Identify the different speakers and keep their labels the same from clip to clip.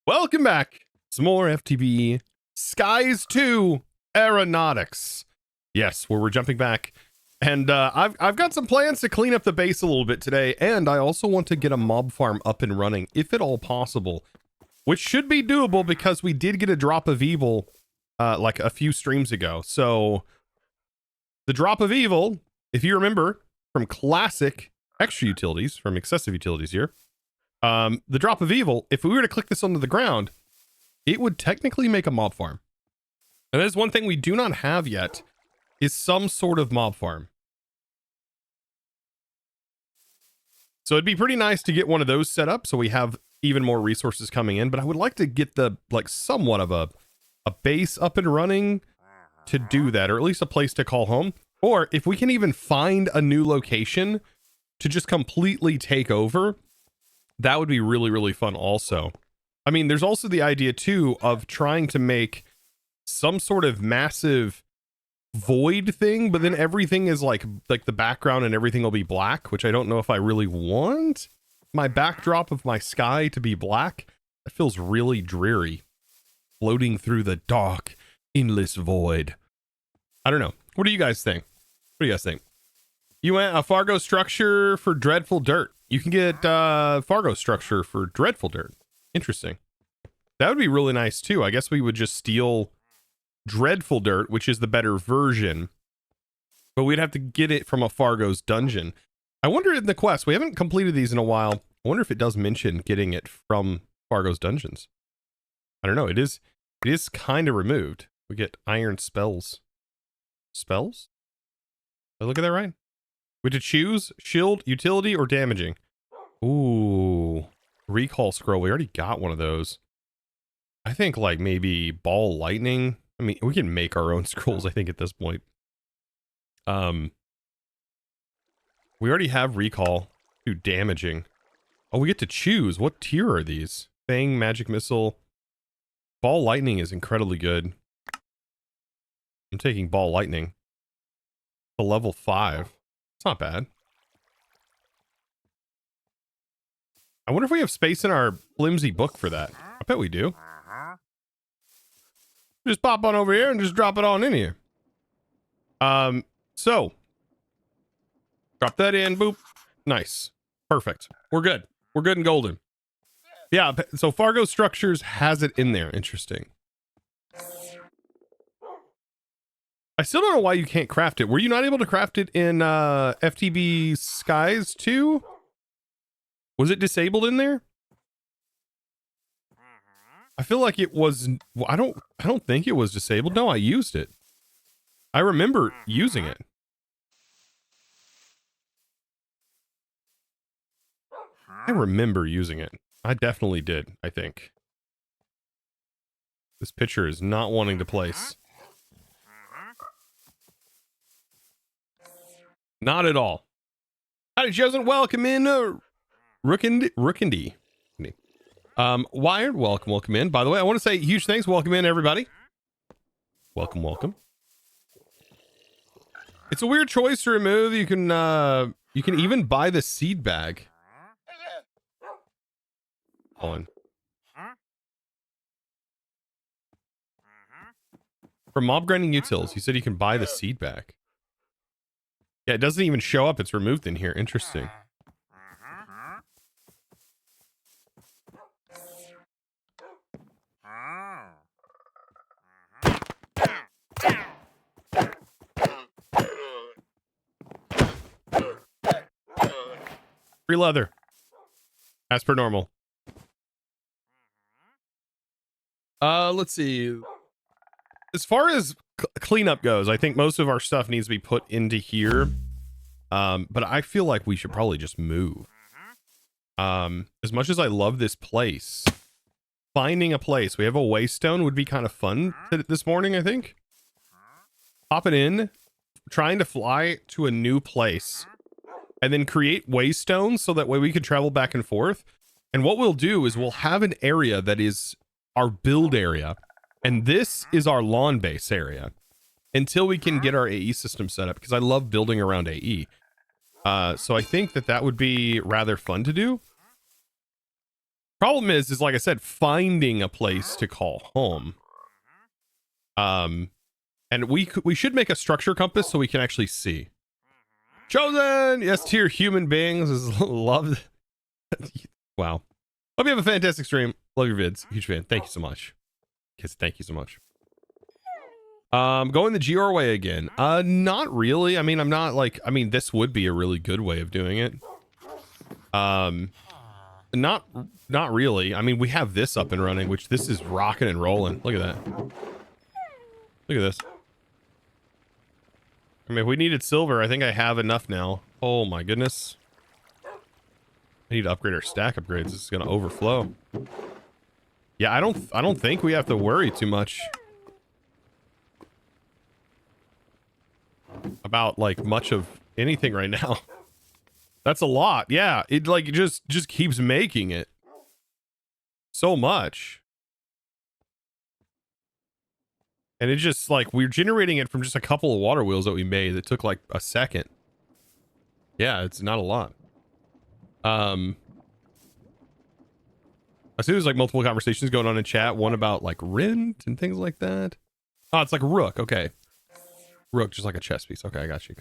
Speaker 1: Welcome back. Some more FTB Skies 2 Aeronautics. Yes, where we're jumping back. And I've got some plans to clean up the base a little bit today. And I also want to get a mob farm up and running, if at all possible. Which should be doable because we did get a drop of evil like a few streams ago. So the drop of evil, if you remember from classic extra utilities, from excessive utilities here, the drop of evil, if we were to click this onto the ground, it would technically make a mob farm. And that is one thing we do not have yet, is some sort of mob farm. So it'd be pretty nice to get one of those set up so we have even more resources coming in, but I would like to get the, like, somewhat of a base up and running to do that, or at least a place to call home. Or if we can even find a new location to just completely take over, that would be really, really fun also. I mean, there's also the idea too of trying to make some sort of massive void thing, but then everything is like the background and everything will be black, which I don't know if I really want my backdrop of my sky to be black. That feels really dreary, floating through the dark, endless void. I don't know. What do you guys think? What do you guys think? You want a Fargo structure for dreadful dirt. You can get Fargo structure for dreadful dirt. Interesting. That would be really nice too. I guess we would just steal dreadful dirt, which is the better version, but we'd have to get it from a Fargo's dungeon. I wonder in the quest, we haven't completed these in a while. I wonder if it does mention getting it from Fargo's dungeons. I don't know. It is kind of removed. We get iron spells. Spells? Did I look at that right? We had to choose shield, utility, or damaging. Ooh, recall scroll. We already got one of those. I think like maybe ball lightning. I mean, we can make our own scrolls, I think, at this point. We already have recall. Do damaging. Oh, we get to choose. What tier are these? Fang, magic missile. Ball lightning is incredibly good. I'm taking ball lightning. To level 5. It's not bad. I wonder if we have space in our flimsy book for that. I bet we do. Just pop on over here and just drop it on in here. So drop that in. Boop. Nice. Perfect. We're good. We're good and golden. Yeah. So Fargo Structures has it in there. Interesting. I still don't know why you can't craft it. Were you not able to craft it in FTB Skies 2? Was it disabled in there? I feel like it was. I don't think it was disabled. No, I used it. I remember using it. I remember using it. I definitely did, I think. This picture is not wanting to place. Not at all. Howdy, Chosen. Welcome in, Rookindy. Wired, welcome in. By the way, I want to say huge thanks. Welcome in, everybody. Welcome. It's a weird choice to remove. You can even buy the seed bag. Hold on. For mob grinding utils, you said you can buy the seed bag. Yeah, it doesn't even show up. It's removed in here. Interesting. Free leather. As per normal. Let's see. As far as cleanup goes, I think most of our stuff needs to be put into here. But I feel like we should probably just move. As much as I love this place, finding a place, we have a waystone would be kind of fun this morning, I think. Pop it in, trying to fly to a new place, and then create waystones so that way we can travel back and forth. And what we'll do is we'll have an area that is our build area. And this is our lawn base area until we can get our AE system set up, because I love building around AE. So I think that would be rather fun to do. Problem is like I said, finding a place to call home. And we should make a structure compass so we can actually see. Chosen, yes, tier human beings is loved. Wow. Hope you have a fantastic stream. Love your vids. Huge fan. Thank you so much. Kiss. Thank you so much. Going the GR way again. Not really. I mean, I'm not like, I mean, this would be a really good way of doing it. Not really. I mean, we have this up and running, which this is rocking and rolling. Look at that. Look at this. I mean, if we needed silver, I think I have enough now. Oh my goodness. I need to upgrade our stack upgrades. This is going to overflow. Yeah, I don't think we have to worry too much about like much of anything right now. That's a lot. Yeah, it like just keeps making it so much. And it just like we're generating it from just a couple of water wheels that we made that took like a second. Yeah, it's not a lot. I see there's like multiple conversations going on in chat. One about like rent and things like that. Oh, it's like a rook. Okay. Rook, just like a chess piece. Okay, I got you.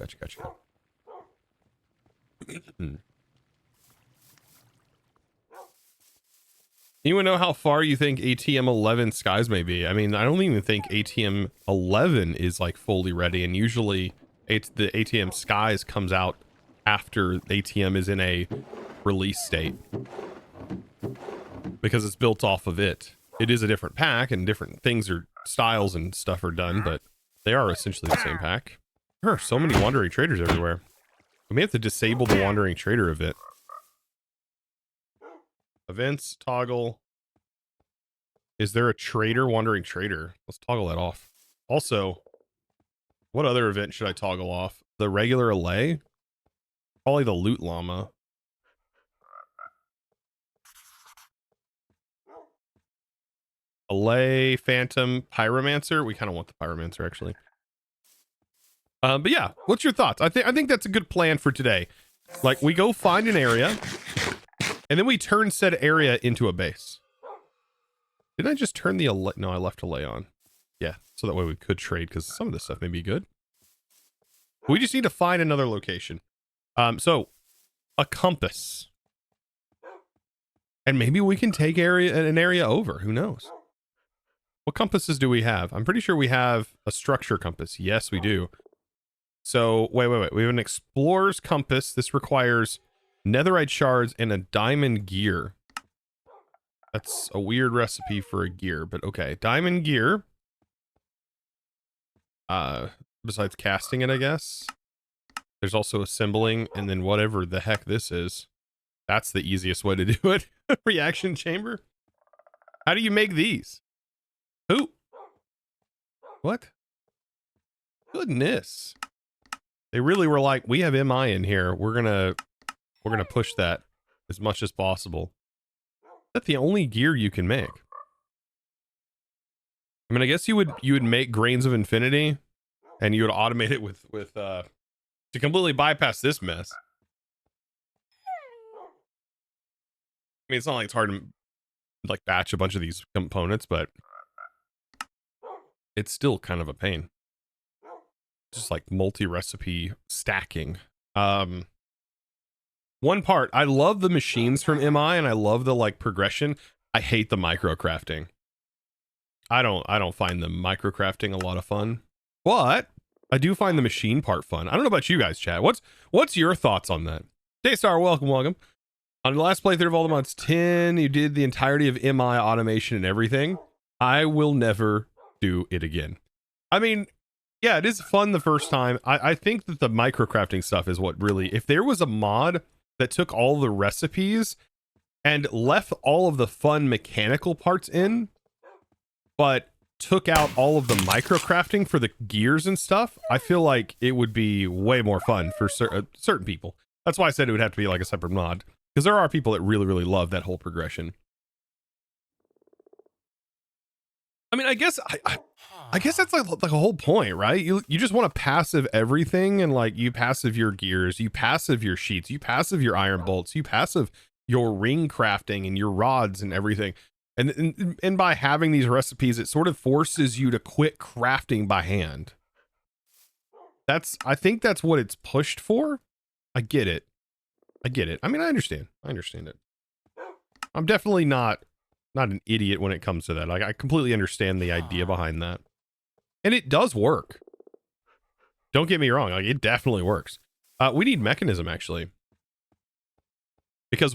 Speaker 1: Anyone know how far you think ATM 11 skies may be? I mean, I don't even think ATM 11 is like fully ready, and usually the ATM skies comes out after ATM is in a release state because it's built off of it. It is a different pack and different things or styles and stuff are done, but they are essentially the same pack. There are so many wandering traders everywhere. We may have to disable the wandering trader event. Events, toggle. Is there a trader, wandering trader? Let's toggle that off. Also, what other event should I toggle off? The regular allay? Probably the loot llama. Allay, phantom, pyromancer. We kind of want the pyromancer actually. But yeah, what's your thoughts? I think that's a good plan for today. Like we go find an area and then we turn said area into a base. Did I just turn the allay? No, I left allay on. Yeah, so that way we could trade because some of this stuff may be good. We just need to find another location. So a compass. And maybe we can take an area over. Who knows? What compasses do we have? I'm pretty sure we have a structure compass. Yes, we do. So wait. We have an explorer's compass. This requires netherite shards and a diamond gear. That's a weird recipe for a gear, but okay. Diamond gear. Besides casting it, I guess. There's also assembling, and then whatever the heck this is. That's the easiest way to do it. Reaction chamber. How do you make these? Who? What? Goodness. They really were like, we have MI in here. We're gonna push that as much as possible. That's the only gear you can make. I mean, I guess you would make grains of infinity, and you would automate it with to completely bypass this mess. I mean, it's not like it's hard to like batch a bunch of these components, but it's still kind of a pain. Just like multi-recipe stacking. One part, I love the machines from MI and I love the like progression. I hate the microcrafting. I don't find the microcrafting a lot of fun, but I do find the machine part fun. I don't know about you guys, chat. What's your thoughts on that? Daystar, welcome. On the last playthrough of All the Mods 10, you did the entirety of MI automation and everything. I will never do it again. I mean, yeah, it is fun the first time. I think that the microcrafting stuff is what really, if there was a mod that took all the recipes and left all of the fun mechanical parts in, but took out all of the microcrafting for the gears and stuff, I feel like it would be way more fun for certain people. That's why I said it would have to be like a separate mod, because there are people that really, really love that whole progression. I mean, I guess that's like a whole point, right? You just want to passive everything, and like you passive your gears, you passive your sheets, you passive your iron bolts, you passive your ring crafting and your rods and everything. And by having these recipes, it sort of forces you to quit crafting by hand. I think that's what it's pushed for. I get it. I mean, I understand it. I'm definitely not an idiot when it comes to that. Like, I completely understand the idea behind that. And it does work. Don't get me wrong. Like, it definitely works. We need mechanism, actually. Because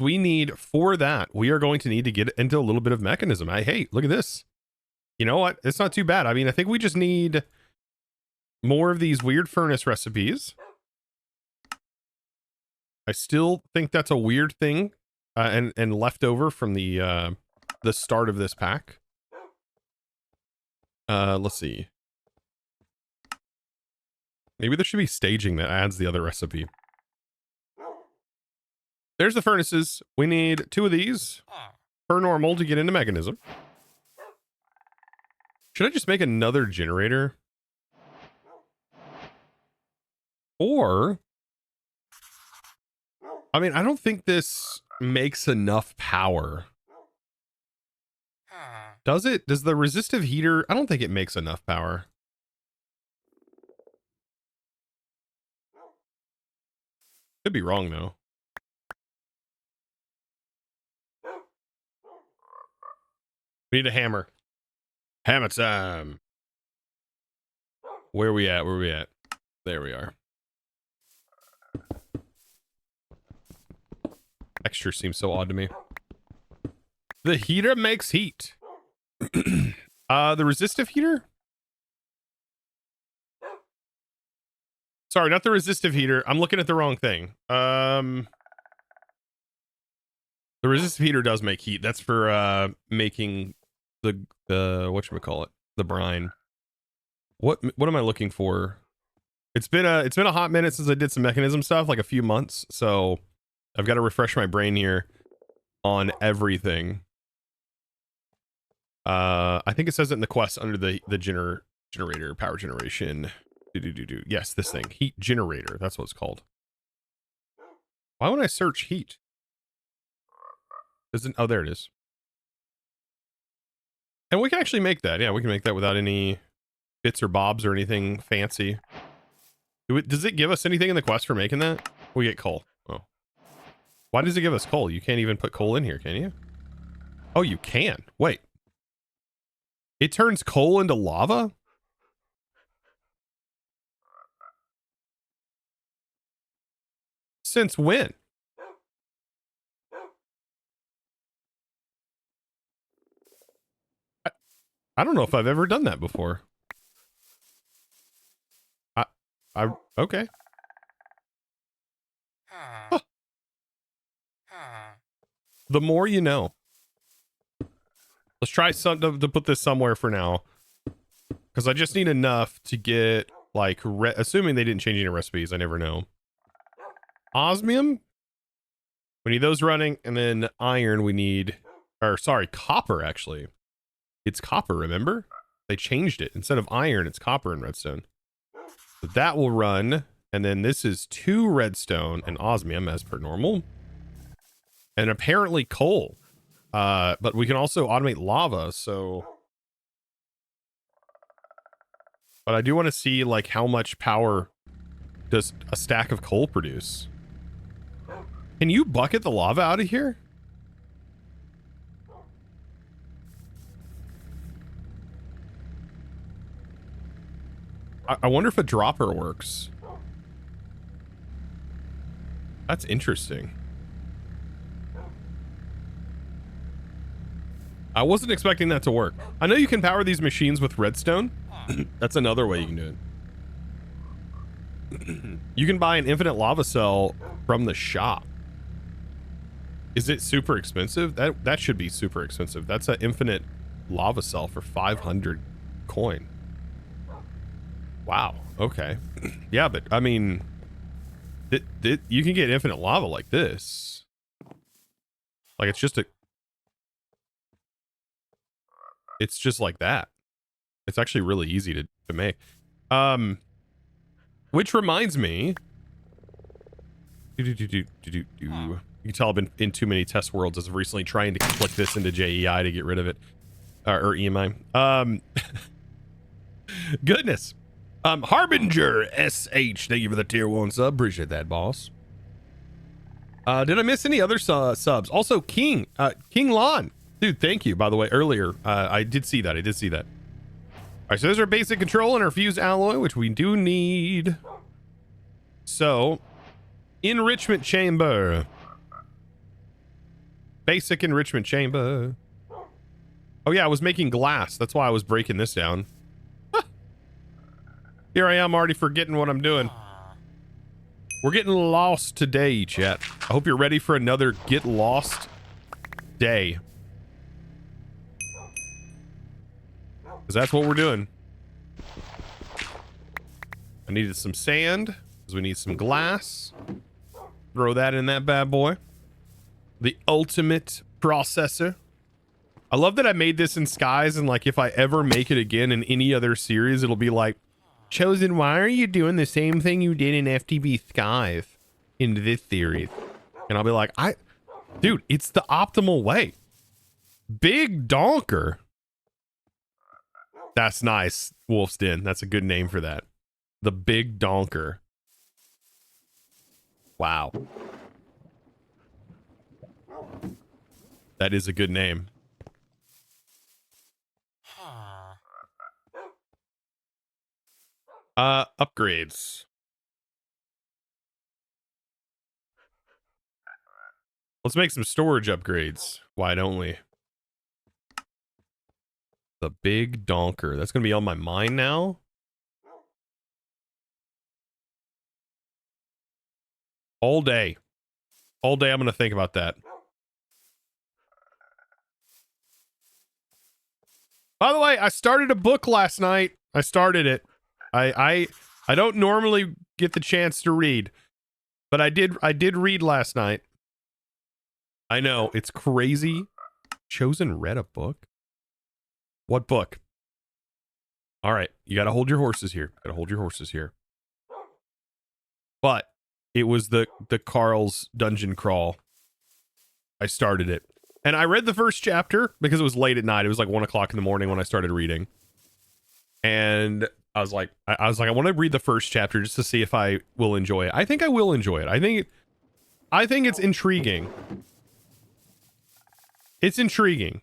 Speaker 1: for that, we are going to need to get into a little bit of mechanism. Hey, look at this. You know what? It's not too bad. I mean, I think we just need more of these weird furnace recipes. I still think that's a weird thing and left over from the start of this pack. Let's see. Maybe there should be staging that adds the other recipe. There's the furnaces. We need 2 of these per normal to get into mechanism. Should I just make another generator? Or, I mean, I don't think this makes enough power. Does it? Does the resistive heater? I don't think it makes enough power. Could be wrong, though. We need a hammer. Hammer time. Where are we at? There we are. Texture seems so odd to me. The heater makes heat. The resistive heater? Sorry, not the resistive heater. I'm looking at the wrong thing. The resistive heater does make heat. That's for making the whatchamacallit, the brine. What am I looking for? It's been a hot minute since I did some mechanism stuff, like a few months, so I've got to refresh my brain here on everything. I think it says it in the quest under the generator, power generation. Yes, this thing, heat generator. That's what it's called. Why would I search heat? Oh, there it is. And we can actually make that. Yeah, we can make that without any bits or bobs or anything fancy. Does it give us anything in the quest for making that? We get coal. Oh. Why does it give us coal? You can't even put coal in here, can you? Oh, you can. Wait. It turns coal into lava? Since when? I don't know if I've ever done that before. Okay. Huh. The more you know. Let's try to put this somewhere for now. Because I just need enough to get, like, assuming they didn't change any recipes. I never know. Osmium? We need those running. And then iron we need... Or, sorry, copper, actually. It's copper, remember? They changed it. Instead of iron, it's copper in redstone. So that will run. And then this is 2 redstone and osmium as per normal. And apparently coal. But we can also automate lava, so... But I do want to see, like, how much power does a stack of coal produce? Can you bucket the lava out of here? I wonder if a dropper works. That's interesting. I wasn't expecting that to work. I know you can power these machines with redstone. That's another way you can do it. You can buy an infinite lava cell from the shop. Is it super expensive? That should be super expensive. That's an infinite lava cell for 500 coin. Wow. Okay. Yeah, but I mean, you can get infinite lava like this. Like it's just like that. It's actually really easy to make. Which reminds me. You You can tell I've been in too many test worlds as of recently, trying to click this into JEI to get rid of it. Or EMI. Goodness. Harbinger SH, thank you for the tier 1 sub. Appreciate that, boss. Did I miss any other subs? Also, King Lon. Dude, thank you, by the way, earlier. I did see that. All right, so there's our basic control and our fused alloy, which we do need. So, enrichment chamber. Basic enrichment chamber. Oh yeah, I was making glass. That's why I was breaking this down. Here I am already forgetting what I'm doing. We're getting lost today, chat. I hope you're ready for another get lost day. Because that's what we're doing. I needed some sand, because we need some glass. Throw that in that bad boy. The ultimate processor. I love that I made this in Skies, and like if I ever make it again in any other series, it'll be like, Chosen, why are you doing the same thing you did in FTB Skies in this series? And I'll be like, dude, it's the optimal way. Big Donker. That's nice, Wolf's Den. That's a good name for that. The Big Donker. Wow. That is a good name. Upgrades. Let's make some storage upgrades. Why don't we? The Big Donker. That's going to be on my mind now. All day. All day I'm going to think about that. By the way, I started a book last night. I started it. I don't normally get the chance to read, but I did read last night. I know, it's crazy. Chosen read a book? What book? All right, you got to hold your horses here. But it was the Carl's Dungeon Crawl. I started it. And I read the first chapter because it was late at night. It was like 1 o'clock in the morning when I started reading. And I was like, I want to read the first chapter just to see if I will enjoy it. I think I will enjoy it. I think it's intriguing. It's intriguing.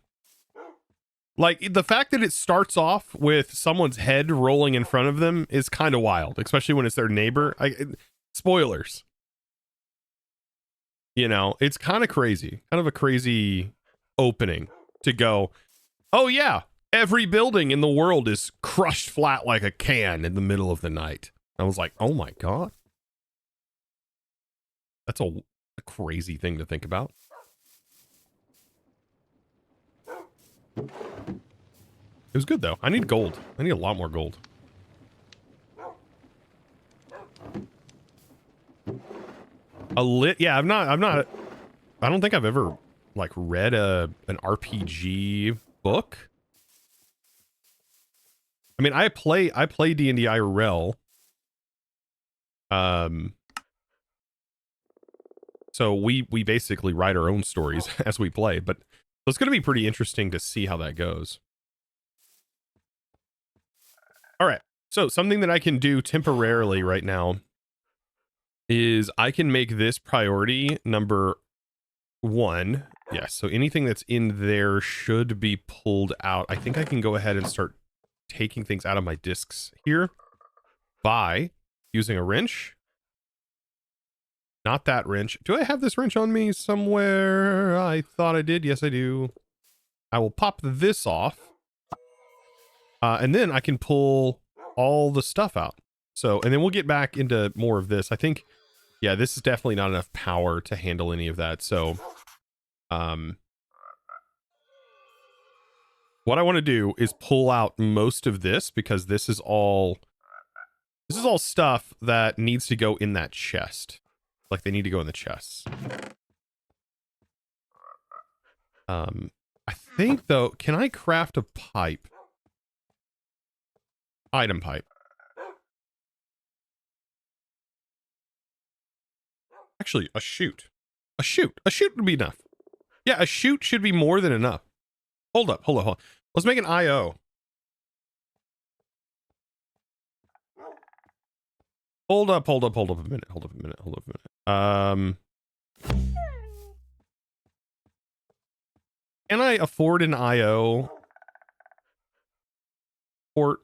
Speaker 1: Like, the fact that it starts off with someone's head rolling in front of them is kind of wild, especially when it's their neighbor. Spoilers. You know, it's kind of crazy. Kind of a crazy opening to go, oh yeah, every building in the world is crushed flat like a can in the middle of the night. I was like, oh my God. That's a crazy thing to think about. It was good though. I need gold. I need a lot more gold. Yeah, I don't think I've ever like read an RPG book. I mean, I play D&D IRL. So we basically write our own stories as we play, but it's going to be pretty interesting to see how that goes. All right. So something that I can do temporarily right now is I can make this priority number 1. Yes. So anything that's in there should be pulled out. I think I can go ahead and start taking things out of my discs here by using a wrench. Not that wrench. Do I have this wrench on me somewhere? I thought I did. Yes, I do. I will pop this off. And then I can pull all the stuff out. So, and then we'll get back into more of this. I think, yeah, this is definitely not enough power to handle any of that. So, what I want to do is pull out most of this because this is all stuff that needs to go in that chest. Like they need to go in the chests. I think though, can I craft a pipe? Item pipe. Actually, a chute. A chute. A chute would be enough. Yeah, a chute should be more than enough. Hold up. Let's make an IO. Hold up a minute. Can I afford an IO port?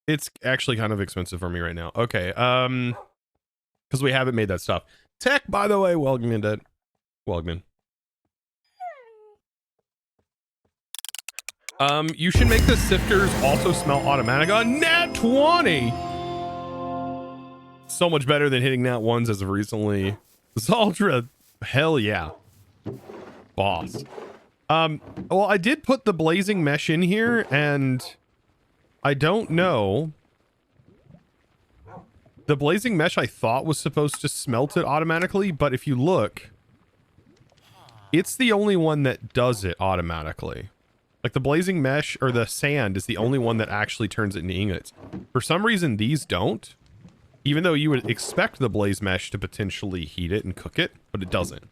Speaker 1: It's actually kind of expensive for me right now. Okay, because we haven't made that stuff. Tech, by the way, welcome in. You should make the sifters also smell automatic. Nat 20. So much better than hitting nat ones as of recently. Zaldra, hell yeah, boss. Well, I did put the blazing mesh in here, and I don't know. The blazing mesh I thought was supposed to smelt it automatically, but if you look, it's the only one that does it automatically. Like the blazing mesh or the sand is the only one that actually turns it into ingots. For some reason, these don't. Even though you would expect the blaze mesh to potentially heat it and cook it, but it doesn't.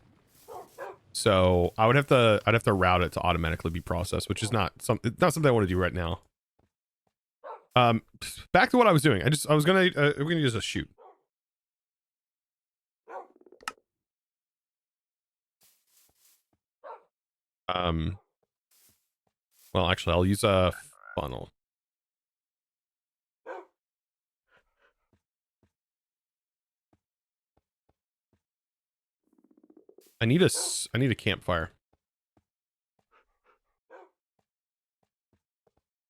Speaker 1: So I'd have to route it to automatically be processed, which is not something I want to do right now. Back to what I was doing. We're gonna use a chute. Well, actually, I'll use a funnel. I need a campfire.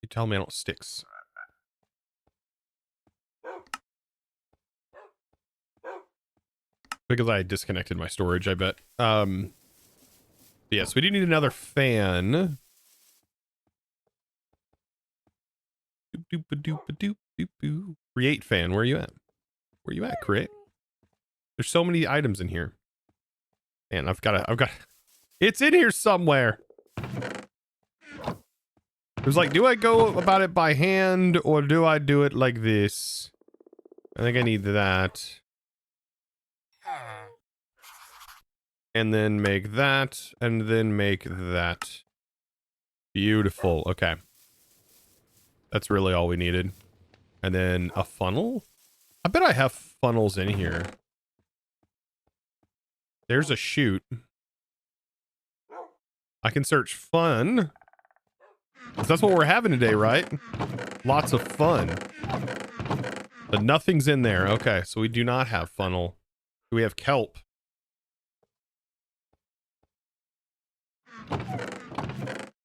Speaker 1: You tell me I don't sticks. Because I disconnected my storage, I bet. Yes, we do need another fan. Create fan. Where are you at? Where you at, Create? There's so many items in here. Man, I've got it's in here somewhere. It was like, do I go about it by hand or do I do it like this? I think I need that. And then make that, and then make that. Beautiful. Okay. That's really all we needed. And then a funnel? I bet I have funnels in here. There's a chute. I can search fun. 'Cause that's what we're having today, right? Lots of fun. But nothing's in there. Okay, so we do not have funnel. Do we have kelp?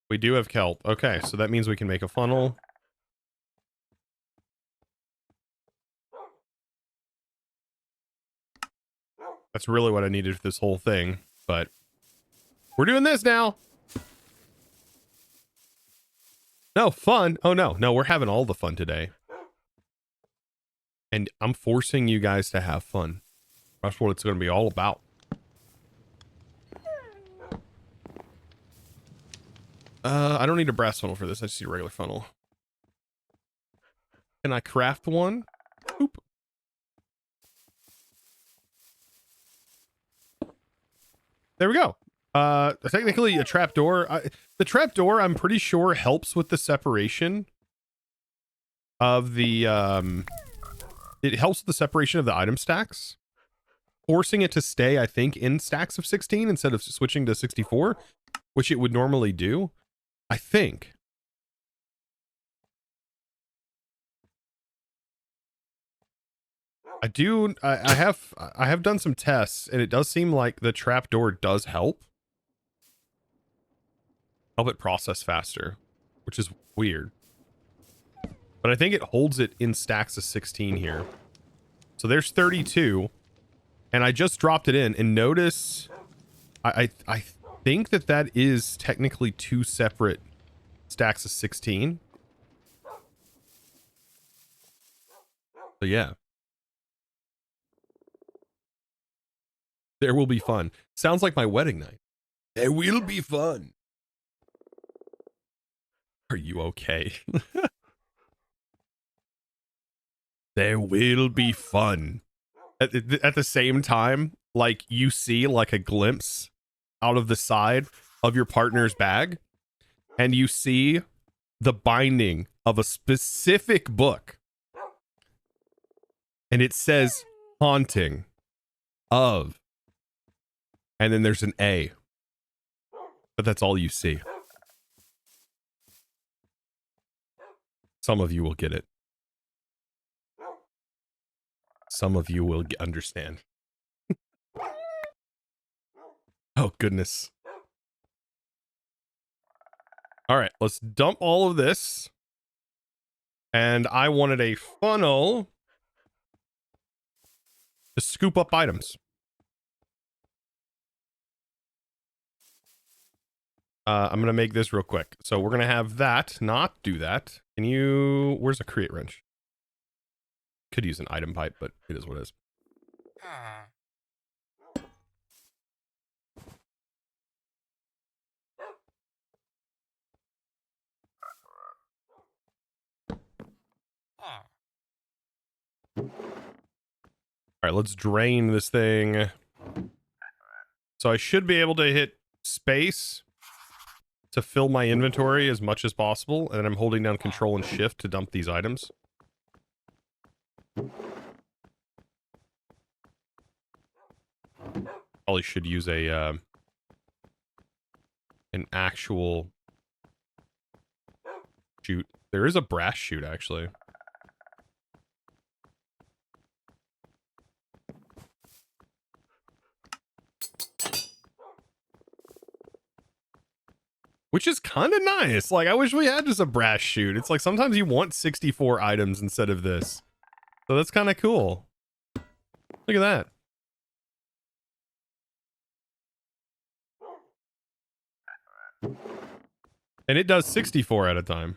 Speaker 1: We do have kelp. Okay, so that means we can make a funnel. That's really what I needed for this whole thing, but we're doing this now. No, fun. Oh, no, we're having all the fun today. And I'm forcing you guys to have fun. That's what it's going to be all about. I don't need a brass funnel for this. I just need a regular funnel. Can I craft one? Oop. There we go. Technically a trapdoor. The trapdoor, I'm pretty sure, helps with the separation of the, it helps with the separation of the item stacks. Forcing it to stay, I think, in stacks of 16 instead of switching to 64, which it would normally do. I think. I have done some tests, and it does seem like the trapdoor does help it process faster, which is weird. But I think it holds it in stacks of 16 here. So there's 32, and I just dropped it in, and notice I think that is technically 2 separate stacks of 16. So yeah. There will be fun. Sounds like my wedding night. There will be fun. Are you okay? There will be fun. At the same time, like you see like a glimpse out of the side of your partner's bag, and you see the binding of a specific book, and it says haunting of, and then there's an A, but that's all you see. Some of you will get it. Some of you will understand. Oh, goodness. All right, let's dump all of this. And I wanted a funnel to scoop up items. I'm going to make this real quick. So we're going to have that, not do that. Can you... Where's a create wrench? Could use an item pipe, but it is what it is. All right, let's drain this thing. So I should be able to hit space to fill my inventory as much as possible, and then I'm holding down control and shift to dump these items. Probably should use a an actual chute. There is a brass chute, actually. Which is kind of nice. Like, I wish we had just a brass chute. It's like sometimes you want 64 items instead of this. So that's kind of cool. Look at that. And it does 64 at a time.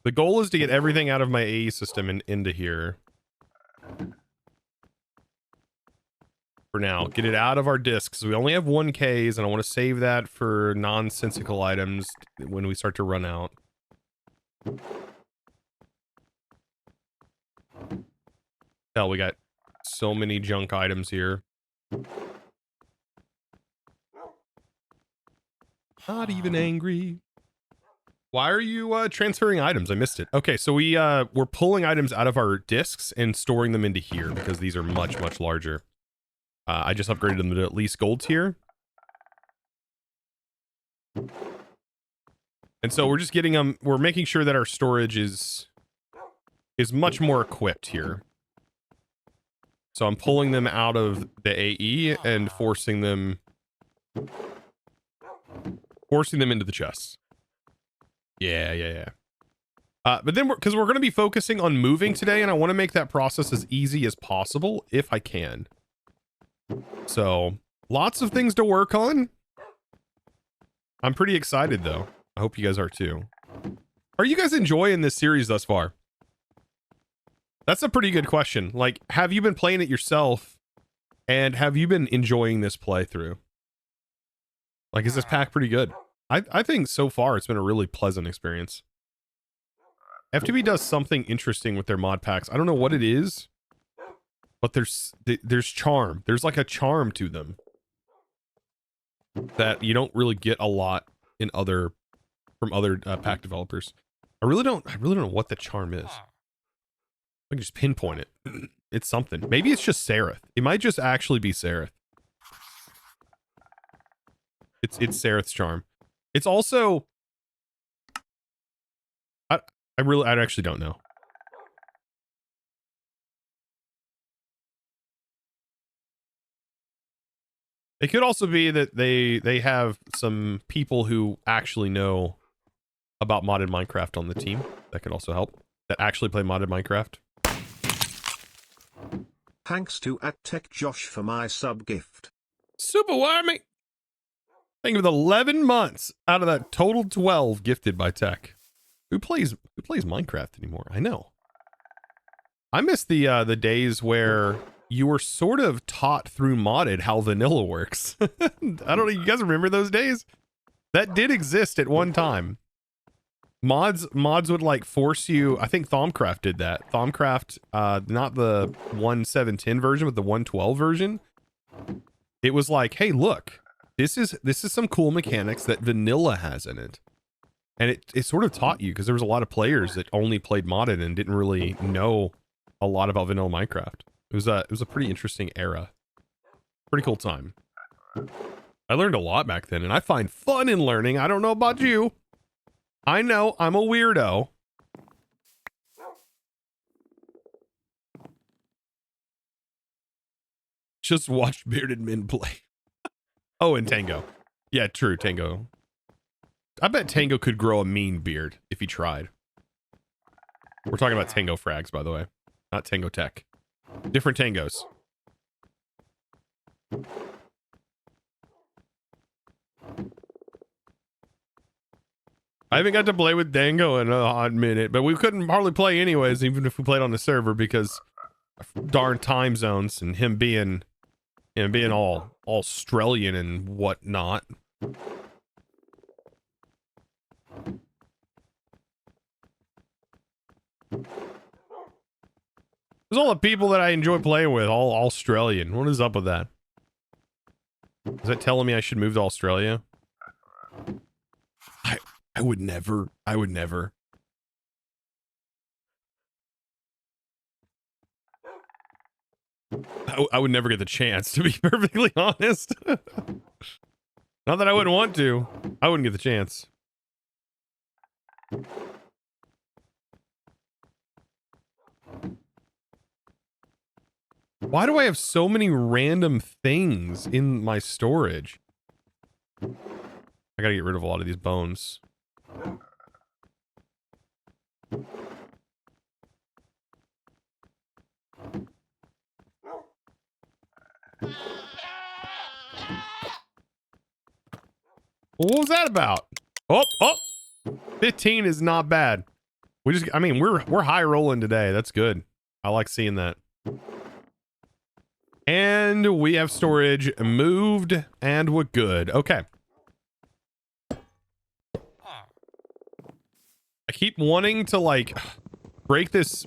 Speaker 1: The goal is to get everything out of my AE system and into here. For now, get it out of our discs. We only have 1Ks, and I want to save that for nonsensical items when we start to run out. Hell, we got so many junk items here. Not even angry. Why are you transferring items? I missed it. Okay, so we're pulling items out of our discs and storing them into here because these are much, much larger. I just upgraded them to at least gold tier. And so we're just getting them, we're making sure that our storage is much more equipped here. So I'm pulling them out of the AE and forcing them into the chests. Yeah. But then because we're going to be focusing on moving today, and I want to make that process as easy as possible if I can. So, lots of things to work on. I'm pretty excited, though. I hope you guys are, too. Are you guys enjoying this series thus far? That's a pretty good question. Like, have you been playing it yourself? And have you been enjoying this playthrough? Like, is this pack pretty good? I think so far it's been a really pleasant experience. FTB does something interesting with their mod packs. I don't know what it is. But there's charm. There's like a charm to them that you don't really get a lot in from other pack developers. I really don't know what the charm is. I can just pinpoint it. It's something. Maybe it's just Seraph. It might just actually be Seraph. It's Seraph's charm. It's also I actually don't know. It could also be that they have some people who actually know about modded Minecraft on the team. That could also help. That actually play modded Minecraft.
Speaker 2: Thanks to @TechJosh for my sub gift.
Speaker 1: Super warming. Think of 11 months out of that total 12 gifted by Tech. Who plays Minecraft anymore? I know. I miss the days where you were sort of taught through modded how vanilla works. I don't know. You guys remember those days? That did exist at one time. Mods would like force you. I think Thaumcraft did that. Thaumcraft, not the 1.7.10 version, but the 1.12 version. It was like, hey, look, this is some cool mechanics that vanilla has in it. And it sort of taught you, because there was a lot of players that only played modded and didn't really know a lot about vanilla Minecraft. It was a pretty interesting era. Pretty cool time. I learned a lot back then, and I find fun in learning. I don't know about you. I know I'm a weirdo. Just watch bearded men play. Oh, and Tango. Yeah, true, Tango. I bet Tango could grow a mean beard if he tried. We're talking about Tango frags, by the way. Not Tango Tech. Different Tangos. I haven't got to play with Dango in a hot minute, but we couldn't hardly play anyways, even if we played on the server, because darn time zones and him being all Australian and whatnot. There's all the people that I enjoy playing with, all Australian. What is up with that? Is that telling me I should move to Australia? I would never. I would never. I would never get the chance, to be perfectly honest. Not that I wouldn't want to. I wouldn't get the chance. Why do I have so many random things in my storage? I gotta get rid of a lot of these bones. What was that about? Oh, 15 is not bad. I mean, we're high rolling today. That's good. I like seeing that. And we have storage moved and we're good. Okay. I keep wanting to like break this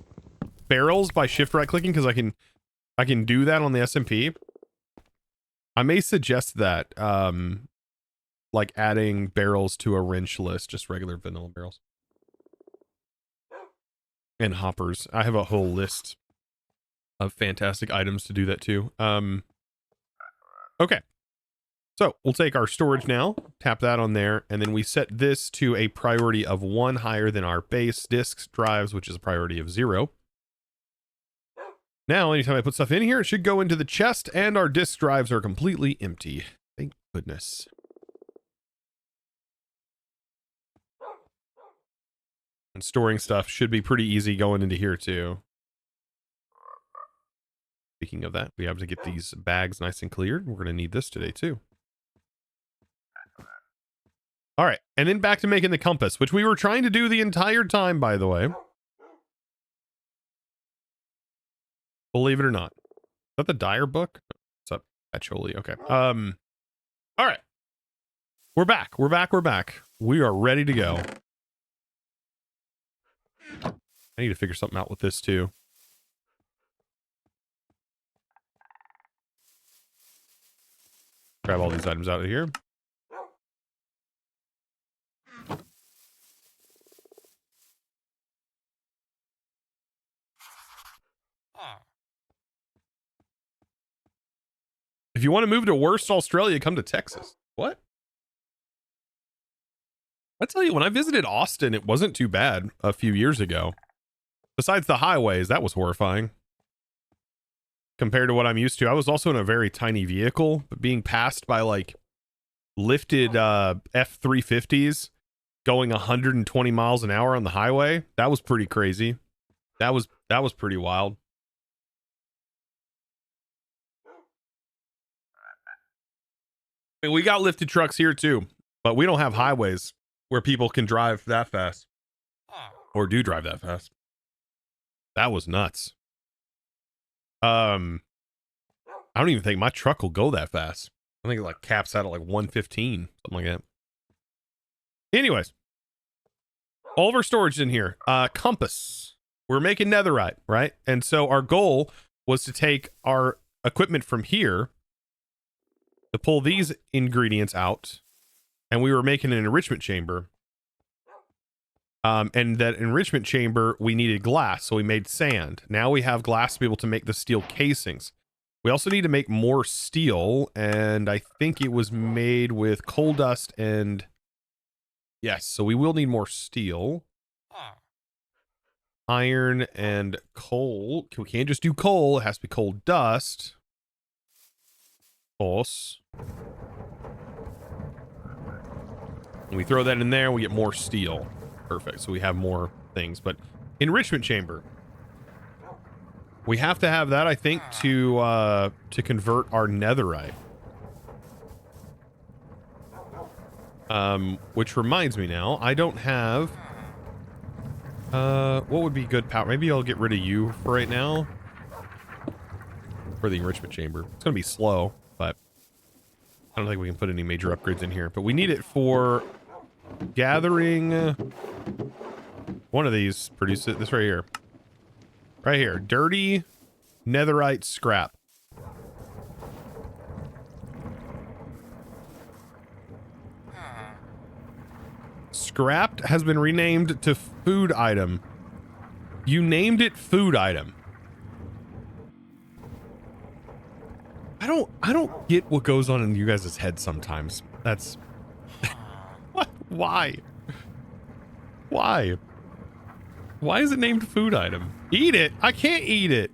Speaker 1: barrels by shift right clicking because I can do that on the SMP. I may suggest that like adding barrels to a wrench list, just regular vanilla barrels. And hoppers. I have a whole list of fantastic items to do that too. Okay. So we'll take our storage now, tap that on there, and then we set this to a priority of 1 higher than our base disks drives, which is a priority of 0. Now, anytime I put stuff in here, it should go into the chest, and our disk drives are completely empty. Thank goodness. And storing stuff should be pretty easy going into here too. Speaking of that, we have to get these bags nice and cleared. We're going to need this today too. All right, and then back to making the compass, which we were trying to do the entire time, by the way. Believe it or not. Is that the Dyer book? What's up, Patchouli? Okay. All right. We're back. We're back. We are ready to go. I need to figure something out with this too. Grab all these items out of here. If you want to move to worst Australia, come to Texas. What? I tell you, when I visited Austin, it wasn't too bad a few years ago. Besides the highways, that was horrifying. Compared to what I'm used to. I was also in a very tiny vehicle, but being passed by like lifted F-350s going 120 miles an hour on the highway, that was pretty crazy. That was pretty wild. I mean, we got lifted trucks here too, but we don't have highways where people can drive that fast or do drive that fast. That was nuts. I don't even think my truck will go that fast. I think it like caps out at like 115, something like that. Anyways, All of our storage in here. Compass. We're making netherite, right? And so our goal was to take our equipment from here to pull these ingredients out, and we were making an enrichment chamber. And that enrichment chamber, we needed glass, so we made sand. Now we have glass to be able to make the steel casings. We also need to make more steel, and I think it was made with coal dust and... Yes, so we will need more steel. Iron and coal. We can't just do coal. It has to be coal dust. False. And we throw that in there, we get more steel. Perfect. So we have more things. But enrichment chamber. We have to have that, I think, to convert our netherite. Which reminds me now, I don't have... what would be good power? Maybe I'll get rid of you for right now. For the enrichment chamber. It's going to be slow, but I don't think we can put any major upgrades in here. But we need it for gathering... One of these, produce it. This right here. Right here. Dirty netherite scrap. Scrapped has been renamed to food item. You named it food item. I don't get what goes on in you guys' heads sometimes. That's what? Why? Why? Why is it named food item? Eat it. I can't eat it.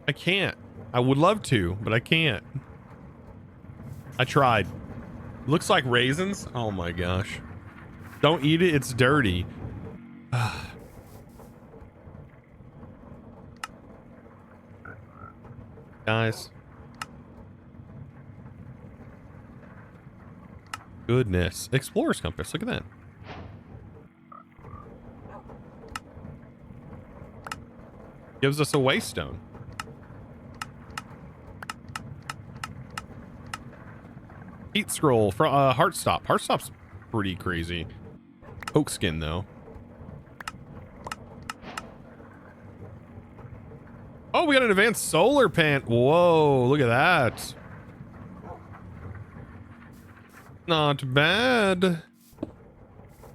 Speaker 1: I can't. I would love to, but I can't. I tried. Looks like raisins. Oh my gosh. Don't eat it. It's dirty. Guys. Goodness. Explorer's compass. Look at that. Gives us a waystone. Heat scroll for Heartstop. Heartstop's pretty crazy. Oak skin though. Oh, we got an advanced solar pan. Whoa, look at that. Not bad.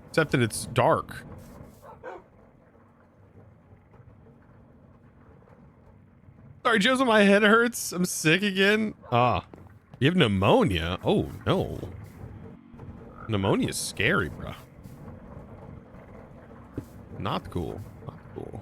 Speaker 1: Except that it's dark. Sorry, Joseph, my head hurts. I'm sick again. Ah. You have pneumonia? Oh, no. Pneumonia is scary, bro. Not cool. Not cool.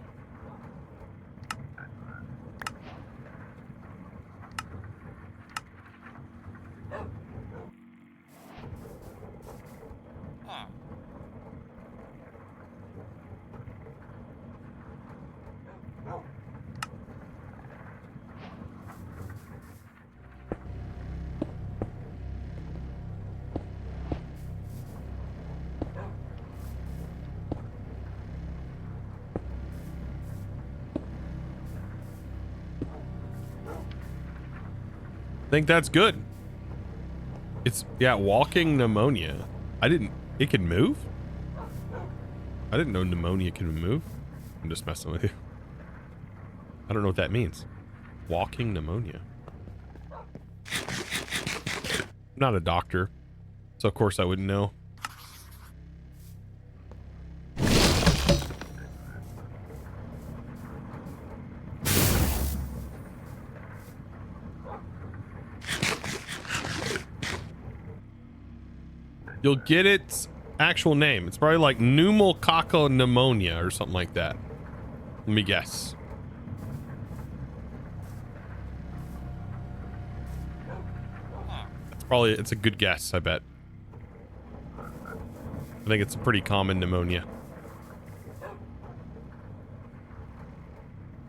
Speaker 1: I think that's good. It's, yeah, walking pneumonia. It can move? I didn't know pneumonia can move. I'm just messing with you. I don't know what that means. Walking pneumonia. I'm not a doctor, so of course I wouldn't know. You'll get its actual name. It's probably like pneumococcal pneumonia or something like that. Let me guess. It's a good guess, I bet. I think it's a pretty common pneumonia.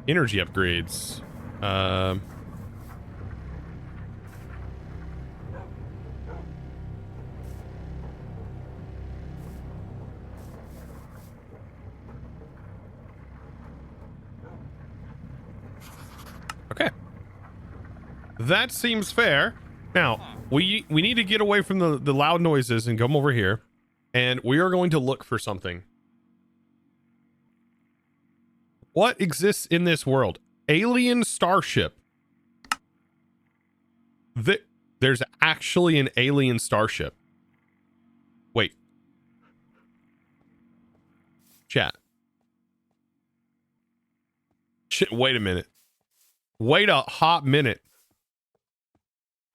Speaker 1: Energy upgrades. Okay. That seems fair. Now, we need to get away from the loud noises and come over here. And we are going to look for something. What exists in this world? Alien starship. There's actually an alien starship. Wait. Chat. Shit, wait a minute. Wait a hot minute.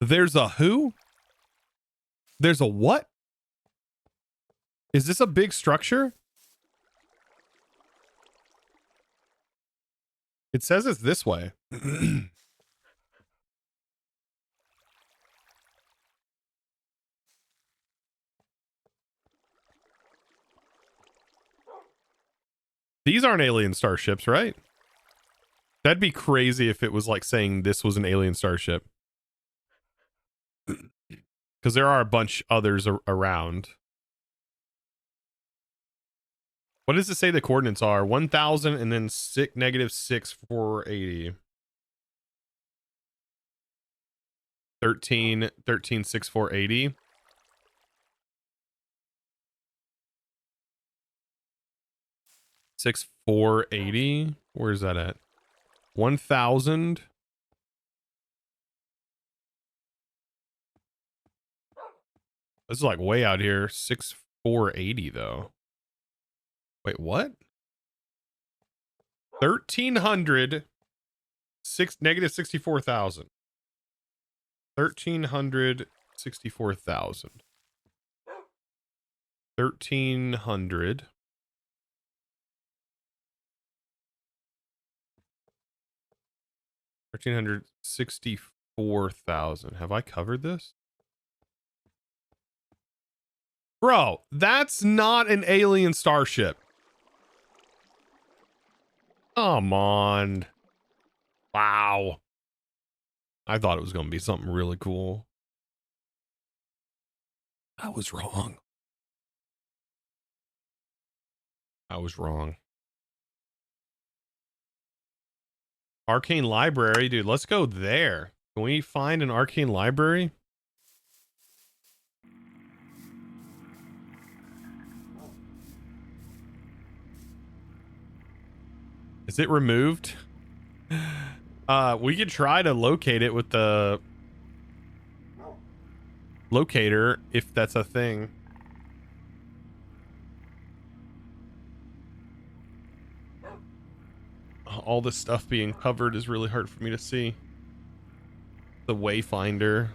Speaker 1: There's a who? There's a what? Is this a big structure? It says it's this way. These aren't alien starships, right? That'd be crazy if it was like saying this was an alien starship. Because there are a bunch others around. What does it say the coordinates are? 1,000 and then -6, 480. 13, 6, 480. Six 480. Where's that at? 1,000. This is like way out here. 6 480 though. Wait, what? 1,300. -64,000. 1,364,000. 1,300. 1,364,000. Have I covered this? Bro, that's not an alien starship. Come on. Wow. I thought it was going to be something really cool. I was wrong. I was wrong. Arcane Library, dude, let's go there. Can we find an arcane library? Is it removed? We could try to locate it with the locator if that's a thing. All this stuff being covered is really hard for me to see. The wayfinder.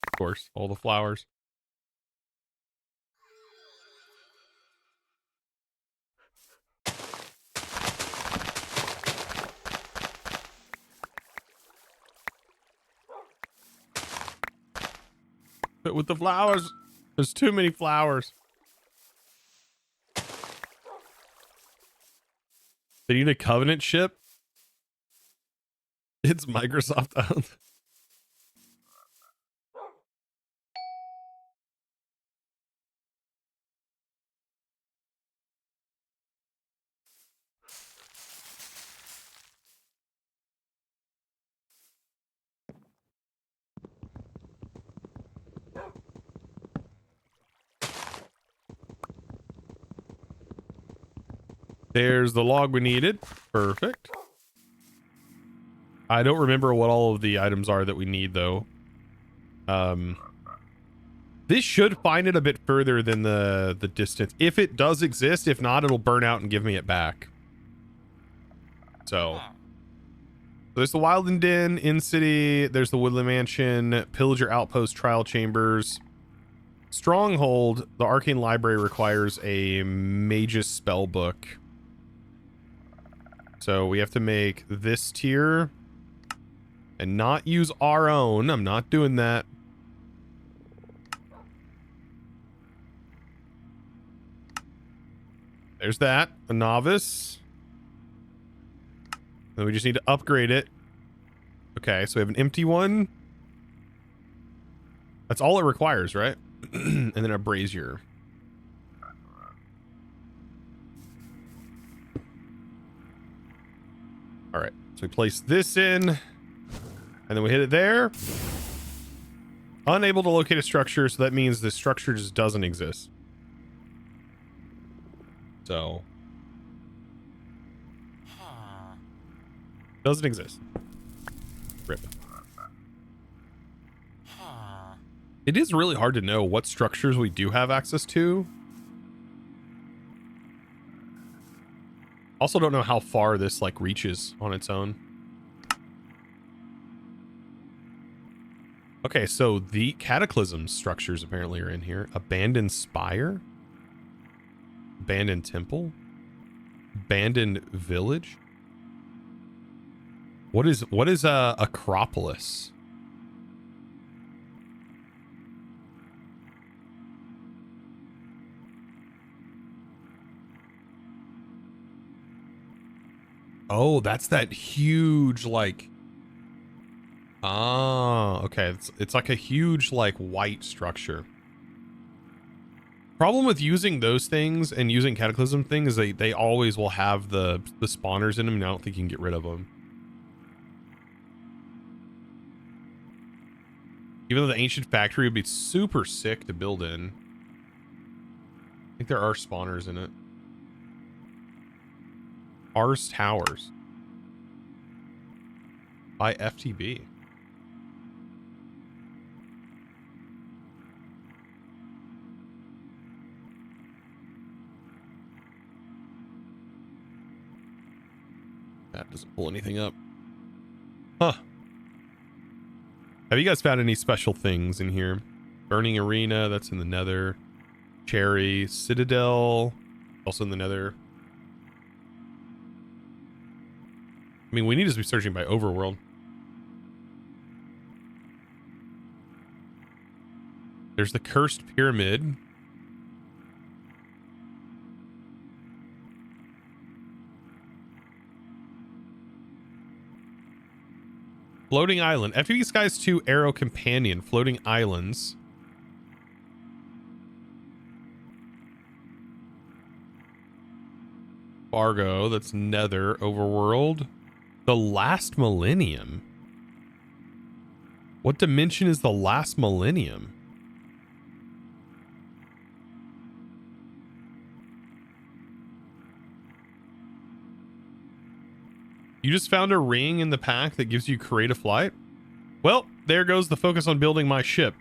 Speaker 1: Of course, all the flowers. But with the flowers, there's too many flowers. They need a Covenant ship. It's Microsoft owned. There's the log we needed. Perfect. I don't remember what all of the items are that we need though. This should find it a bit further than the distance. If it does exist, if not, it'll burn out and give me it back. So there's the Wildland Den, In City, there's the Woodland Mansion, Pillager Outpost, Trial Chambers. Stronghold, the Arcane Library requires a Mage's Spellbook. So we have to make this tier and not use our own. I'm not doing that. There's that. A novice. Then we just need to upgrade it. Okay, so we have an empty one. That's all it requires, right? And then a brazier. All right, so we place this in, and then we hit it there. Unable to locate a structure, so that means the structure just doesn't exist. So doesn't exist. Rip. It is really hard to know what structures we do have access to. Also don't know how far this like reaches on its own. Okay, so the Cataclysm structures apparently are in here. Abandoned Spire. Abandoned Temple. Abandoned Village. What is Acropolis? Oh, that's that huge like okay. It's like a huge like white structure. Problem with using those things and using Cataclysm things is they always will have the spawners in them, and I don't think you can get rid of them. Even though the ancient factory would be super sick to build in. I think there are spawners in it. Ars Towers. By FTB. That doesn't pull anything up. Huh. Have you guys found any special things in here? Burning Arena, that's in the Nether. Cherry, Citadel, also in the Nether. I mean, we need to be searching by overworld. There's the Cursed Pyramid. Floating Island. FTB Skies 2 Aero Companion. Floating Islands. Fargo. That's Nether. Overworld. The Last Millennium. What dimension is the Last Millennium? You just found a ring in the pack that gives you create a flight? Well, there goes the focus on building my ship.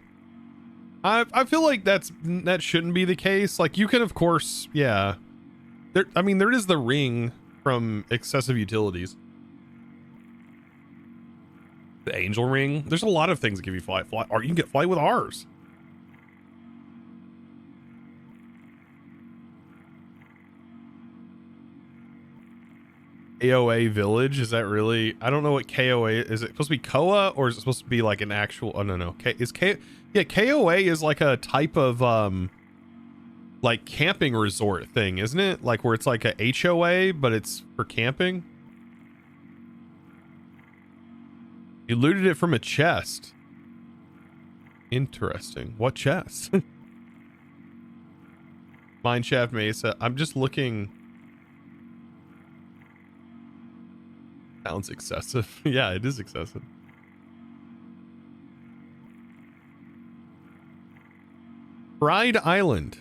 Speaker 1: I feel like that shouldn't be the case. Like you can of course, yeah. There is the ring from excessive utilities. The angel ring. There's a lot of things that give you flight, or you can get flight with ours. KOA village, is that really? I don't know what KOA is. It supposed to be Koa, or is it supposed to be like an actual? Oh no. Yeah, KOA is like a type of like camping resort thing, isn't it? Like where it's like a HOA, but it's for camping. You looted it from a chest. Interesting. What chest? Mineshaft Mesa. I'm just looking. Sounds excessive. Yeah, it is excessive. Pride Island.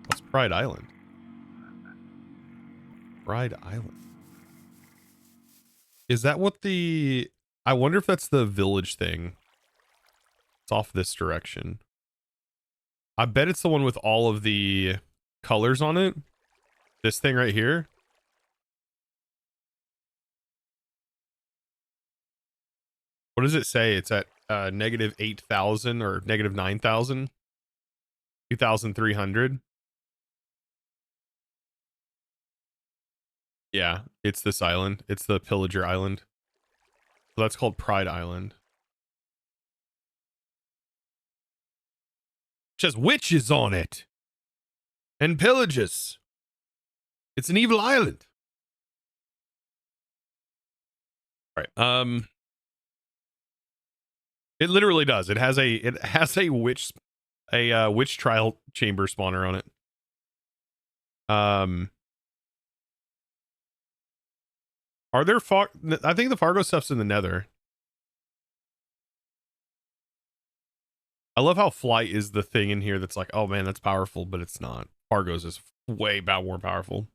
Speaker 1: What's Pride Island? Pride Island. Is that what the... I wonder if that's the village thing. It's off this direction. I bet it's the one with all of the colors on it. This thing right here. What does it say? It's at negative 8,000 or negative 9,000? 2,300? Yeah, it's this island. It's the Pillager Island. So that's called Pride Island. Which has witches on it. And pillages. It's an evil island. All right. It literally does. It has a witch trial chamber spawner on it. Are there I think the Fargo stuff's in the Nether. I love how flight is the thing in here that's like, oh man, that's powerful, but it's not. Fargo's is way more powerful.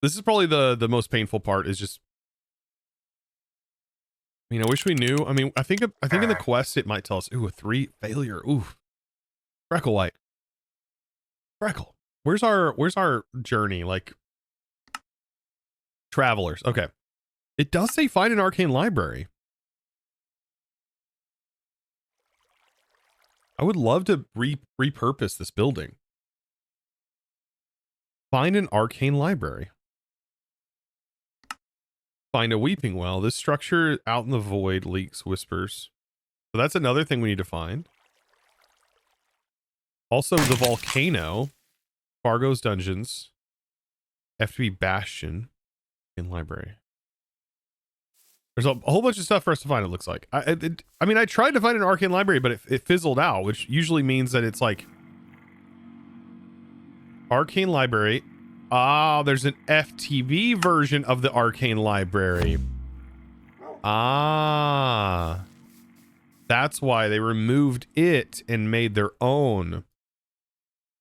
Speaker 1: This is probably the most painful part is just, I mean, I wish we knew. I mean, I think in the quest it might tell us, ooh, a 3 failure. Ooh. Freckle White. Freckle. Where's our journey? Like travelers. Okay. It does say find an arcane library. I would love to repurpose this building. Find an arcane library. Find a weeping well. This structure out in the void leaks whispers. So that's another thing we need to find. Also the volcano. Fargo's dungeons. FTB Bastion. In library. There's a whole bunch of stuff for us to find, it looks like. I mean, I tried to find an arcane library, but it fizzled out, which usually means that it's like... Arcane library. Ah, there's an FTB version of the arcane library. Ah. That's why they removed it and made their own.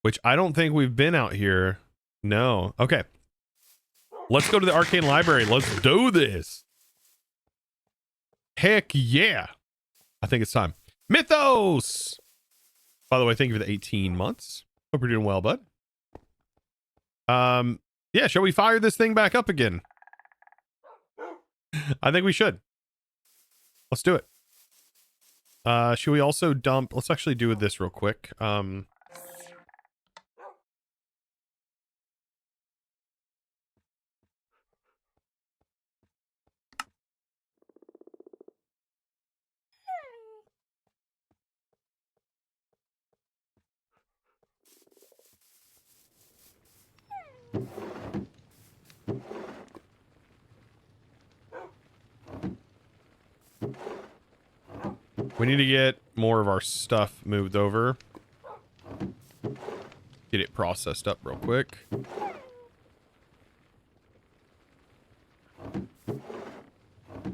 Speaker 1: Which I don't think we've been out here. No. Okay. Let's go to the arcane library. Let's do this. Heck yeah. I think it's time. Mythos! By the way, thank you for the 18 months. Hope you're doing well, bud. Yeah, shall we fire this thing back up again? I think we should. Let's do it. Should we also dump... Let's actually do this real quick. We need to get more of our stuff moved over. Get it processed up real quick.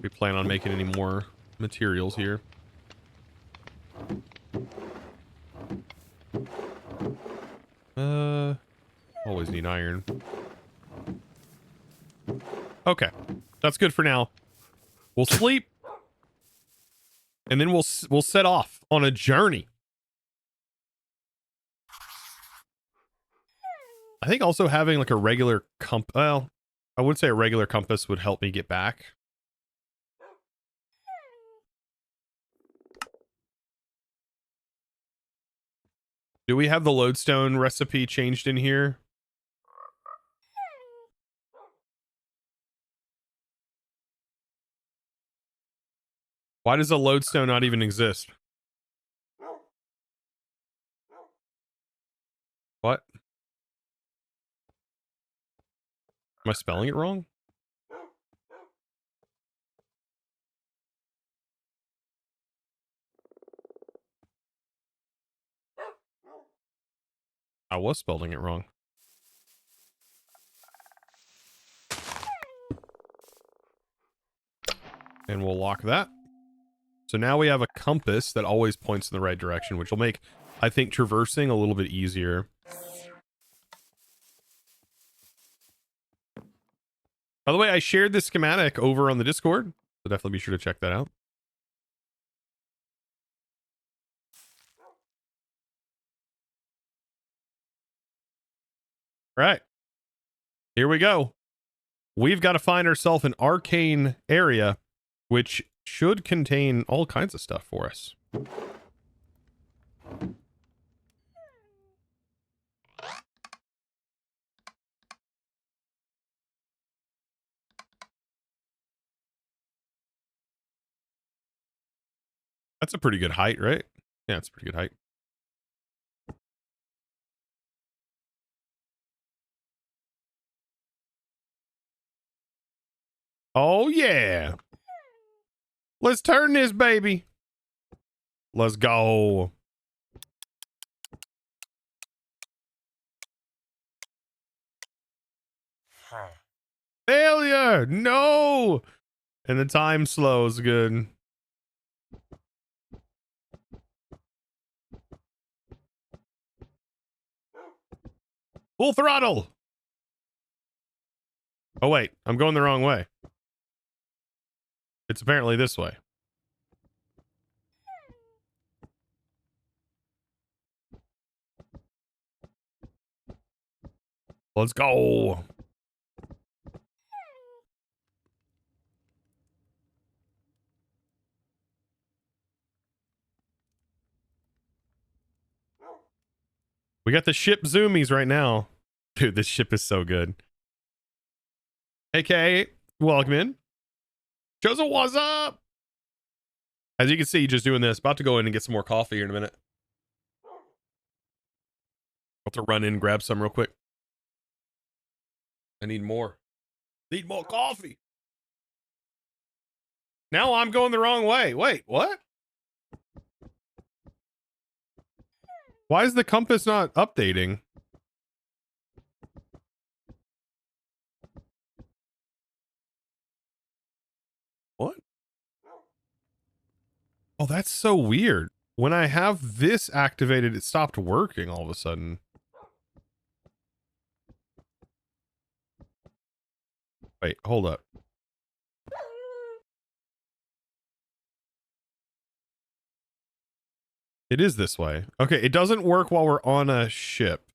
Speaker 1: We plan on making any more materials here. Always need iron. Okay, that's good for now. We'll sleep, and then we'll set off on a journey. I think also having like a regular well, I would say a regular compass would help me get back. Do we have the lodestone recipe changed in here? Why does a lodestone not even exist? What? Am I spelling it wrong? I was spelling it wrong. And we'll lock that. So now we have a compass that always points in the right direction, which will make, I think, traversing a little bit easier. By the way, I shared this schematic over on the Discord, so definitely be sure to check that out. All right. Here we go. We've got to find ourselves an arcane area, which should contain all kinds of stuff for us. That's a pretty good height, right? Yeah, it's a pretty good height. Oh, yeah. Let's turn this baby. Let's go. Failure. No. And the time slows good. Full throttle. Oh, wait. I'm going the wrong way. It's apparently this way. Let's go. We got the ship zoomies right now. Dude, this ship is so good. AKA, welcome in. Joseph, what's up? As you can see, just doing this. About to go in and get some more coffee here in a minute. Have to run in and grab some real quick. I need more. Need more coffee. Now I'm going the wrong way. Wait, what? Why is the compass not updating? What? Oh, that's so weird. When I have this activated, it stopped working all of a sudden. Wait, hold up. It is this way. Okay, it doesn't work while we're on a ship.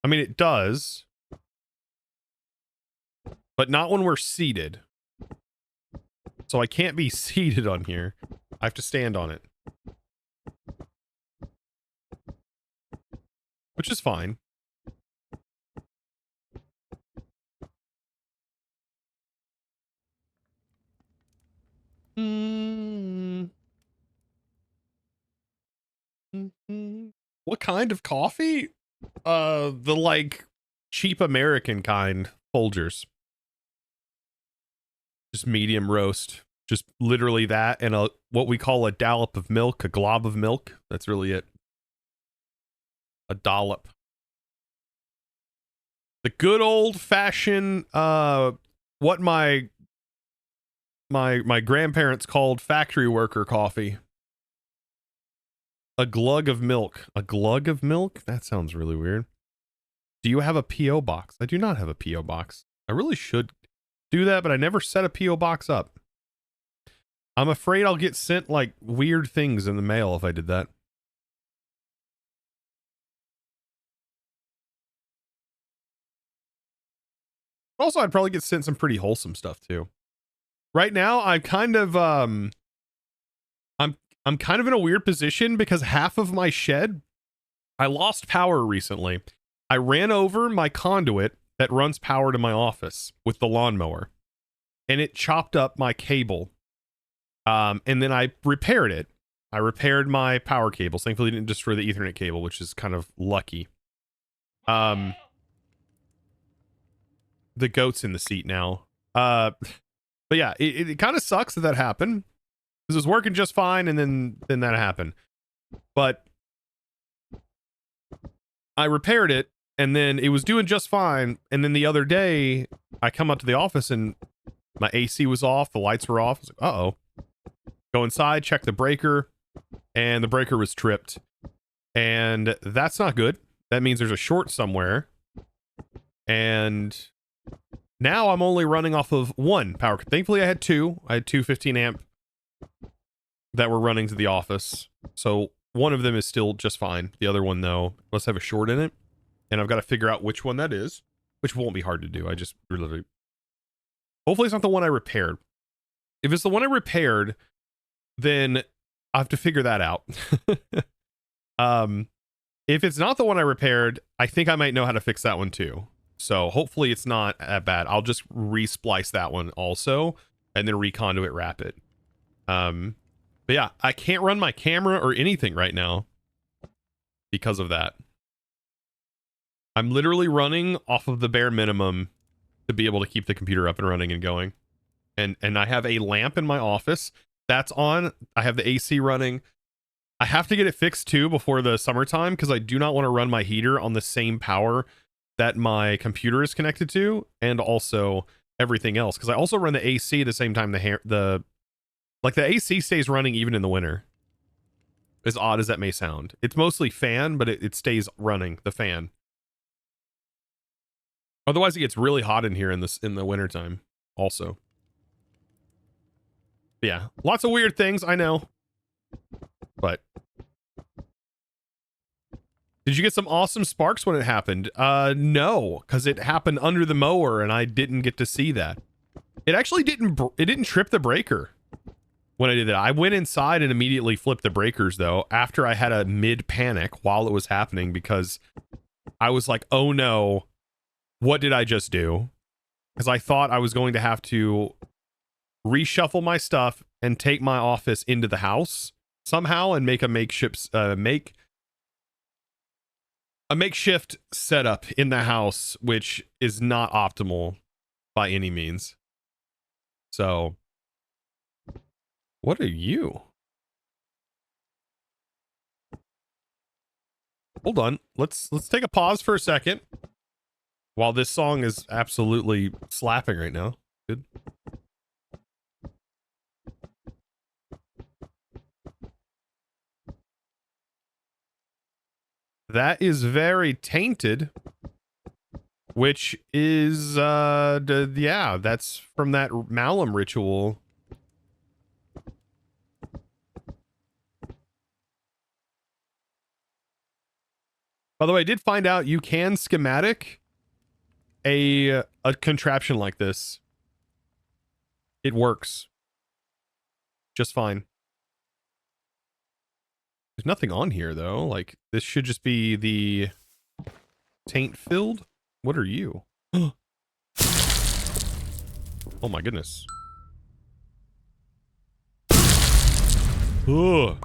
Speaker 1: I mean, it does. But not when we're seated. So I can't be seated on here. I have to stand on it. Which is fine. What kind of coffee? The like cheap American kind, Folgers. Just medium roast. Just literally that and a what we call a dollop of milk, a glob of milk. That's really it. A dollop. The good old fashioned what my grandparents called factory worker coffee. A glug of milk. A glug of milk? That sounds really weird. Do you have a P.O. box? I do not have a P.O. box. I really should do that, but I never set a P.O. box up. I'm afraid I'll get sent like weird things in the mail if I did that. Also, I'd probably get sent some pretty wholesome stuff too. Right now, I'm kind of I'm kind of in a weird position because half of my shed, I lost power recently. I ran over my conduit that runs power to my office with the lawnmower, and it chopped up my cable. And then I repaired it. I repaired my power cables. Thankfully, it didn't destroy the Ethernet cable, which is kind of lucky. The goat's in the seat now. But yeah, it kind of sucks that happened. Because it was working just fine, and then that happened. But I repaired it, and then it was doing just fine. And then the other day, I come up to the office, and my AC was off, the lights were off. I was like, uh-oh. Go inside, check the breaker, and the breaker was tripped. And that's not good. That means there's a short somewhere. And now I'm only running off of one power. Thankfully, I had two. I had two 15 amp that were running to the office. So one of them is still just fine. The other one, though, must have a short in it. And I've got to figure out which one that is, which won't be hard to do. I just literally... Hopefully it's not the one I repaired. If it's the one I repaired, then I have to figure that out. If it's not the one I repaired, I think I might know how to fix that one too. So hopefully it's not that bad. I'll just resplice that one also and then reconduit wrap it. But yeah, I can't run my camera or anything right now because of that. I'm literally running off of the bare minimum to be able to keep the computer up and running and going. and I have a lamp in my office that's on. I have the AC running. I have to get it fixed too before the summertime because I do not want to run my heater on the same power that my computer is connected to, and also everything else, because I also run the AC at the same time the AC stays running even in the winter. As odd as that may sound, it's mostly fan, but it stays running, the fan. Otherwise it gets really hot in here in the wintertime also. Yeah, lots of weird things, I know. But did you get some awesome sparks when it happened? No, because it happened under the mower and I didn't get to see that. It actually didn't trip the breaker when I did that. I went inside and immediately flipped the breakers though, after I had a mid panic while it was happening, because I was like, oh no, what did I just do? Because I thought I was going to have to reshuffle my stuff and take my office into the house somehow and make a makeshift setup in the house, which is not optimal by any means. So what are you? Hold on. Let's take a pause for a second while this song is absolutely slapping right now. Good. That is very tainted, which is yeah, that's from that Malum ritual. By the way, I did find out you can schematic a contraption like this. It works just fine. There's nothing on here though. Like, this should just be the taint filled. What are you? Oh my goodness. Ugh.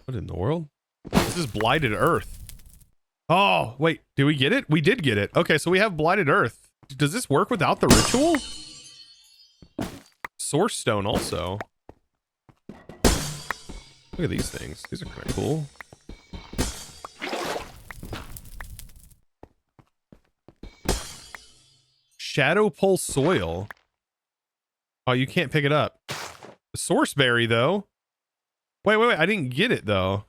Speaker 1: What in the world? This is Blighted Earth. Oh, wait. Do we get it? We did get it. Okay, so we have Blighted Earth. Does this work without the ritual? Source Stone also. Look at these things. These are kind of cool. Shadow Pulse Soil. Oh, you can't pick it up. The Source Berry, though. Wait. I didn't get it, though.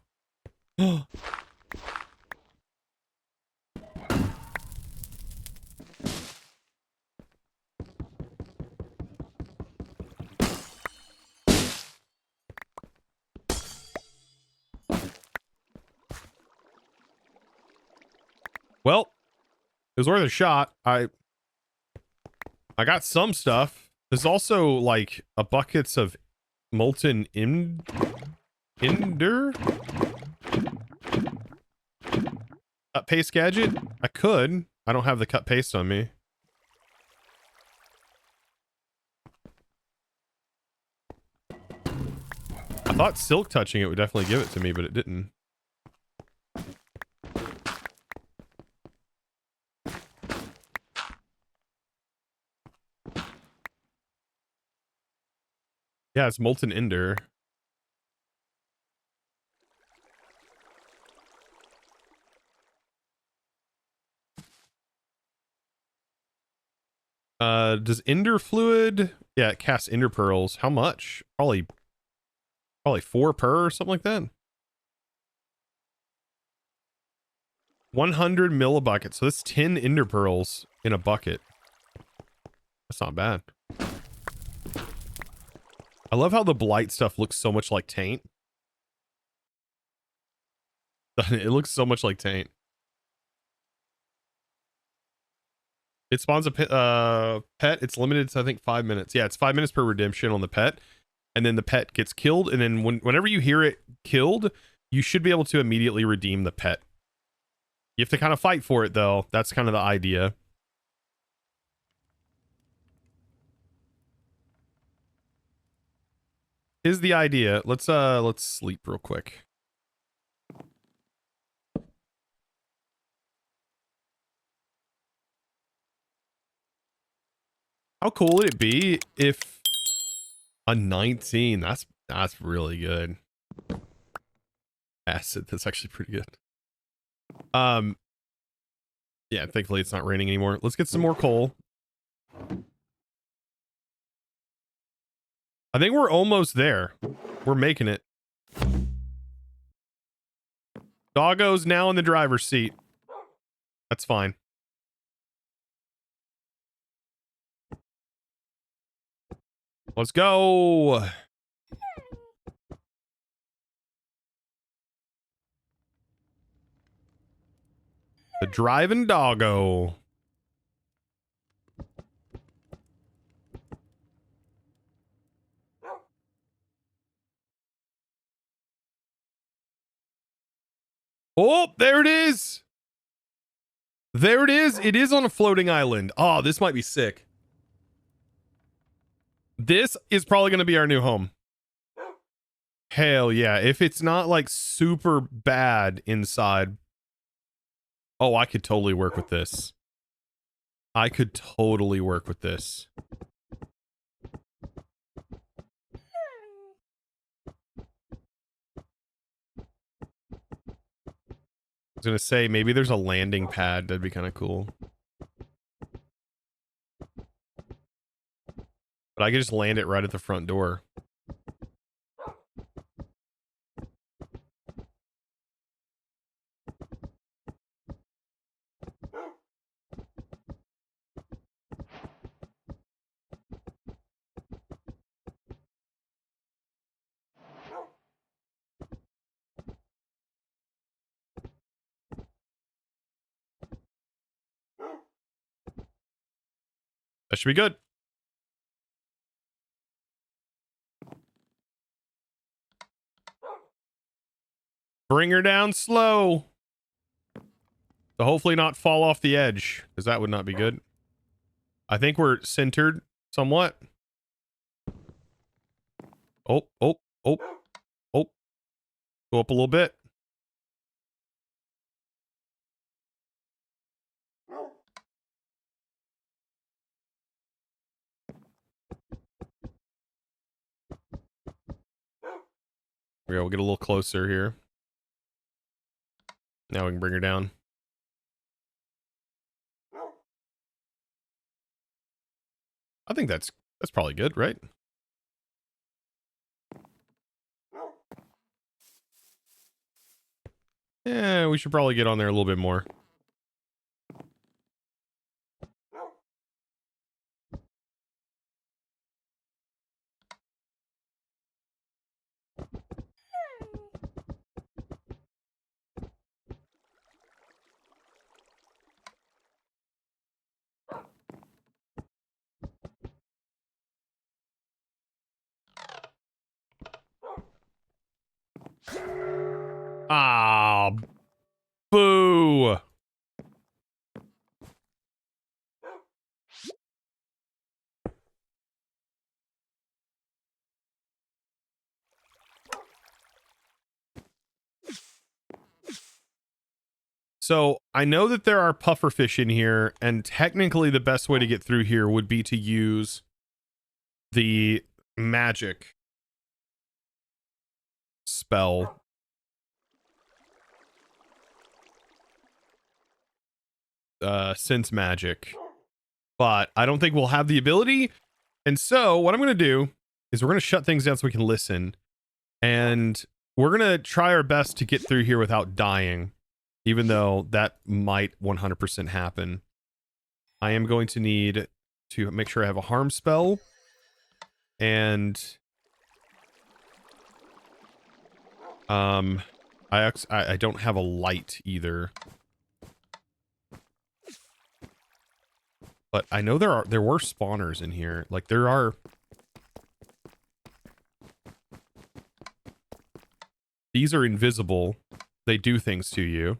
Speaker 1: Well, it was worth a shot. I got some stuff. There's also like a buckets of molten ender. Cut paste gadget. I could. I don't have the cut paste on me. I thought silk touching it would definitely give it to me, but it didn't. Yeah, it's molten ender. Does ender fluid? Yeah, it casts ender pearls. How much? Probably 4 per or something like that. 100 millibuckets. So that's 10 ender pearls in a bucket. That's not bad. I love how the blight stuff looks so much like taint. It looks so much like taint. It spawns a pet. It's limited to, I think, 5 minutes. Yeah, it's 5 minutes per redemption on the pet. And then the pet gets killed. And then whenever you hear it killed, you should be able to immediately redeem the pet. You have to kind of fight for it, though. That's kind of the idea. Is the idea. Let's sleep real quick. How cool would it be if a 19? That's really good. Acid, that's actually pretty good. Yeah, thankfully it's not raining anymore. Let's get some more coal. I think we're almost there. We're making it. Doggo's now in the driver's seat. That's fine. Let's go. The driving doggo. Oh, there it is. There it is. It is on a floating island. Oh, this might be sick. This is probably going to be our new home. Hell yeah. If it's not like super bad inside. Oh, I could totally work with this. I could totally work with this. I was going to say, maybe there's a landing pad. That'd be kind of cool. But I could just land it right at the front door. That should be good. Bring her down slow. So hopefully not fall off the edge, because that would not be good. I think we're centered somewhat. Oh, oh, oh, oh. Go up a little bit. There we go. We'll get a little closer here. Now we can bring her down. I think that's probably good, right? Yeah, we should probably get on there a little bit more. Ah, boo. So I know that there are pufferfish in here, and technically the best way to get through here would be to use the magic spell. Sense magic. But I don't think we'll have the ability. And so what I'm going to do is we're going to shut things down so we can listen. And we're going to try our best to get through here without dying. Even though that might 100% happen. I am going to need to make sure I have a harm spell. And I don't have a light either. But I know there were spawners in here. Like there are. These are invisible. They do things to you.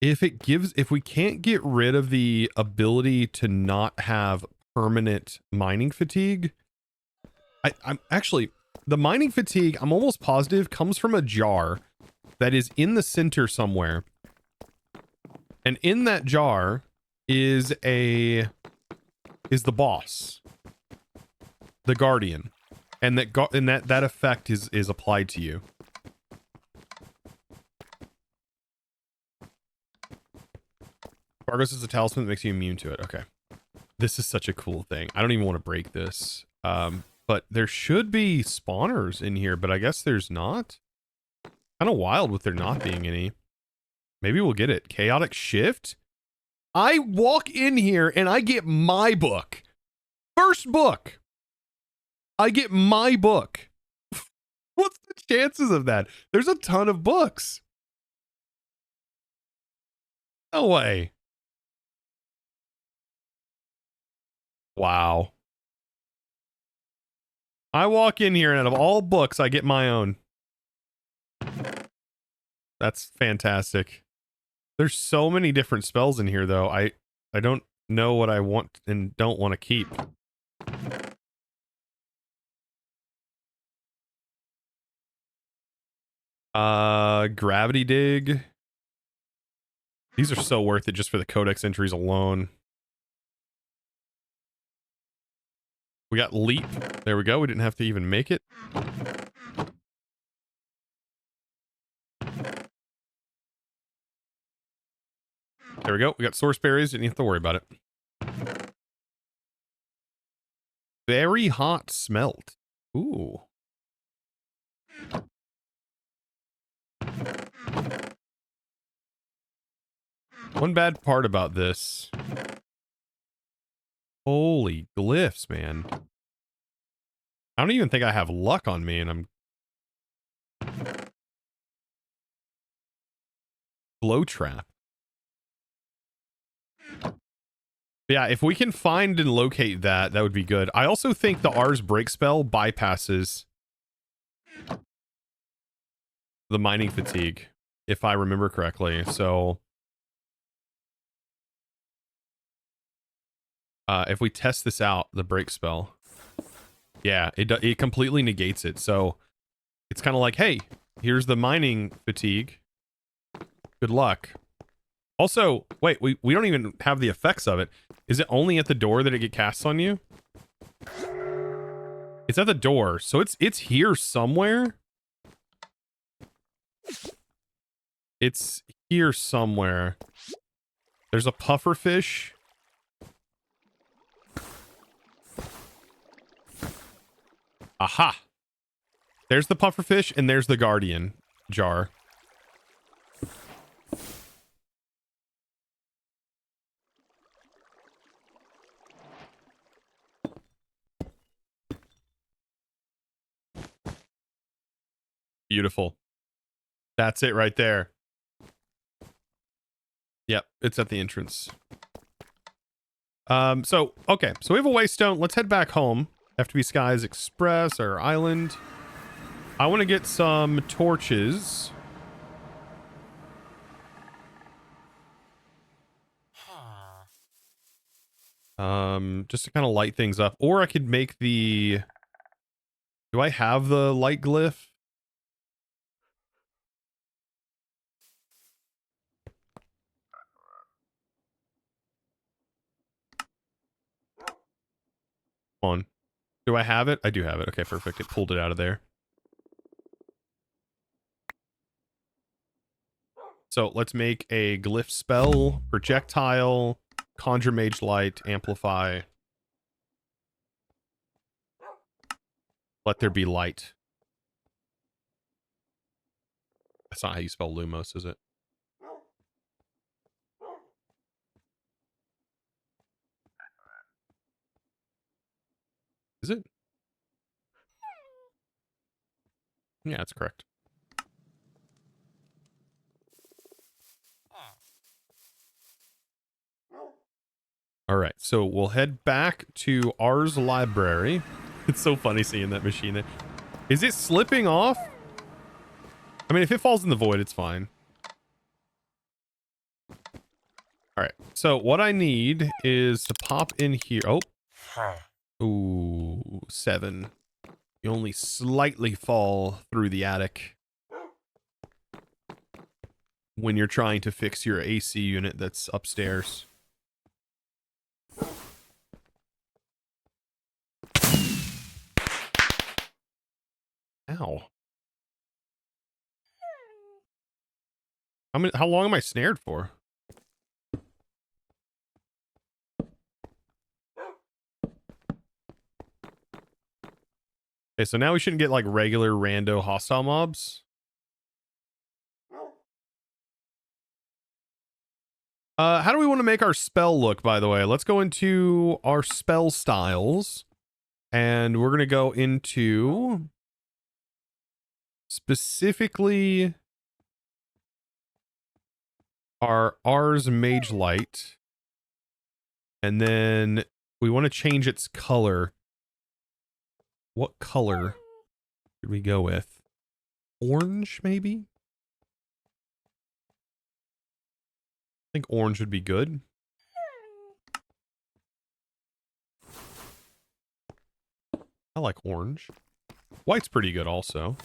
Speaker 1: If we can't get rid of the ability to not have permanent mining fatigue, I'm actually, the mining fatigue, I'm almost positive comes from a jar that is in the center somewhere. And in that jar is the boss, the guardian, and that effect is applied to you. Fargos is a talisman that makes you immune to it. Okay. This is such a cool thing. I don't even want to break this. But there should be spawners in here, but I guess there's not. Kind of wild with there not being any. Maybe we'll get it. Chaotic Shift? I walk in here and I get my book. First book. I get my book. What's the chances of that? There's a ton of books. No way. Wow. I walk in here and out of all books, I get my own. That's fantastic. There's so many different spells in here, though. I don't know what I want and don't want to keep. Gravity Dig. These are so worth it just for the codex entries alone. We got Leap. There we go. We didn't have to even make it. There we go. We got source berries. Didn't have to worry about it. Very hot smelt. Ooh. One bad part about this. Holy glyphs, man. I don't even think I have luck on me, and I'm... Glow trap. Yeah, if we can find and locate that, that would be good. I also think the R's break spell bypasses the mining fatigue, if I remember correctly. So if we test this out, the break spell, yeah, it completely negates it. So it's kind of like, hey, here's the mining fatigue. Good luck. Also, wait, we don't even have the effects of it. Is it only at the door that it get casts on you? It's at the door, so it's here somewhere. It's here somewhere. There's a puffer fish. Aha. There's the puffer fish and there's the guardian jar. Beautiful. That's it right there. Yep, it's at the entrance. Okay, so we have a waystone. Let's head back home. FTB Skies Express, our island. I want to get some torches. Just to kind of light things up. Or I could make the... Do I have the light glyph? On. Do I have it? I do have it. Okay, perfect. It pulled it out of there. So let's make a glyph spell, projectile, conjure mage light, amplify. Let there be light. That's not how you spell Lumos, is it? Is it? Yeah, that's correct. All right, so we'll head back to Ars Library. It's so funny seeing that machine there. Is it slipping off? I mean, if it falls in the void, it's fine. All right, so what I need is to pop in here. Oh. Ooh, 7. You only slightly fall through the attic. when you're trying to fix your AC unit that's upstairs. Ow. How long am I snared for? Okay, so now we shouldn't get like regular rando hostile mobs. How do we want to make our spell look, by the way? Let's go into our spell styles. And we're going to go into specifically our Ars Mage Light. And then we want to change its color. What color should we go with? Orange, maybe? I think orange would be good. I like orange. White's pretty good also.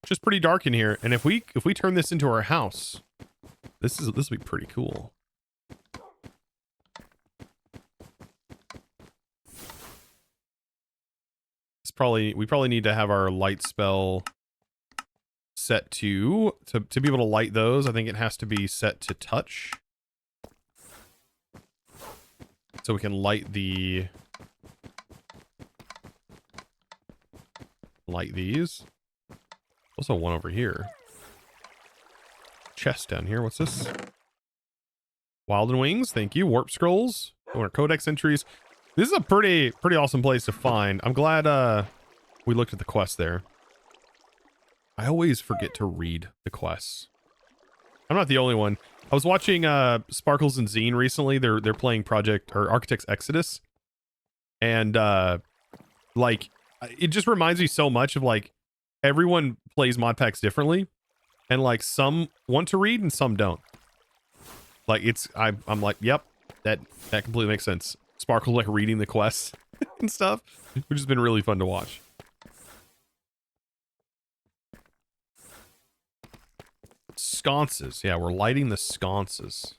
Speaker 1: Just pretty dark in here. And if we turn this into our house, this will be pretty cool. We probably need to have our light spell set to be able to light those. I think it has to be set to touch. So we can light these. Also one over here. Chest down here. What's this? Wild and Wings. Thank you. Warp scrolls. Or codex entries. This is a pretty awesome place to find. I'm glad we looked at the quest there. I always forget to read the quests. I'm not the only one. I was watching Sparkles and Zine recently. They're playing Architect's Exodus. And like it just reminds me so much of like everyone plays mod packs differently. And like some want to read and some don't. Like I'm like, yep, that completely makes sense. Sparkle like reading the quests and stuff, which has been really fun to watch. Sconces. Yeah, we're lighting the sconces.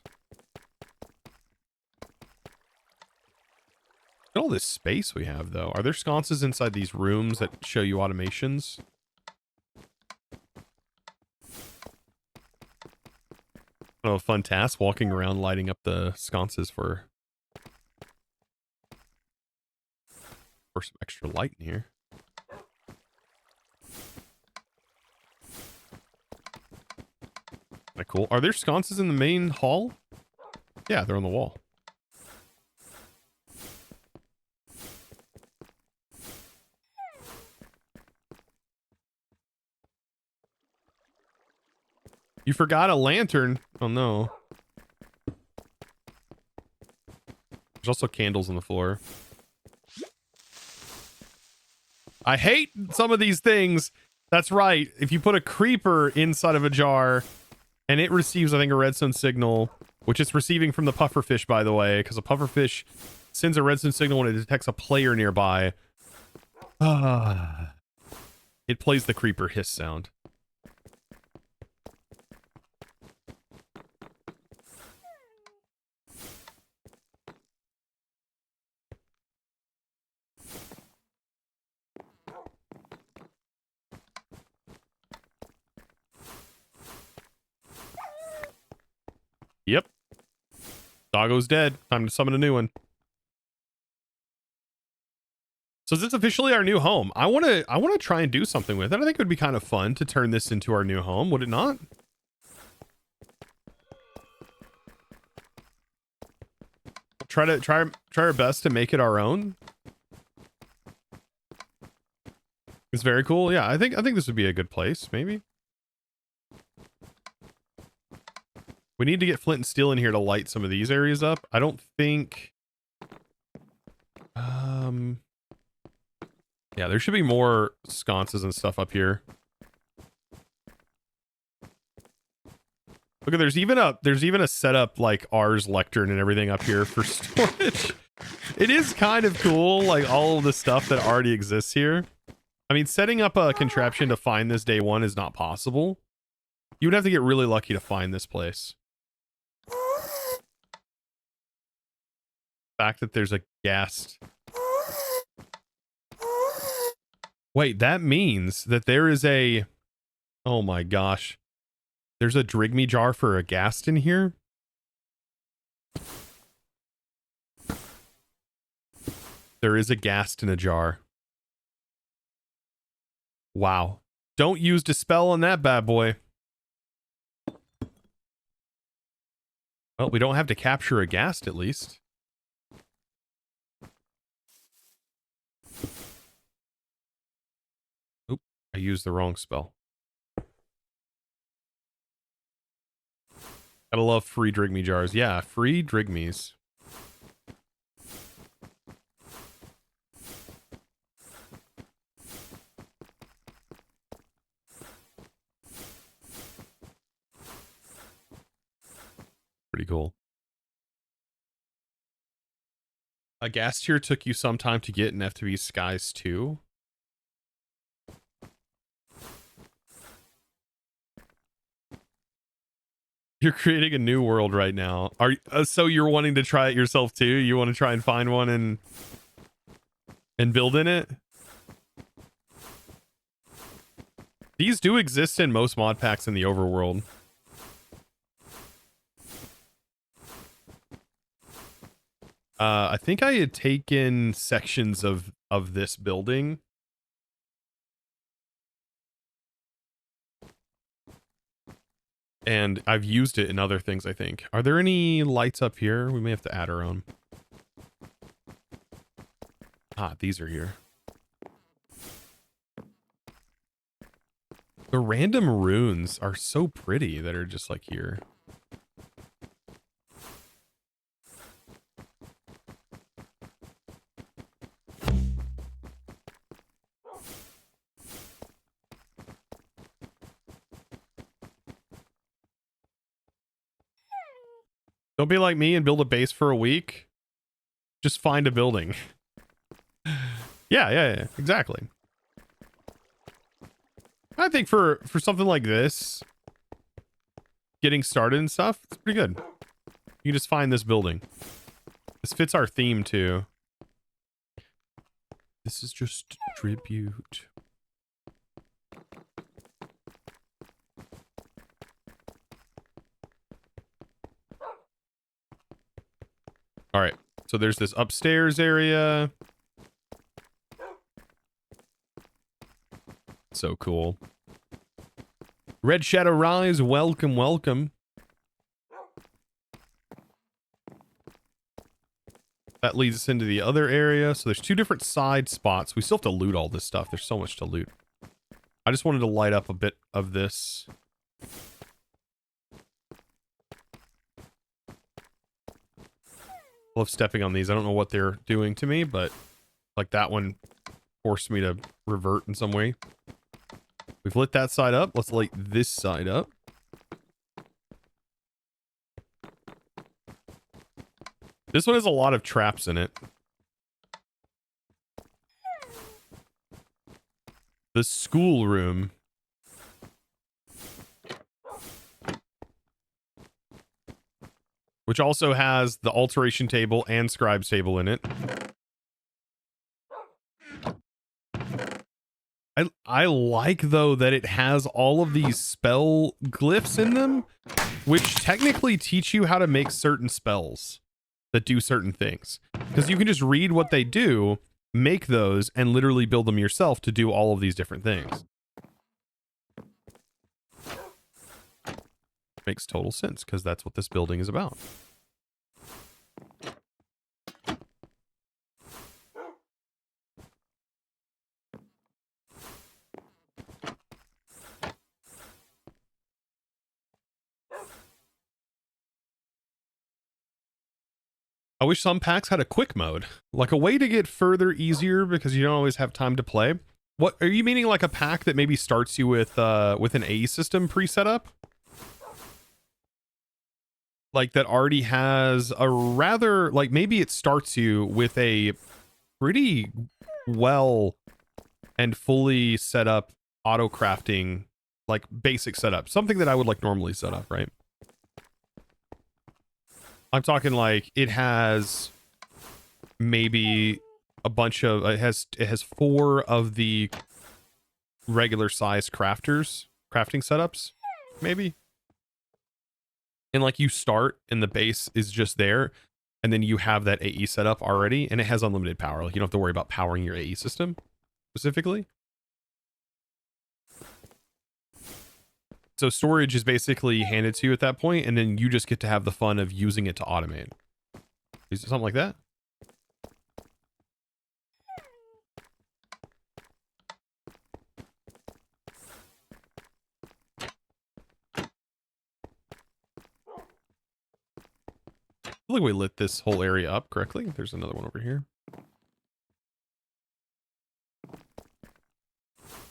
Speaker 1: Look at all this space we have, though. Are there sconces inside these rooms that show you automations? Oh, fun task walking around lighting up the sconces for some extra light in here. Cool. Are there sconces in the main hall? Yeah, they're on the wall. You forgot a lantern. Oh no. There's also candles on the floor. I hate some of these things. That's right. If you put a creeper inside of a jar and it receives, I think, a redstone signal, which it's receiving from the pufferfish, by the way, because a pufferfish sends a redstone signal when it detects a player nearby. It plays the creeper hiss sound. Yep. Doggo's dead. Time to summon a new one. So is this officially our new home? I want to try and do something with it. I think it would be kind of fun to turn this into our new home, would it not? Try our best to make it our own. It's very cool. Yeah, I think this would be a good place, maybe. We need to get flint and steel in here to light some of these areas up. I don't think... Yeah, there should be more sconces and stuff up here. Look, there's even a setup like Ars lectern and everything up here for storage. It is kind of cool, like all of the stuff that already exists here. I mean, setting up a contraption to find this day one is not possible. You would have to get really lucky to find this place. The fact that there's a ghast. Wait, that means that there is a... Oh my gosh. There's a Drigme jar for a ghast in here? There is a ghast in a jar. Wow. Don't use Dispel on that bad boy. Well, we don't have to capture a ghast at least. Oop, I used the wrong spell. Gotta love free Drigme jars. Yeah, free Drigmes. Pretty cool. A ghast tier took you some time to get in FTB Skies too. You're creating a new world right now. Are so you're wanting to try it yourself too? You want to try and find one and build in it? These do exist in most mod packs in the overworld. I think I had taken sections of this building. And I've used it in other things, I think. Are there any lights up here? We may have to add our own. Ah, these are here. The random runes are so pretty that are just like here. Don't be like me and build a base for a week. Just find a building. Yeah, exactly. I think for something like this, getting started and stuff, it's pretty good. You can just find this building. This fits our theme too. This is just tribute. All right, so there's this upstairs area. So cool. Red Shadow Rise, welcome, welcome. That leads us into the other area. So there's two different side spots. We still have to loot all this stuff. There's so much to loot. I just wanted to light up a bit of this. Love stepping on these. I don't know what they're doing to me, but like that one forced me to revert in some way. We've lit that side up. Let's light this side up. This one has a lot of traps in it. The school room. Which also has the alteration table and scribes table in it. I like, though, that it has all of these spell glyphs in them, which technically teach you how to make certain spells that do certain things. Because you can just read what they do, make those, and literally build them yourself to do all of these different things. Makes total sense, because that's what this building is about. I wish some packs had a quick mode, like a way to get further easier because you don't always have time to play. What are you meaning, like a pack that maybe starts you with an A system pre-set up? Like that already has a rather, like maybe it starts you with a pretty well and fully set up auto crafting like basic setup, something that I would like normally set up, right? I'm talking like it has maybe a bunch of it has 4 of the regular size crafting setups, maybe. And like you start and the base is just there, and then you have that AE set up already, and it has unlimited power. Like you don't have to worry about powering your AE system specifically. So storage is basically handed to you at that point, and then you just get to have the fun of using it to automate. Is it something like that? I feel like we lit this whole area up correctly. There's another one over here.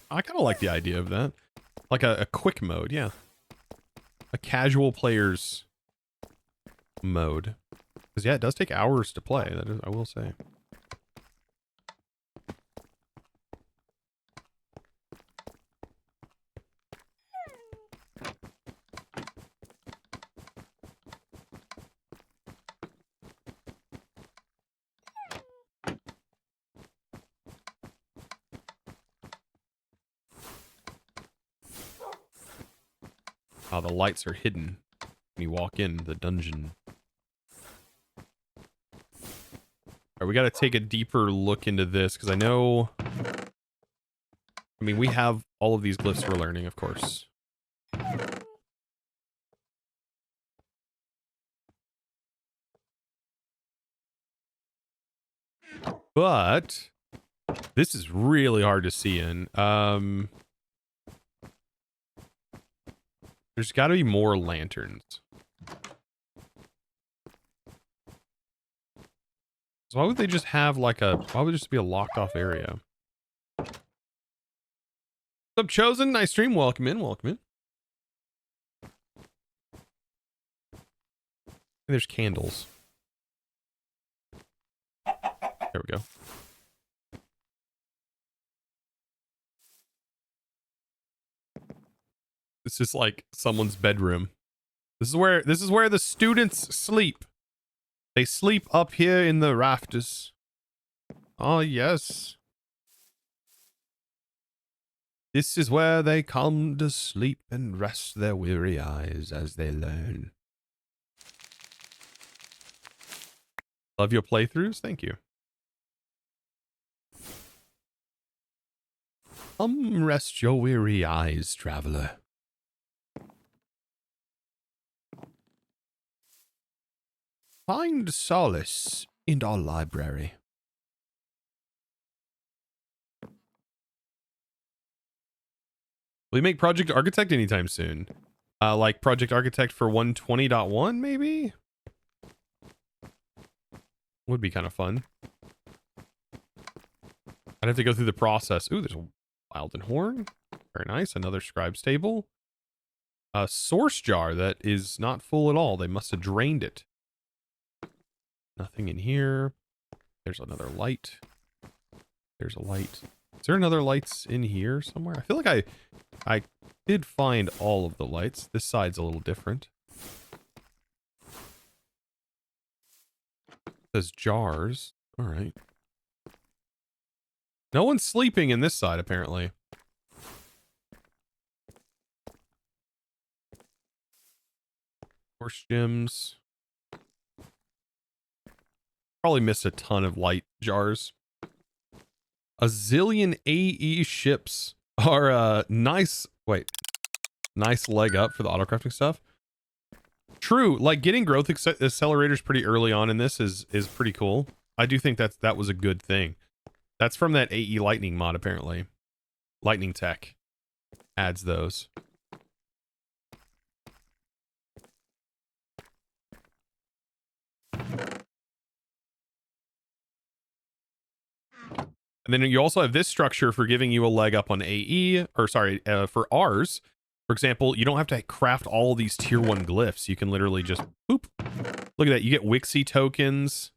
Speaker 1: I kind of like the idea of that. Like a quick mode, yeah. A casual player's mode. Because, yeah, it does take hours to play. That is, I will say. Oh, the lights are hidden when you walk in the dungeon. All right, we got to take a deeper look into this because I know. I mean, we have all of these glyphs we're learning, of course. But this is really hard to see in. There's got to be more lanterns. So why would they just have like why would it just be a locked off area? What's up, Chosen? Nice stream. Welcome in. Welcome in. There's candles. There we go. This is like someone's bedroom. This is where the students sleep. They sleep up here in the rafters. Oh yes. This is where they come to sleep and rest their weary eyes as they learn. Love your playthroughs. Thank you. Come rest your weary eyes, traveler. Find solace in our library. Will you make Project Architect anytime soon? Like Project Architect for 120.1 maybe? Would be kind of fun. I'd have to go through the process. Ooh, there's a Wilden Horn. Very nice. Another Scribe's Table. A source jar that is not full at all. They must have drained it. Nothing in here. There's another light. There's a light. Is there another lights in here somewhere? I feel like I did find all of the lights. This side's a little different. It says jars. All right. No one's sleeping in this side, apparently. Horse gems. Probably missed a ton of light jars. A zillion AE ships are a nice leg up for the autocrafting stuff. True, like getting growth accelerators pretty early on in this is pretty cool. I do think that was a good thing. That's from that AE lightning mod, apparently. Lightning tech adds those. And then you also have this structure for giving you a leg up on AE, or sorry, for Rs. For example, you don't have to craft all these tier 1 glyphs. You can literally just, boop. Look at that. You get Wixie tokens.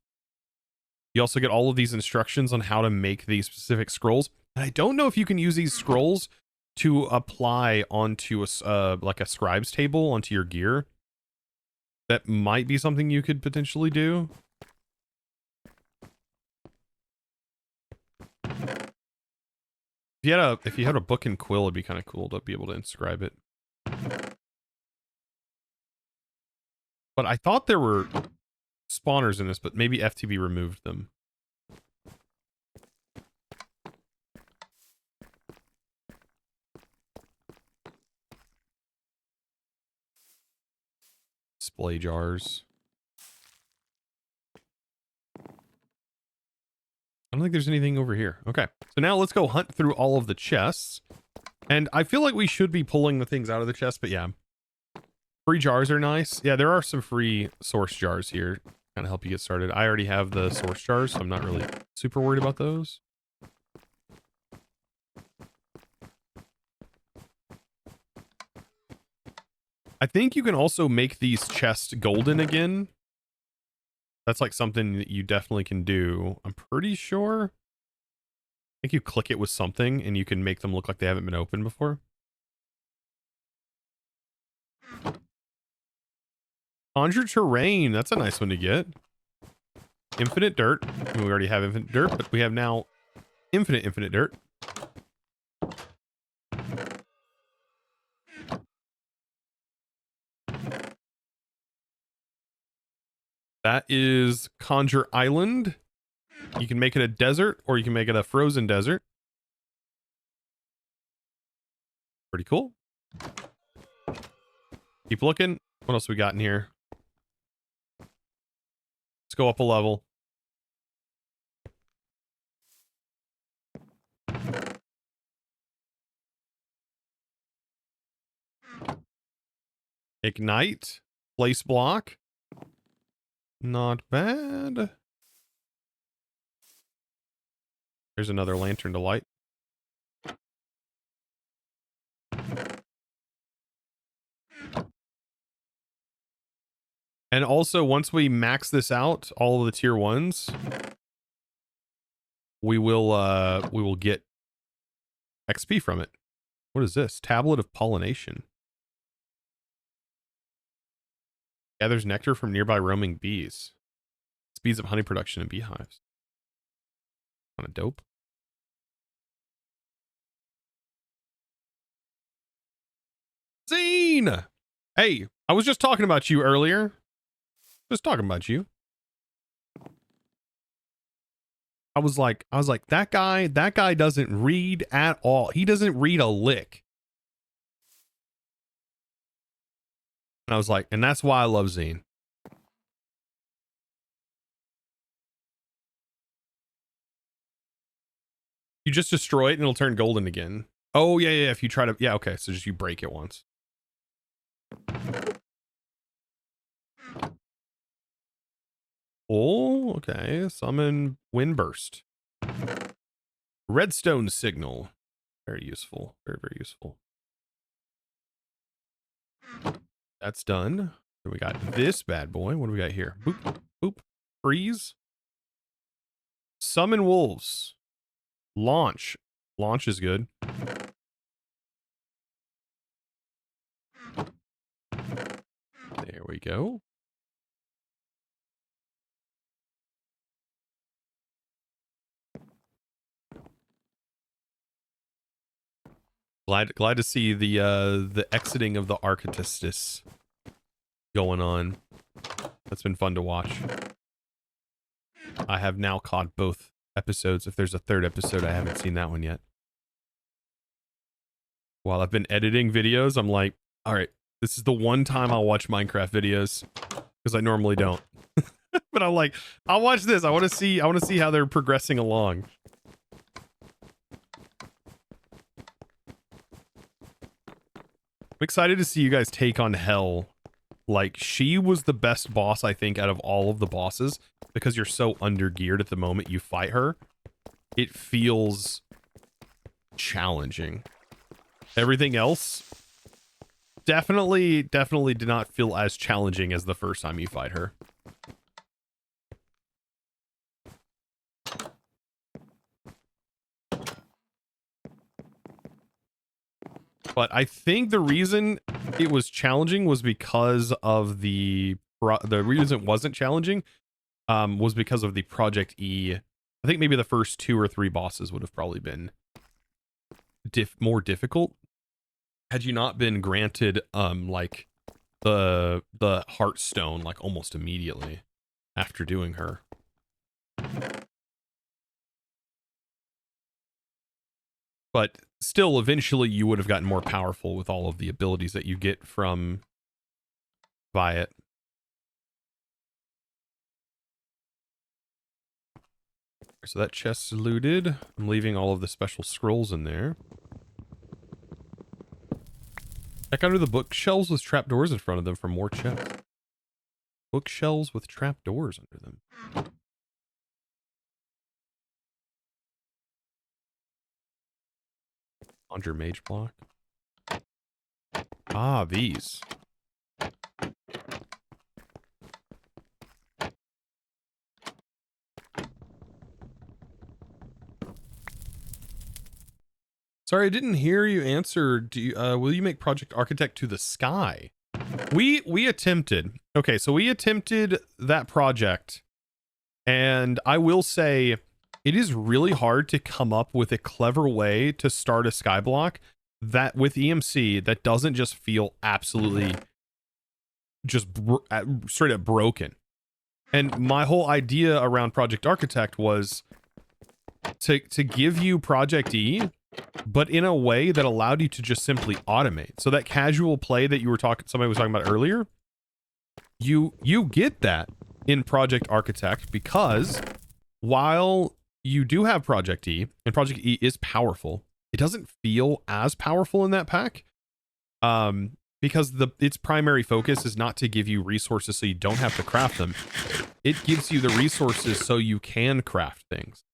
Speaker 1: You also get all of these instructions on how to make these specific scrolls. And I don't know if you can use these scrolls to apply onto like a scribe's table onto your gear. That might be something you could potentially do. If you had a book and quill, it'd be kind of cool to be able to inscribe it. But I thought there were spawners in this, but maybe FTB removed them. Display jars. I don't think there's anything over here. Okay, so now let's go hunt through all of the chests. And I feel like we should be pulling the things out of the chest, but yeah. Free jars are nice. Yeah, there are some free source jars here. Kind of help you get started. I already have the source jars, so I'm not really super worried about those. I think you can also make these chests golden again. That's like something that you definitely can do. I'm pretty sure. I think you click it with something and you can make them look like they haven't been opened before. Conjure terrain. That's a nice one to get. Infinite dirt. We already have infinite dirt, but we have now infinite dirt. That is Conjure Island. You can make it a desert or you can make it a frozen desert. Pretty cool. Keep looking. What else we got in here? Let's go up a level. Ignite. Place block. Not bad. There's another lantern to light. And also, once we max this out, all of the tier 1s, we will get XP from it. What is this? Tablet of pollination. Gathers nectar from nearby roaming bees. Speeds up honey production in beehives. Kind of dope. Zine! Hey, I was just talking about you earlier. Just talking about you. I was like, that guy doesn't read at all. He doesn't read a lick. And I was like, and that's why I love Zine. You just destroy it and it'll turn golden again. Oh, yeah. If you try to, yeah, okay. So just you break it once. Oh, okay. Summon Windburst. Redstone signal. Very useful. Very, very useful. That's done. Then we got this bad boy. What do we got here? Boop, boop. Freeze. Summon wolves. Launch. Launch is good. There we go. Glad to see the exiting of the Architestus going on. That's been fun to watch. I have now caught both episodes. If there's a third episode, I haven't seen that one yet. While I've been editing videos, I'm like, all right, this is the one time I'll watch Minecraft videos because I normally don't. But I'm like, I'll watch this. I want to see how they're progressing along. I'm excited to see you guys take on Hell. Like, she was the best boss, I think, out of all of the bosses because you're so undergeared at the moment you fight her. It feels challenging. Everything else definitely did not feel as challenging as the first time you fight her. But I think the reason it was challenging was because of the reason it wasn't challenging was because of the Project E. I think maybe the first 2 or 3 bosses would have probably been more difficult had you not been granted like the Heartstone like almost immediately after doing her. But still, eventually you would have gotten more powerful with all of the abilities that you get from Viet. So that chest's looted. I'm leaving all of the special scrolls in there. Check under the bookshelves with trapdoors in front of them for more chests. Bookshelves with trapdoors under them. Conjure mage block. Ah, these. Sorry, I didn't hear you answer. Do you, will you make Project Architect to the sky? We attempted. Okay, so we attempted that project, and I will say it is really hard to come up with a clever way to start a skyblock that with EMC that doesn't just feel absolutely just straight up broken. And my whole idea around Project Architect was to give you Project E, but in a way that allowed you to just simply automate. So that casual play that you were somebody was talking about earlier, you get that in Project Architect, because while you do have Project E, and Project E is powerful, it doesn't feel as powerful in that pack. Because its primary focus is not to give you resources so you don't have to craft them. It gives you the resources so you can craft things.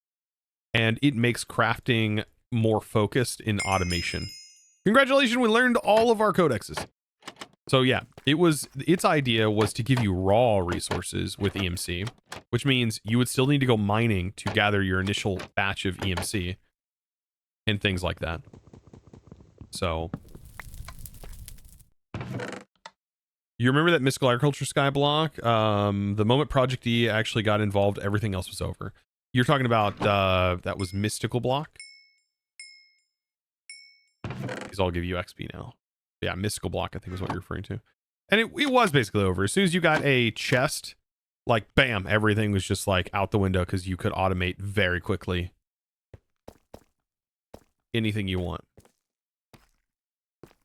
Speaker 1: And it makes crafting more focused in automation. Congratulations, we learned all of our codexes. So yeah, its idea was to give you raw resources with EMC, which means you would still need to go mining to gather your initial batch of EMC and things like that. So you remember that mystical agriculture skyblock? The moment Project E actually got involved, everything else was over. You're talking about that was mystical block. These all give you XP now. Yeah, mystical block I think is what you're referring to. And it was basically over. As soon as you got a chest, like bam, everything was just like out the window because you could automate very quickly anything you want.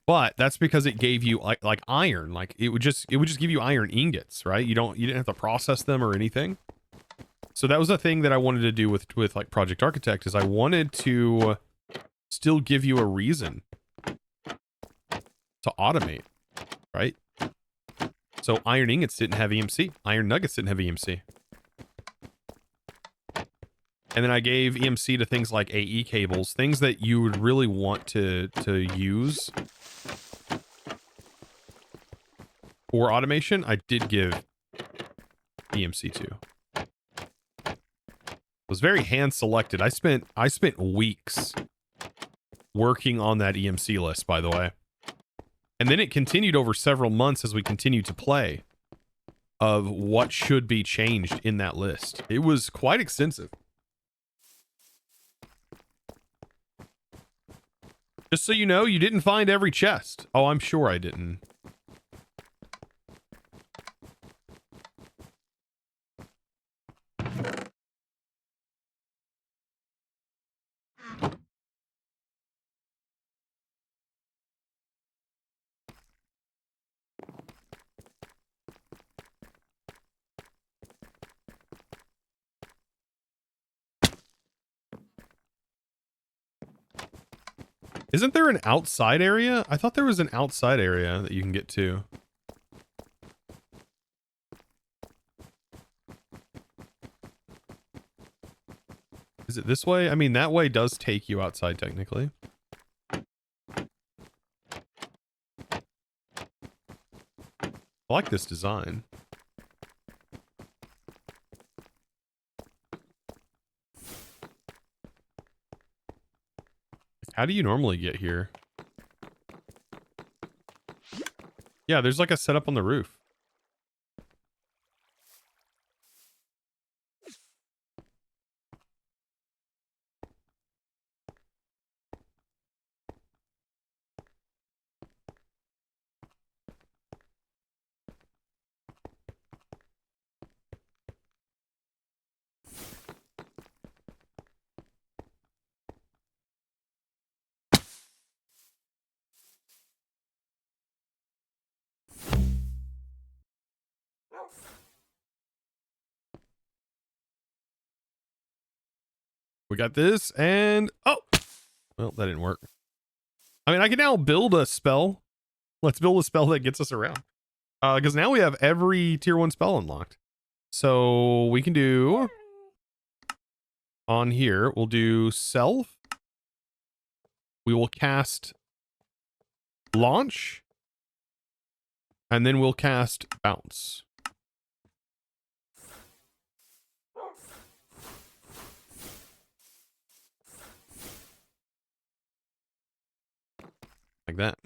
Speaker 1: But that's because it gave you like iron. Like it would just give you iron ingots, right? You didn't have to process them or anything. So that was the thing that I wanted to do with like Project Architect, is I wanted to still give you a reason to automate, right? So iron ingots didn't have EMC. Iron nuggets didn't have EMC. And then I gave EMC to things like AE cables, things that you would really want to use for automation. I did give EMC to. It was very hand selected. I spent weeks working on that EMC list, by the way. And then it continued over several months as we continued to play of what should be changed in that list. It was quite extensive. Just so you know, you didn't find every chest. Oh, I'm sure I didn't. Isn't there an outside area? I thought there was an outside area that you can get to. Is it this way? I mean, that way does take you outside technically. I like this design. How do you normally get here? Yeah, there's like a setup on the roof. We got this, and oh, well, that didn't work. I mean, I can now build a spell. Let's build a spell that gets us around. Because now we have every tier 1 spell unlocked. So we can do on here, we'll do self. We will cast launch. And then we'll cast bounce. Like that.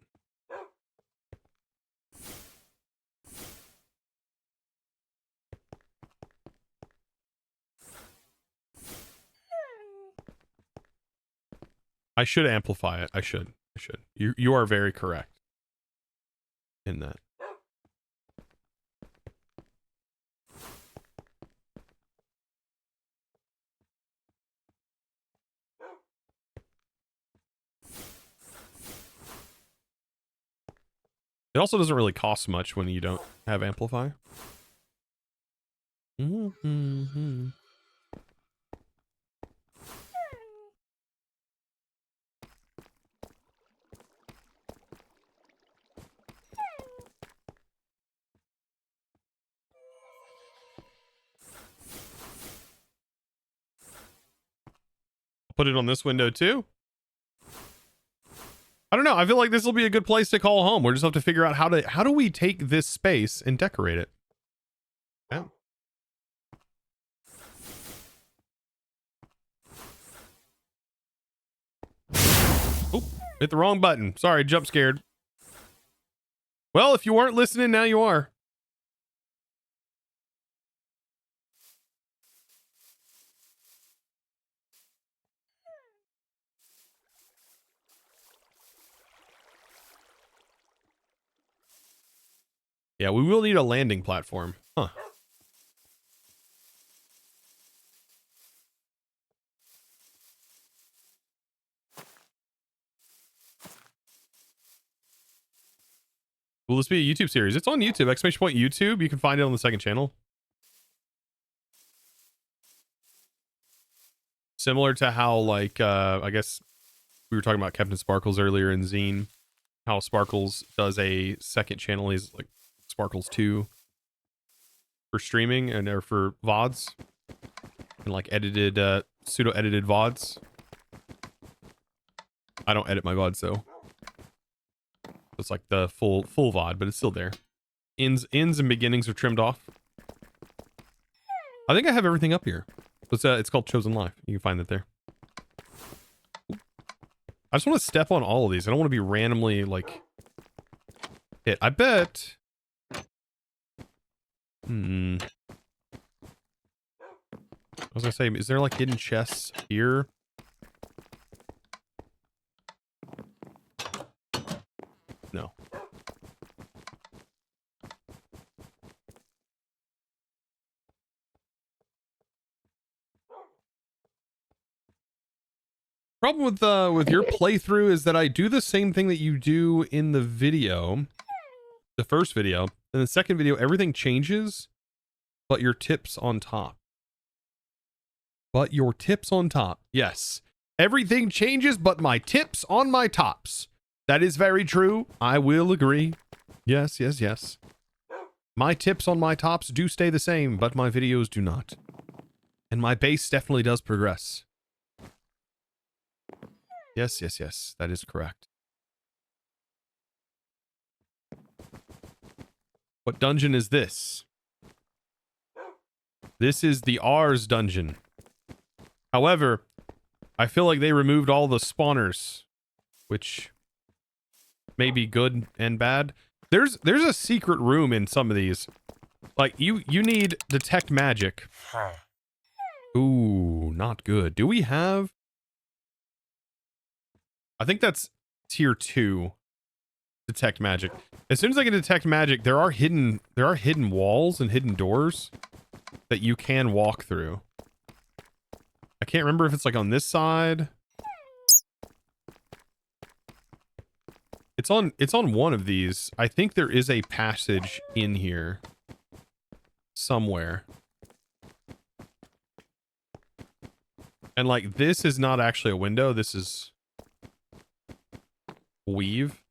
Speaker 1: I should amplify it. I should. You are very correct in that. It also doesn't really cost much when you don't have amplify. Mm-hmm. Put it on this window too. I don't know. I feel like this will be a good place to call home. We just have to figure out how do we take this space and decorate it. Yeah. Oh, hit the wrong button. Sorry, jump scared. Well, if you weren't listening, now you are. Yeah, we will need a landing platform. Huh. Will this be a YouTube series? It's on YouTube, !point YouTube. You can find it on the second channel. Similar to how, like, I guess we were talking about Captain Sparkles earlier in Zine. How Sparkles does a second channel. He's like Sparkles 2 for streaming and or for VODs. And like edited, pseudo-edited VODs. I don't edit my VODs, though. It's like the full VOD, but it's still there. Ends and beginnings are trimmed off. I think I have everything up here. It's called Chosen Life. You can find it there. I just want to step on all of these. I don't want to be randomly like hit. I bet. I was gonna say, is there like hidden chests here? No. Problem with your playthrough is that I do the same thing that you do in the video, the first video. In the second video, everything changes, but your tips on top. But your tips on top. Yes. Everything changes, but my tips on my tops. That is very true. I will agree. Yes, yes, yes. My tips on my tops do stay the same, but my videos do not. And my base definitely does progress. Yes, yes, yes. That is correct. What dungeon is this? This is the R's dungeon. However, I feel like they removed all the spawners, which may be good and bad. There's a secret room in some of these. Like you need detect magic. Ooh, not good. Do we have? I think that's tier 2. Detect magic. As soon as I can detect magic, there are hidden walls and hidden doors that you can walk through. I can't remember if it's like on this side. It's on one of these. I think there is a passage in here somewhere. And like this is not actually a window, this is weave.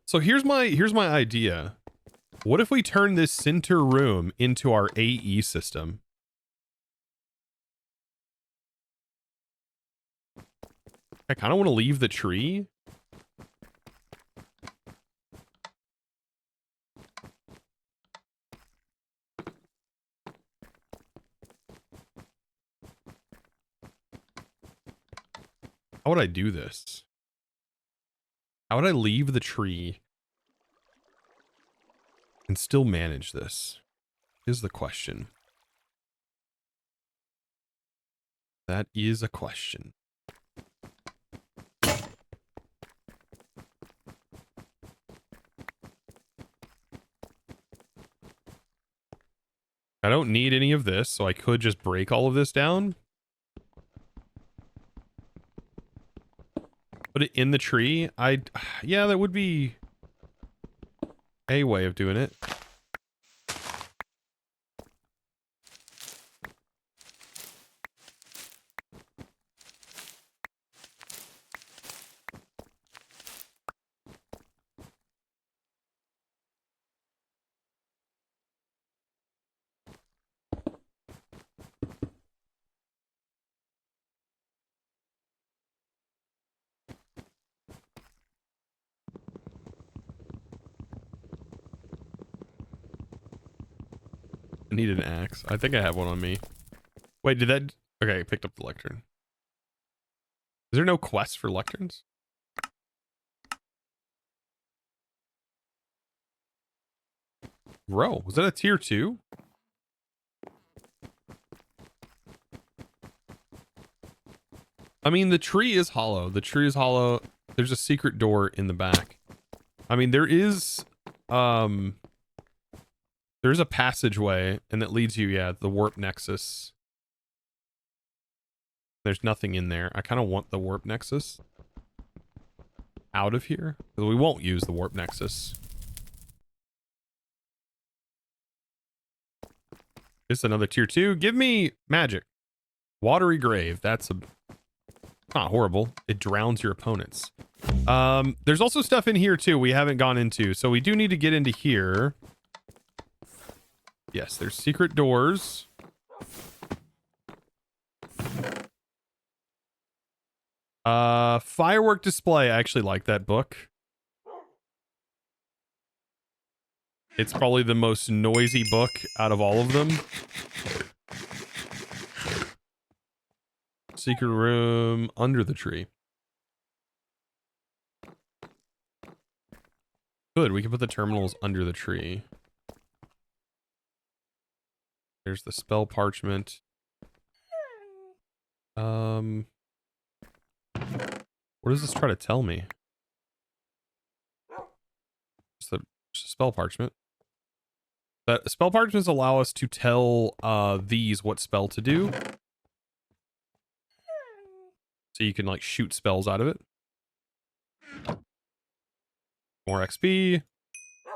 Speaker 1: So here's my idea. What if we turn this center room into our AE system? I kind of want to leave the tree. How would I do this? How would I leave the tree and still manage this? Is the question. That is a question. I don't need any of this, so I could just break all of this down. Put it in the tree. Yeah, that would be a way of doing it. I need an axe. I think I have one on me. Wait, did that... Okay, I picked up the lectern. Is there no quest for lecterns? Bro, was that a tier 2? I mean, the tree is hollow. The tree is hollow. There's a secret door in the back. I mean, there's a passageway, and that leads you, yeah, the warp nexus. There's nothing in there. I kind of want the warp nexus out of here, because we won't use the warp nexus. This is another tier 2. Give me magic. Watery grave. That's not horrible. It drowns your opponents. There's also stuff in here too we haven't gone into, so we do need to get into here. Yes, there's secret doors. Firework display. I actually like that book. It's probably the most noisy book out of all of them. Secret room under the tree. Good, we can put the terminals under the tree. There's the spell parchment. What does this try to tell me? It's the spell parchment. That spell parchments allow us to tell these what spell to do. So you can like shoot spells out of it. More XP.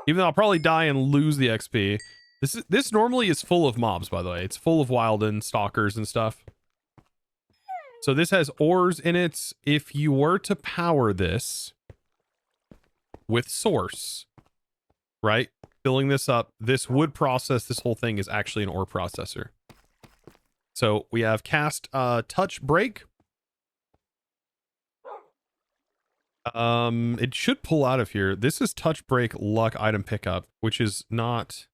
Speaker 1: Even though I'll probably die and lose the XP. This normally is full of mobs, by the way. It's full of Wilden, stalkers, and stuff. So this has ores in it. If you were to power this with source, right? Filling this up, this would process this whole thing is actually an ore processor. So we have cast touch break. It should pull out of here. This is touch break luck item pickup, which is not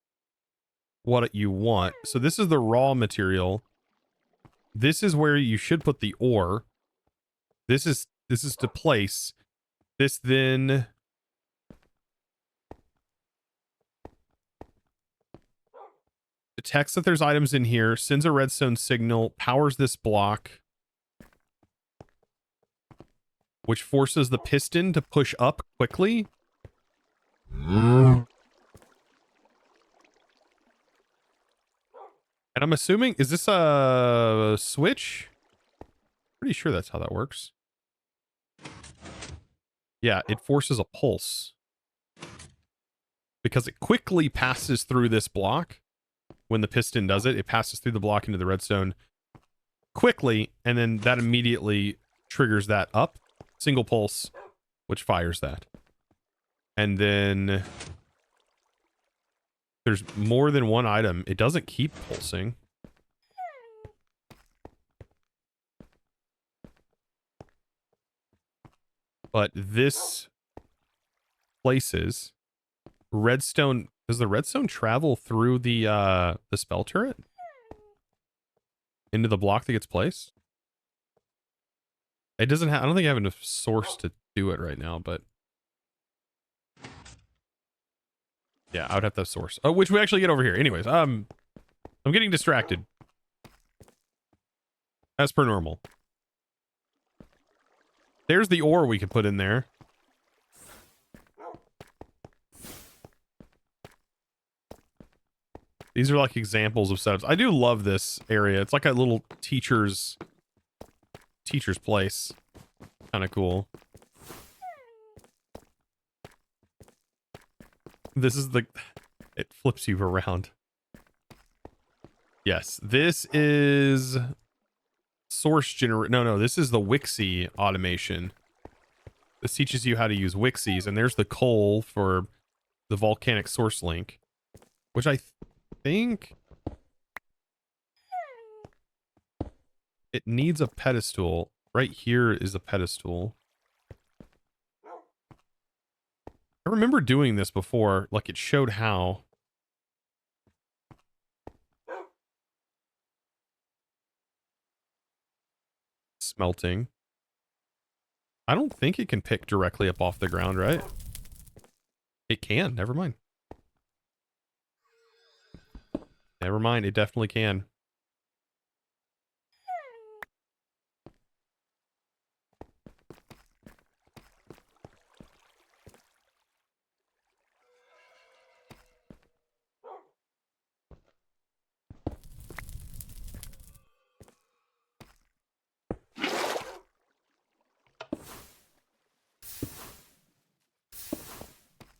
Speaker 1: what you want. So this is the raw material. this is where you should put the ore. This is to place. This then detects that there's items in here, sends a redstone signal, powers this block, which forces the piston to push up quickly. And I'm assuming, is this a switch? Pretty sure that's how that works. Yeah, it forces a pulse. Because it quickly passes through this block. When the piston does it, it passes through the block into the redstone quickly, and then that immediately triggers that up. Single pulse, which fires that. And then there's more than one item. It doesn't keep pulsing. But this places redstone. Does the redstone travel through the spell turret into the block that gets placed? It doesn't have. I don't think I have enough source to do it right now, but yeah, I would have to have source. Oh, which we actually get over here. Anyways, I'm getting distracted as per normal. There's the ore we could put in there. These are like examples of setups. I do love this area. It's like a little teacher's place. Kind of cool. This is the... It flips you around. Yes, this is... Source generate. No, this is the Wixie automation. This teaches you how to use Wixies, and there's the coal for the volcanic source link, which I think it needs a pedestal. Right here is a pedestal. I remember doing this before, like it showed how. Smelting. I don't think it can pick directly up off the ground, right? It can. Never mind. Never mind. It definitely can.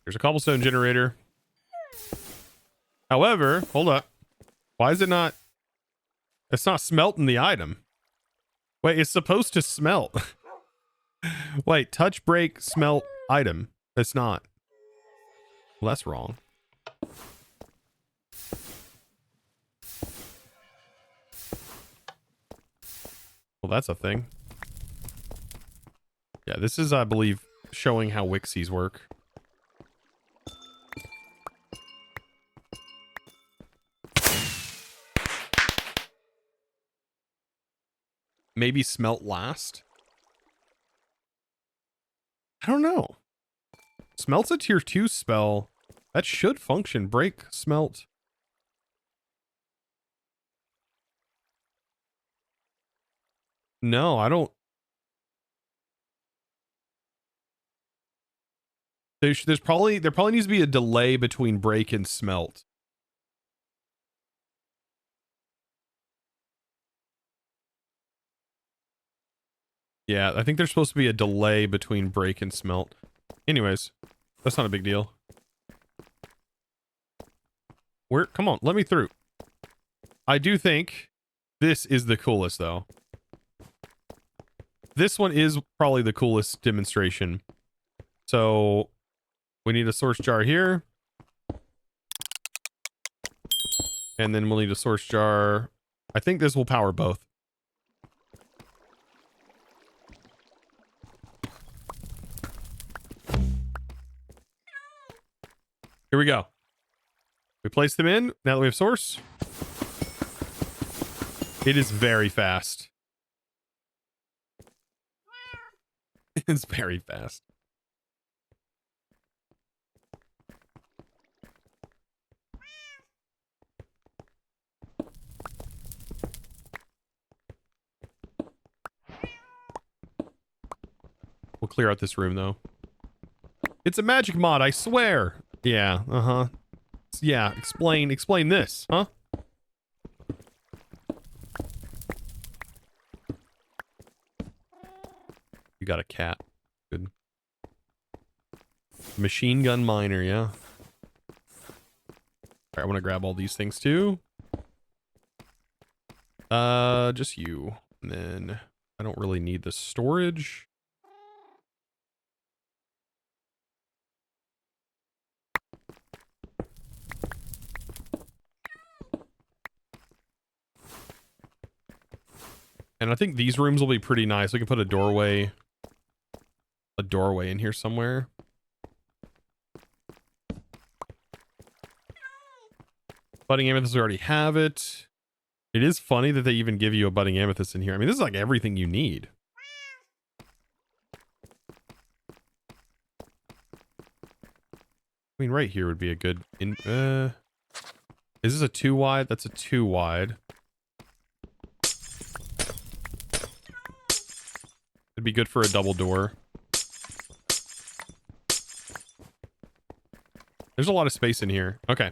Speaker 1: There's a cobblestone generator. However, hold up. Why is it not? It's not smelting the item. Wait, it's supposed to smelt. Wait, touch, break, smelt, item. It's not. Well, that's wrong. Well, that's a thing. Yeah, this is, I believe, showing how Wixies work. Maybe smelt last? I don't know. Smelt's a tier 2 spell. That should function. Break, smelt. No, I don't. There probably needs to be a delay between break and smelt. Yeah, I think there's supposed to be a delay between break and smelt. Anyways, that's not a big deal. Come on, let me through. I do think this is the coolest, though. This one is probably the coolest demonstration. So, we need a source jar here. And then we'll need a source jar. I think this will power both. Here we go. We place them in. Now that we have source. It is very fast. It's very fast. We'll clear out this room, though. It's a magic mod, I swear. Yeah, uh-huh. Yeah, explain this, huh? You got a cat. Good. Machine gun miner, yeah. All right, I want to grab all these things, too. Just you. And then I don't really need the storage. And I think these rooms will be pretty nice. We can put a doorway in here somewhere. Budding amethyst, we already have it. It is funny that they even give you a budding amethyst in here. I mean, this is like everything you need. I mean, right here would be a good... is this a 2 wide? That's a 2 wide. It'd be good for a double door. There's a lot of space in here. Okay.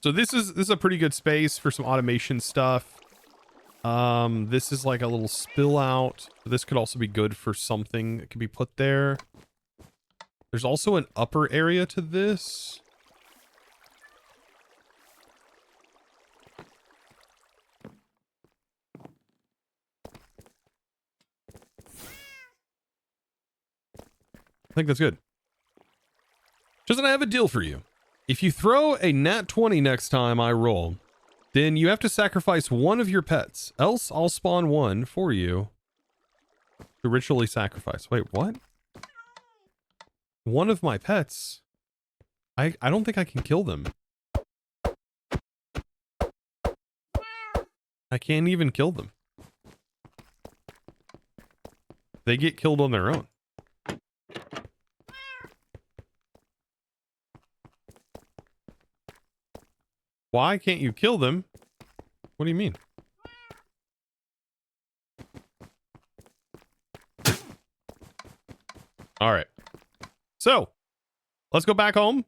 Speaker 1: So this is a pretty good space for some automation stuff. This is like a little spill out. This could also be good for something that could be put there. There's also an upper area to this. I think that's good. Doesn't I have a deal for you? If you throw a nat 20 next time I roll, then you have to sacrifice one of your pets. Else I'll spawn one for you to ritually sacrifice. Wait, what? One of my pets? I don't think I can kill them. I can't even kill them. They get killed on their own. Why can't you kill them? What do you mean? All right. So, let's go back home.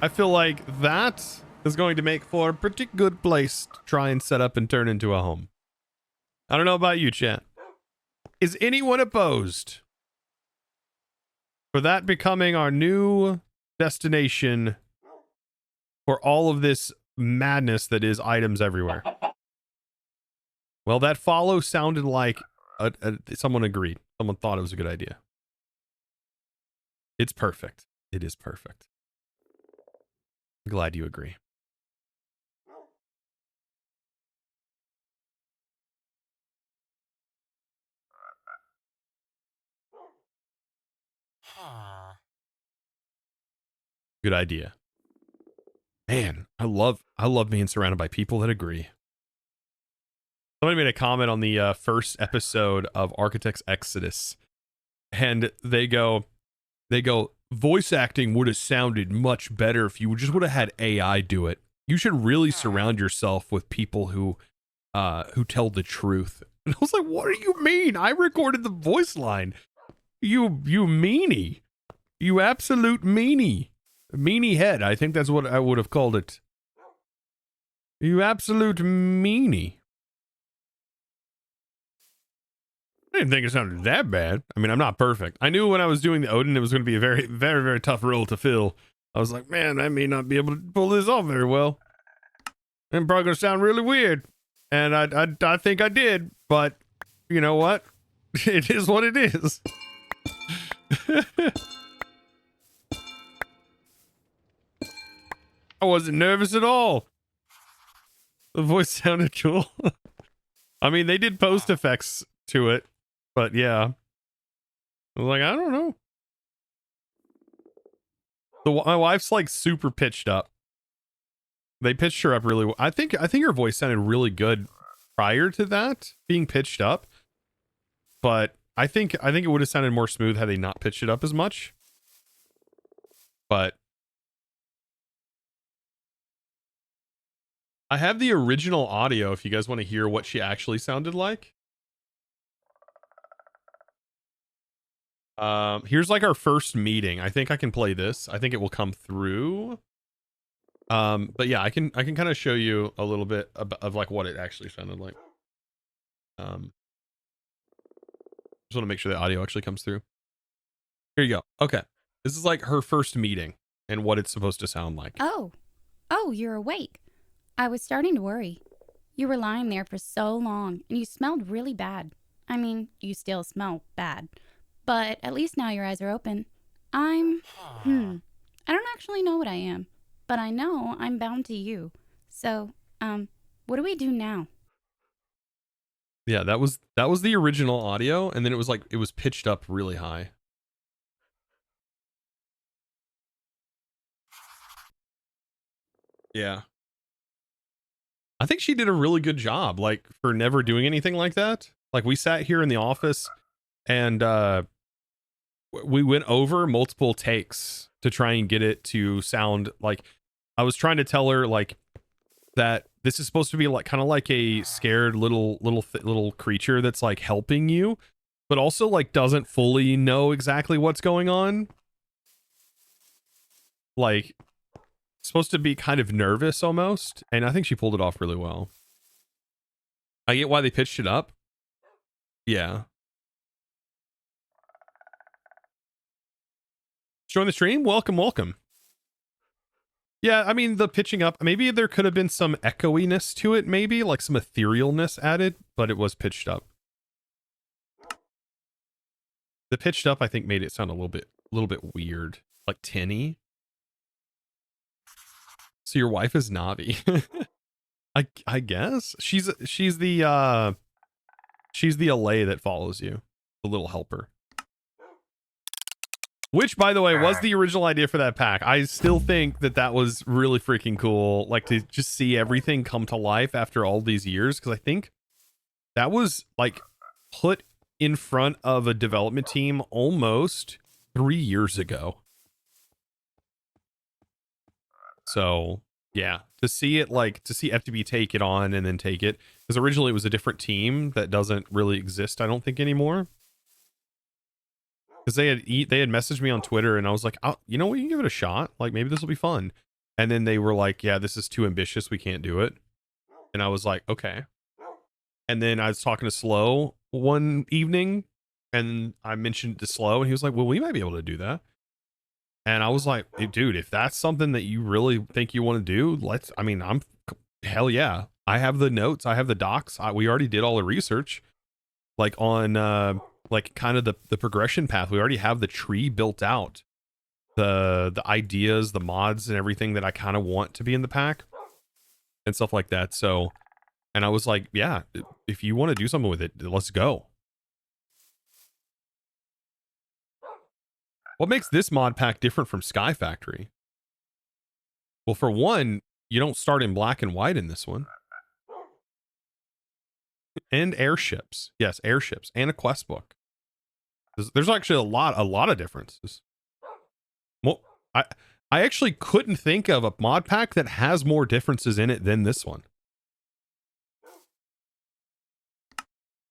Speaker 1: I feel like that is going to make for a pretty good place to try and set up and turn into a home. I don't know about you, chat. Is anyone opposed for that becoming our new destination for all of this madness that is items everywhere? Well, that follow sounded like someone agreed. Someone thought it was a good idea. It's perfect. It is perfect. I'm glad you agree. Good idea. Man, I love being surrounded by people that agree. Somebody made a comment on the first episode of Architects Exodus, and they go, voice acting would have sounded much better if you just would have had AI do it. You should really surround yourself with people who tell the truth. And I was like, what do you mean? I recorded the voice line. You meanie. You absolute meanie. Meanie head. I think that's what I would have called it. You absolute meanie. I didn't think it sounded that bad. I mean, I'm not perfect. I knew when I was doing the Odin, it was going to be a very, very, very tough role to fill. I was like, man, I may not be able to pull this off very well. I'm probably going to sound really weird. And I think I did, but you know what? It is what it is. I wasn't nervous at all. The voice sounded cool. I mean, they did post effects to it, but yeah. I was like, I don't know. My wife's like super pitched up. They pitched her up really well. I think her voice sounded really good prior to that being pitched up, but I think it would have sounded more smooth had they not pitched it up as much. But I have the original audio if you guys want to hear what she actually sounded like. Here's like our first meeting. I think I can play this. I think it will come through. But yeah, I can kind of show you a little bit of like what it actually sounded like. Just want to make sure the audio actually comes through. Here you go. Okay. This is like her first meeting and what it's supposed to sound like.
Speaker 3: Oh, you're awake. I was starting to worry. You were lying there for so long and you smelled really bad. I mean, you still smell bad. But at least now your eyes are open. I don't actually know what I am, but I know I'm bound to you. So, what do we do now?
Speaker 1: Yeah, that was the original audio, and then it was pitched up really high. Yeah. I think she did a really good job, like, for never doing anything like that. Like, we sat here in the office and we went over multiple takes to try and get it to sound like, I was trying to tell her like that this is supposed to be like kind of like a scared little creature that's like helping you, but also like doesn't fully know exactly what's going on. Like, supposed to be kind of nervous almost, and I think she pulled it off really well. I get why they pitched it up. Yeah. Join the stream. Welcome. Yeah, I mean, the pitching up, maybe there could have been some echoiness to it, maybe like some etherealness added, but it was pitched up. The pitched up, I think, made it sound a little bit weird, like tinny. So your wife is Navi. I guess she's the allay that follows you, the little helper. Which, by the way, was the original idea for that pack. I still think that was really freaking cool. Like, to just see everything come to life after all these years. Because I think that was, like, put in front of a development team almost 3 years ago. So, yeah. To see it, like, to see FTB take it on and then take it. Because originally it was a different team that doesn't really exist, I don't think, anymore. Because they had messaged me on Twitter and I was like, oh, you know what, you can give it a shot, like maybe this will be fun. And then they were like, yeah, this is too ambitious, we can't do it. And I was like, okay. And then I was talking to Slow one evening and I mentioned it to Slow and he was like, well, we might be able to do that. And I was like, hey, dude, if that's something that you really think you want to do, hell yeah. I have the notes, I have the docs, we already did all the research, like on like kind of the progression path. We already have the tree built out, the ideas, the mods and everything that I kind of want to be in the pack and stuff like that. So, and I was like, yeah, if you want to do something with it, let's go. What makes this mod pack different from Sky Factory? Well, for one, you don't start in black and white in this one. And airships. Yes, airships and a quest book. There's actually a lot of differences. Well, I actually couldn't think of a mod pack that has more differences in it than this one.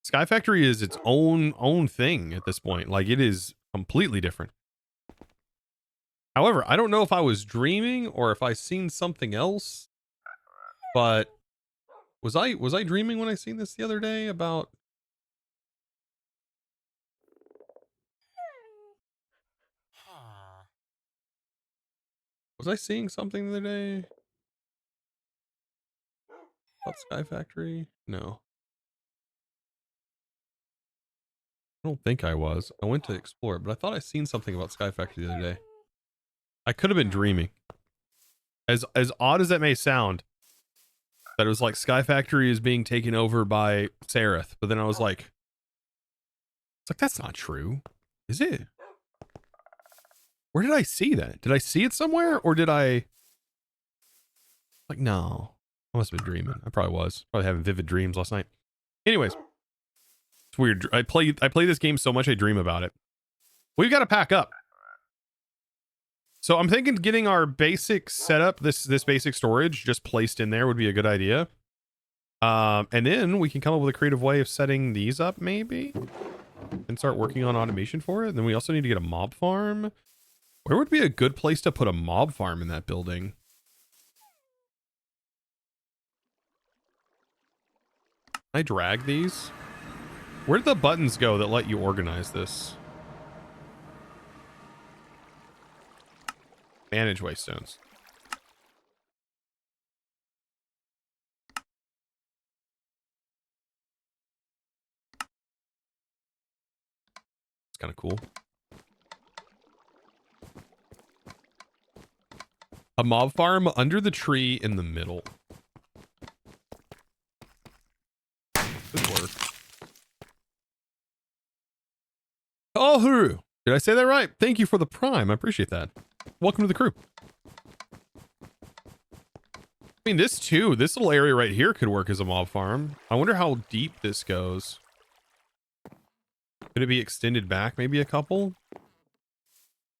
Speaker 1: Sky Factory is its own thing at this point. Like, it is completely different. However, I don't know if I was dreaming or if I seen something else, but was I dreaming when I seen this the other day about? Was I seeing something the other day about Sky Factory? No. I don't think I was. I went to explore it, but I thought I seen something about Sky Factory the other day. I could have been dreaming. As odd as that may sound, that it was like Sky Factory is being taken over by Seraph, but then I was like, it's like, that's not true, is it? Where did I see that? Did I see it somewhere, or did I? Like, no. I must have been dreaming. I probably was. Probably having vivid dreams last night. Anyways. It's weird. I play this game so much I dream about it. We've got to pack up. So I'm thinking getting our basic setup, this basic storage just placed in there would be a good idea. And then we can come up with a creative way of setting these up maybe and start working on automation for it. And then we also need to get a mob farm. Where would be a good place to put a mob farm in that building? I drag these. Where did the buttons go that let you organize this? Manage waystones. It's kind of cool. A mob farm under the tree in the middle. Good work. Oh, did I say that right? Thank you for the prime. I appreciate that. Welcome to the crew. I mean, this little area right here could work as a mob farm. I wonder how deep this goes. Could it be extended back maybe a couple?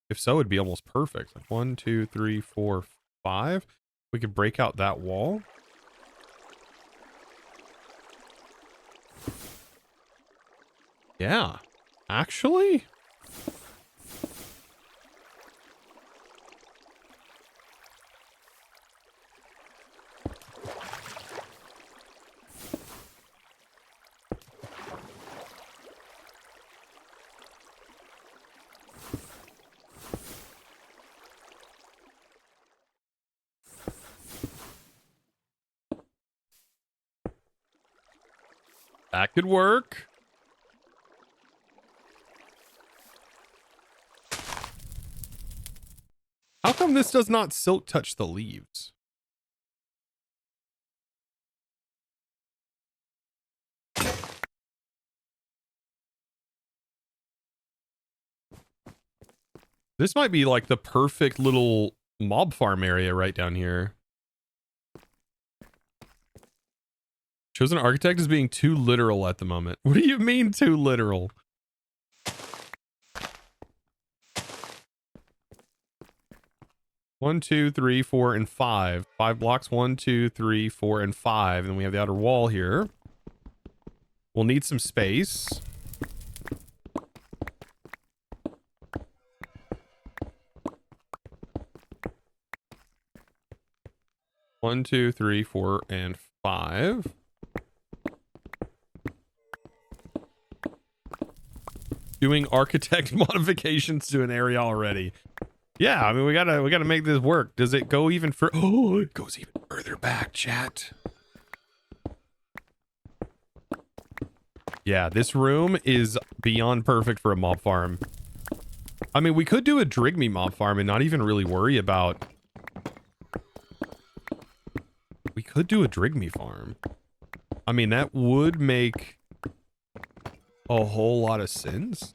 Speaker 1: If so, it'd be almost perfect. Like 1, 2, 3, 4, 5. We could break out that wall. Yeah. Actually? That could work. How come this does not silk touch the leaves? This might be like the perfect little mob farm area right down here. Chosen architect is being too literal at the moment. What do you mean too literal? One, two, three, 4, and 5. 5 blocks. 1, 2, 3, 4, and 5. And then we have the outer wall here. We'll need some space. One, 2, 3, 4, and 5. Doing architect modifications to an area already. Yeah, I mean we gotta make this work. Does it go even further? Oh, it goes even further back, chat. Yeah, this room is beyond perfect for a mob farm. I mean, we could do a Drigme mob farm and not even really worry about. We could do a Drigme farm. I mean, that would make a whole lot of sense.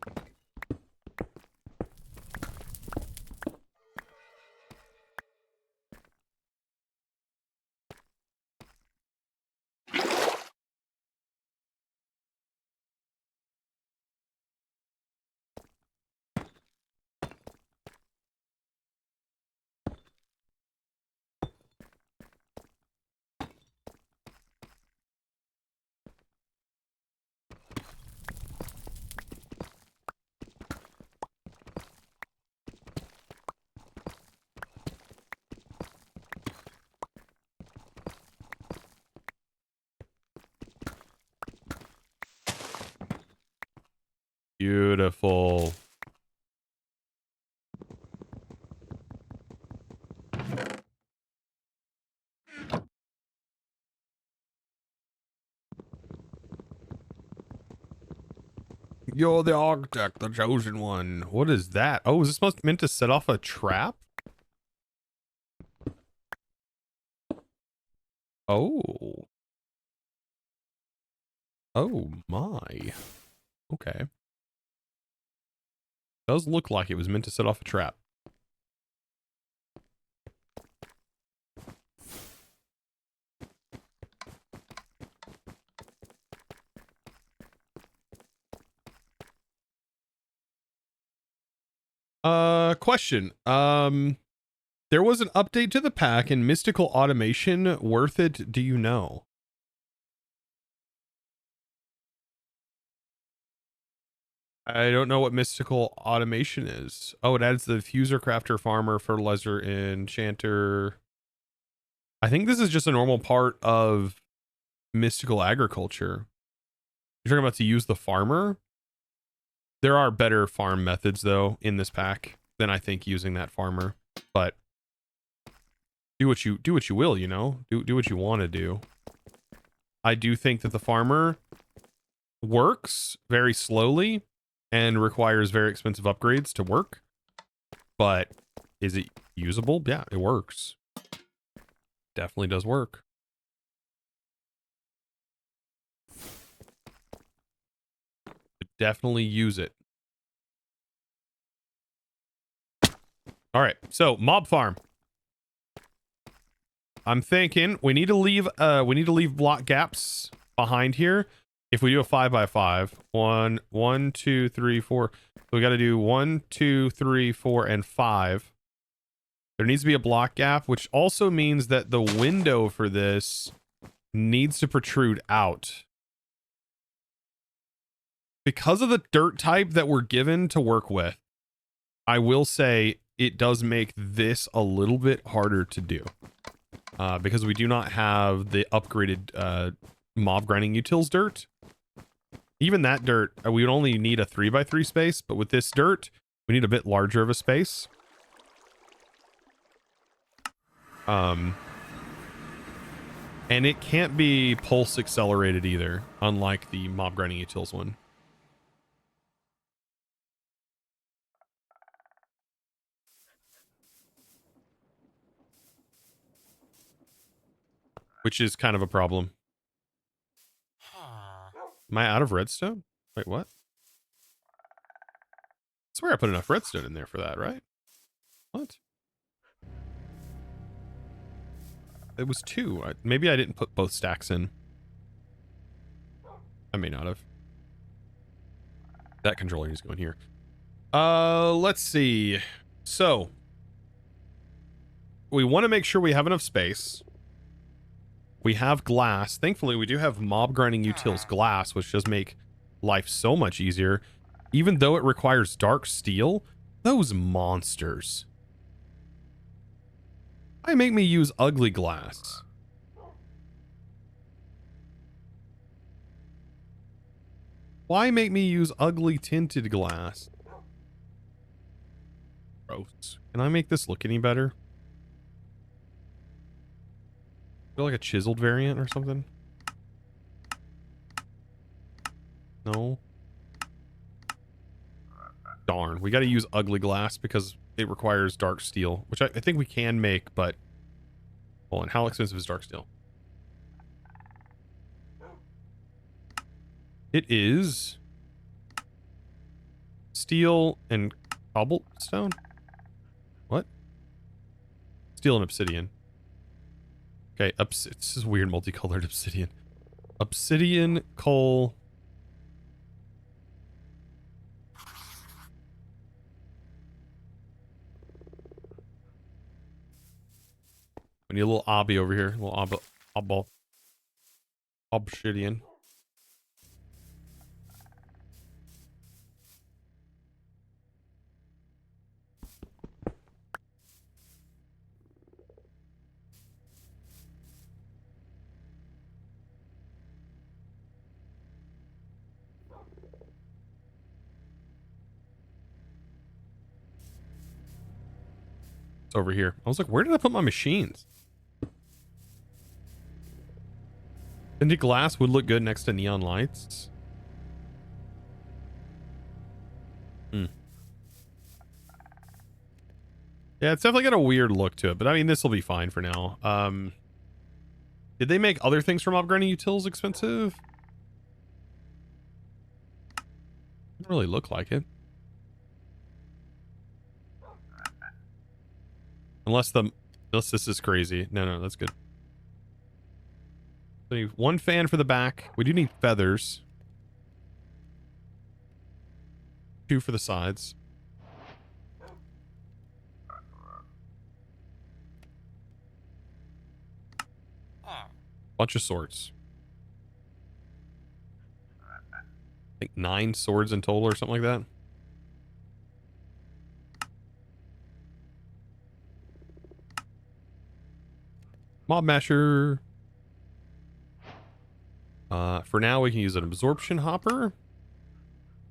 Speaker 1: Beautiful. You're the architect, the chosen one. What is that? Oh, is this meant to set off a trap? Oh. Oh my. Okay. Does look like it was meant to set off a trap. Question. There was an update to the pack and mystical automation. Worth it? Do you know? I don't know what mystical automation is. Oh, it adds the fuser, crafter, farmer, fertilizer, enchanter. I think this is just a normal part of mystical agriculture. You're talking about to use the farmer? There are better farm methods though in this pack than I think using that farmer. But do what you will, you know? Do what you want to do. I do think that the farmer works very slowly and requires very expensive upgrades to work. But is it usable? Yeah, it works. Definitely does work. Definitely use it. All right, so mob farm. I'm thinking we need to leave block gaps behind here. If we do a 5x5, 1, 2, 3, 4. So we got to do 1, 2, 3, 4, and 5. There needs to be a block gap, which also means that the window for this needs to protrude out. Because of the dirt type that we're given to work with, I will say it does make this a little bit harder to do. Because we do not have the upgraded mob grinding utils dirt. Even that dirt, we would only need a 3x3 space, but with this dirt, we need a bit larger of a space. And it can't be pulse accelerated either, unlike the mob grinding utils one. Which is kind of a problem. Am I out of redstone? Wait, what? I swear I put enough redstone in there for that, right? What? It was 2. Maybe I didn't put both stacks in. I may not have. That controller is going here. Let's see. So, we want to make sure we have enough space. We have glass. Thankfully, we do have mob grinding utils glass, which does make life so much easier. Even though it requires dark steel, those monsters. Why make me use ugly glass? Why make me use ugly tinted glass? Gross. Can I make this look any better? Feel like a chiseled variant or something? No. Darn, we got to use ugly glass because it requires dark steel, which I think we can make, but hold on, how expensive is dark steel? It is steel and cobblestone. What? Steel and obsidian. Okay, this is weird multicolored obsidian. Obsidian, coal. We need a little obby over here. A little obsidian. It's over here. I was like, where did I put my machines? Tinted glass would look good next to neon lights. Hmm. Yeah, it's definitely got a weird look to it, but I mean, this will be fine for now. Did they make other things from upgrading utils expensive? Doesn't really look like it. Unless this is crazy. No, that's good. So we need 1 fan for the back. We do need feathers. 2 for the sides. Bunch of swords. I think 9 swords in total or something like that. Mob masher. For now, we can use an absorption hopper.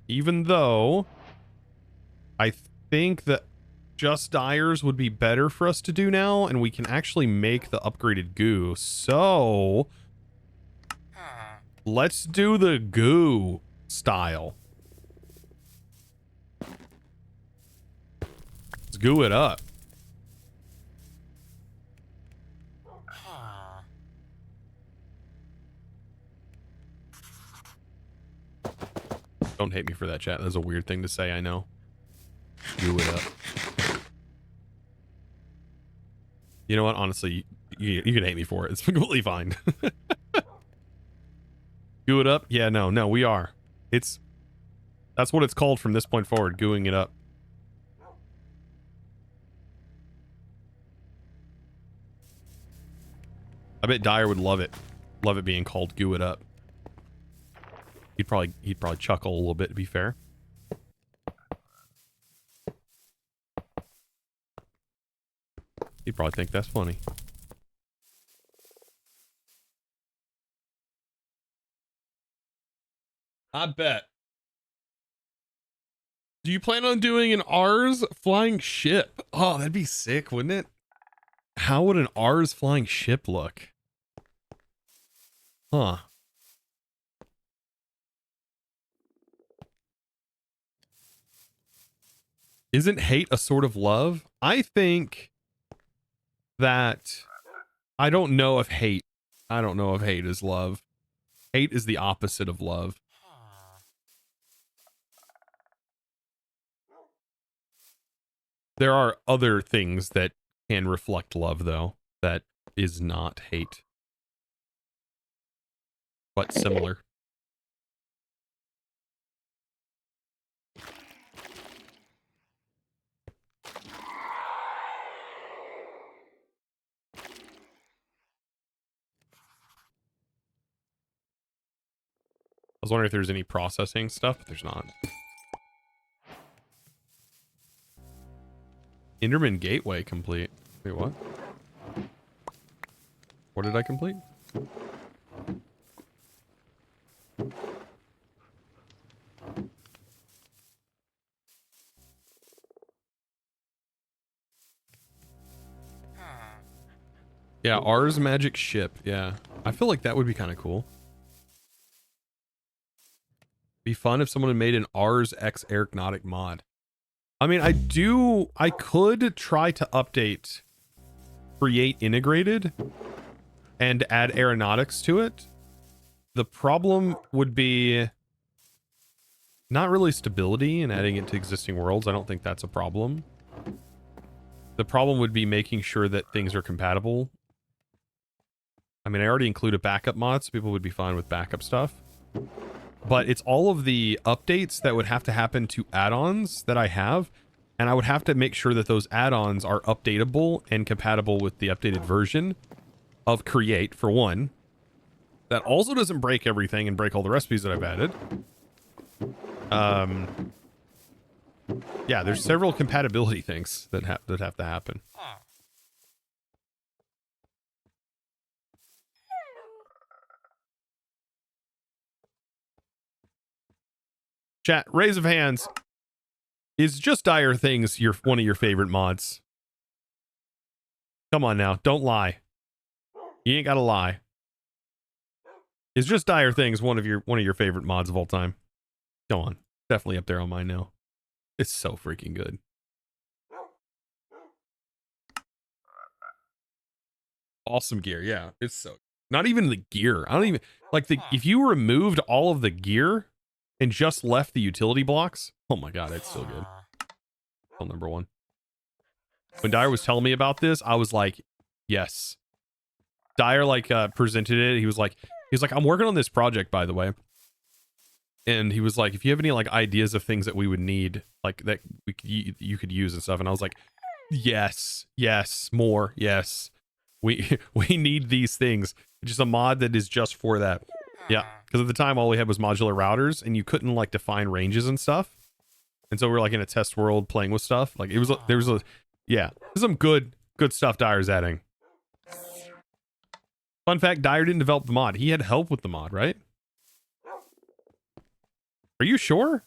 Speaker 1: Even though I think that just dyers would be better for us to do now, and we can actually make the upgraded goo. So let's do the goo style. Let's goo it up. Don't hate me for that, chat. That's a weird thing to say, I know. Goo it up. You know what? Honestly, you can hate me for it. It's completely fine. Goo it up? Yeah, no, we are. That's what it's called from this point forward, gooing it up. I bet Dyer would love it. Love it being called goo it up. He'd probably chuckle a little bit, to be fair. He'd probably think that's funny. I bet. Do you plan on doing an R's flying ship? Oh, that'd be sick, wouldn't it? How would an R's flying ship look? Huh. Isn't hate a sort of love? I think that I don't know if hate is love. Hate is the opposite of love. There are other things that can reflect love, though, that is not hate, but similar. I was wondering if there's any processing stuff, but there's not. Enderman Gateway complete. Wait, what? What did I complete? Yeah, R's magic ship. Yeah. I feel like that would be kind of cool. Be fun if someone had made an R's X Aeronautic mod. I mean, I could try to update Create Integrated and add aeronautics to it. The problem would be not really stability and adding it to existing worlds. I don't think that's a problem. The problem would be making sure that things are compatible. I mean, I already included backup mods, so people would be fine with backup stuff. But it's all of the updates that would have to happen to add-ons that I have, and I would have to make sure that those add-ons are updatable and compatible with the updated version of Create, for one. That also doesn't break everything and break all the recipes that I've added. Yeah, there's several compatibility things that have to happen. Chat, raise of hands. Is Just Dire Things one of your favorite mods? Come on now, don't lie. You ain't gotta lie. Is Just Dire Things one of your favorite mods of all time? Come on, definitely up there on mine now. It's so freaking good. Awesome gear, yeah. It's so not even the gear. I don't even like if you removed all of the gear and just left the utility blocks. Oh my god, it's so good. Still number one. When Dyer was telling me about this, I was like, yes. Dyer presented it. He was like, I'm working on this project, by the way. And he was like, if you have any ideas of things that we would need, that you could use and stuff. And I was like, yes, more, yes. We need these things. Just a mod that is just for that. Yeah, because at the time all we had was modular routers, and you couldn't like define ranges and stuff. And so we're like in a test world playing with stuff. Like there was a yeah, there's some good stuff Dyer's adding. Fun fact, Dyer didn't develop the mod. He had help with the mod, right? Are you sure?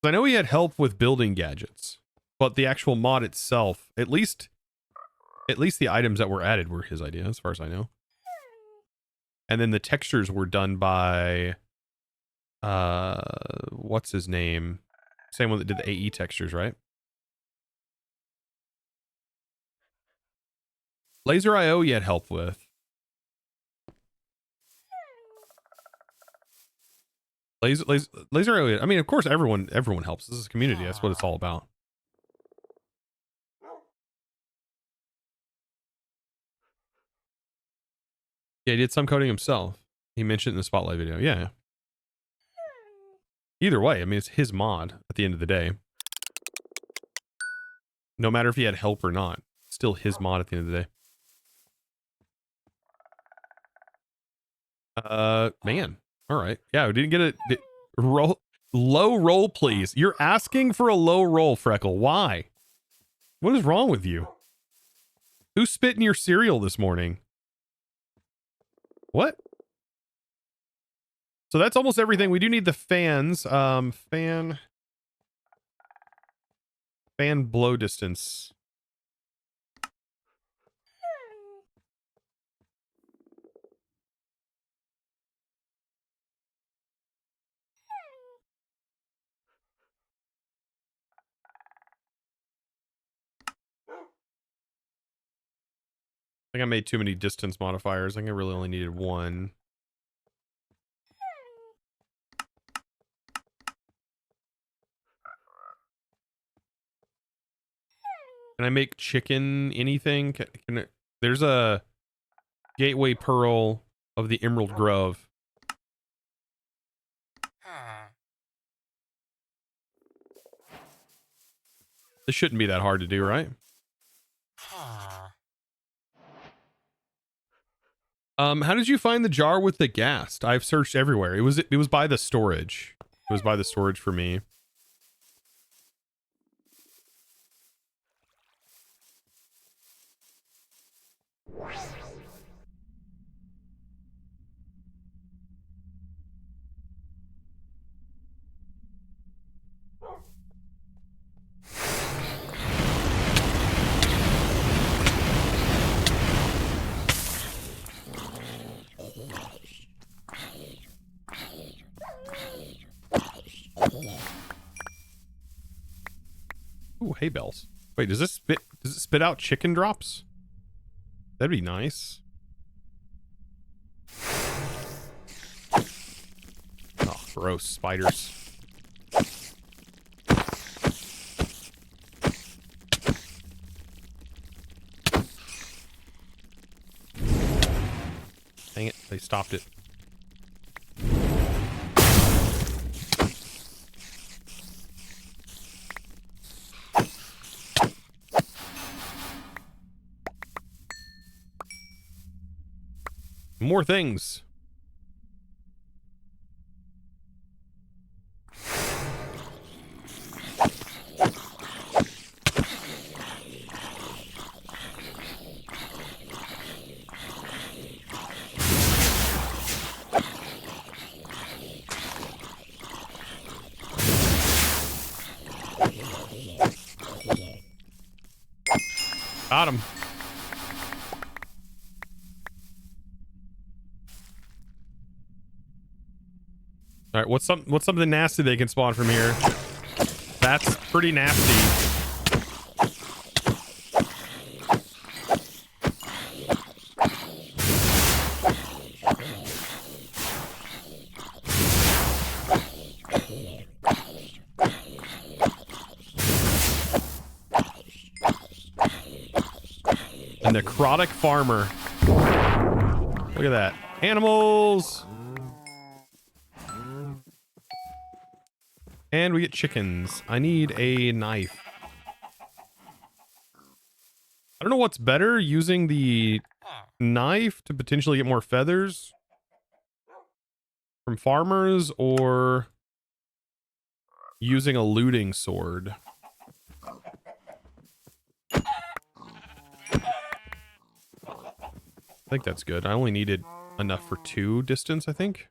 Speaker 1: I know he had help with building gadgets, but the actual mod itself, at least the items that were added were his idea, as far as I know. And then the textures were done by, what's his name? Same one that did the AE textures, right? Laser IO he had help with. Laser IO. I mean, of course, everyone helps. This is a community. That's what it's all about. Yeah, he did some coding himself. He mentioned in the spotlight video. Yeah. Either way, I mean, it's his mod at the end of the day. No matter if he had help or not, still his mod at the end of the day. Man. All right. Yeah, we didn't get a low roll, please. You're asking for a low roll, Freckle. Why? What is wrong with you? Who spit in your cereal this morning? What? So that's almost everything. We do need the fans. Fan blow distance. I think I made too many distance modifiers. I think I really only needed one. Can I make chicken anything? There's a gateway pearl of the Emerald Grove. This shouldn't be that hard to do, right? How did you find the jar with the ghast? I've searched everywhere. It was by the storage. It was by the storage for me. Ooh, hay bales. Wait, does it spit out chicken drops? That'd be nice. Oh, gross spiders. Dang it, they stopped it. More things. Got him. All right, what's something nasty they can spawn from here? That's pretty nasty. A necrotic farmer. Look at that. Animals. And we get chickens. I need a knife. I don't know what's better, using the knife to potentially get more feathers from farmers, or using a looting sword. I think that's good. I only needed enough for 2 distance, I think.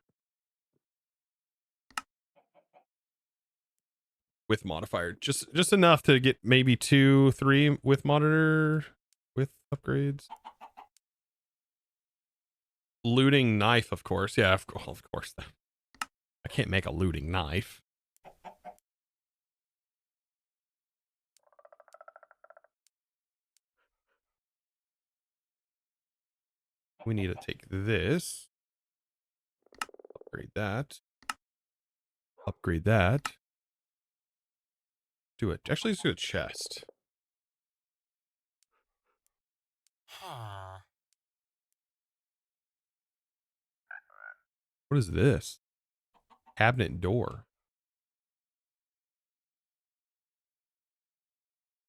Speaker 1: With modifier. Just enough to get maybe 2, 3 with monitor, with upgrades. Looting knife, of course. Yeah, of course. I can't make a looting knife. We need to take this. Upgrade that. Upgrade that. Do it. Actually, let's do a chest. What is this? Cabinet door.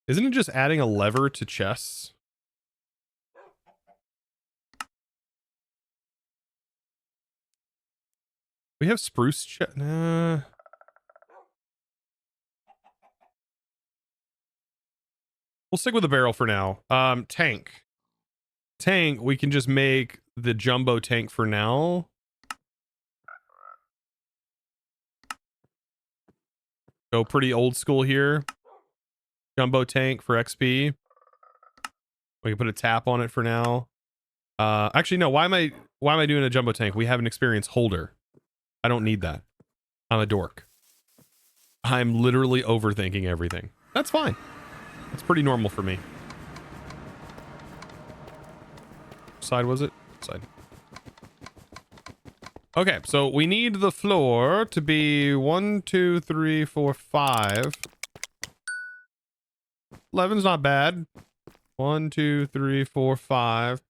Speaker 1: Isn't it just adding a lever to chests? We have spruce chest. Nah. We'll stick with the barrel for now. Tank. Tank, we can just make the jumbo tank for now. Go pretty old school here. Jumbo tank for XP. We can put a tap on it for now. Actually, no. Why am I doing a jumbo tank? We have an experience holder. I don't need that. I'm a dork. I'm literally overthinking everything. That's fine. That's pretty normal for me. Side was it? Side. Okay, so we need the floor to be 1, 2, 3, 4, 5. 11's not bad. 1, 2, 3, 4, 5.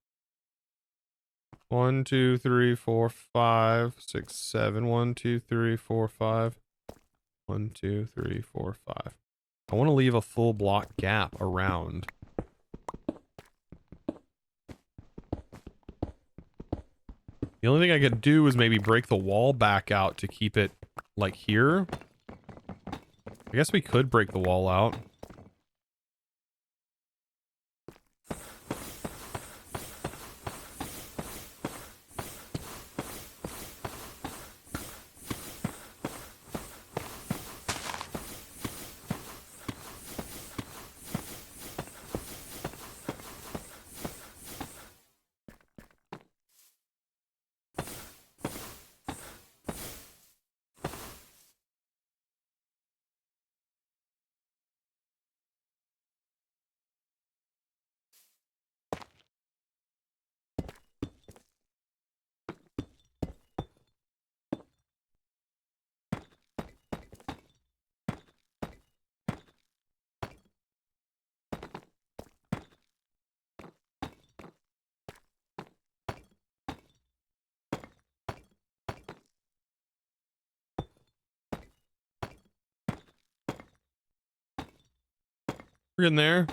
Speaker 1: 1, 2, 3, 4, 5, 6, 7. 1, 2, 3, 4, 5. 1, 2, 3, 4, 5. I want to leave a full block gap around. The only thing I could do is maybe break the wall back out to keep it like here. I guess we could break the wall out. We're in there.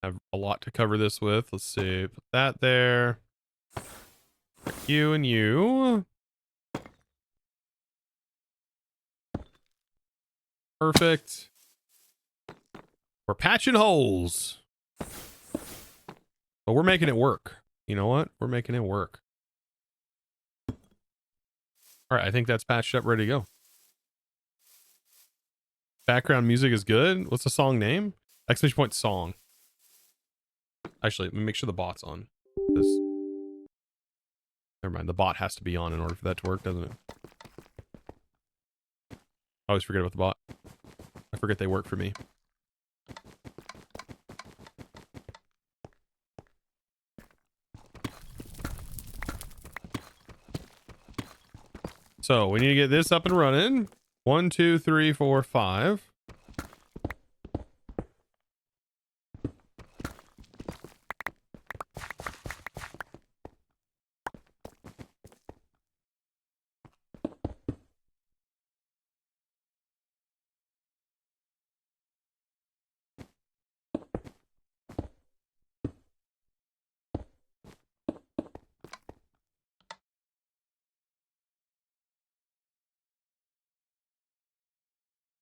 Speaker 1: Have a lot to cover this with. Let's see. Put that there. You and you. Perfect. We're patching holes. But we're making it work. You know what? We're making it work. All right, I think that's patched up, ready to go. Background music is good. What's the song name? Exclamation point song. Actually, let me make sure the bot's on. This. Never mind. The bot has to be on in order for that to work, doesn't it? I always forget about the bot. I forget they work for me. So we need to get this up and running. 1, 2, 3, 4, 5.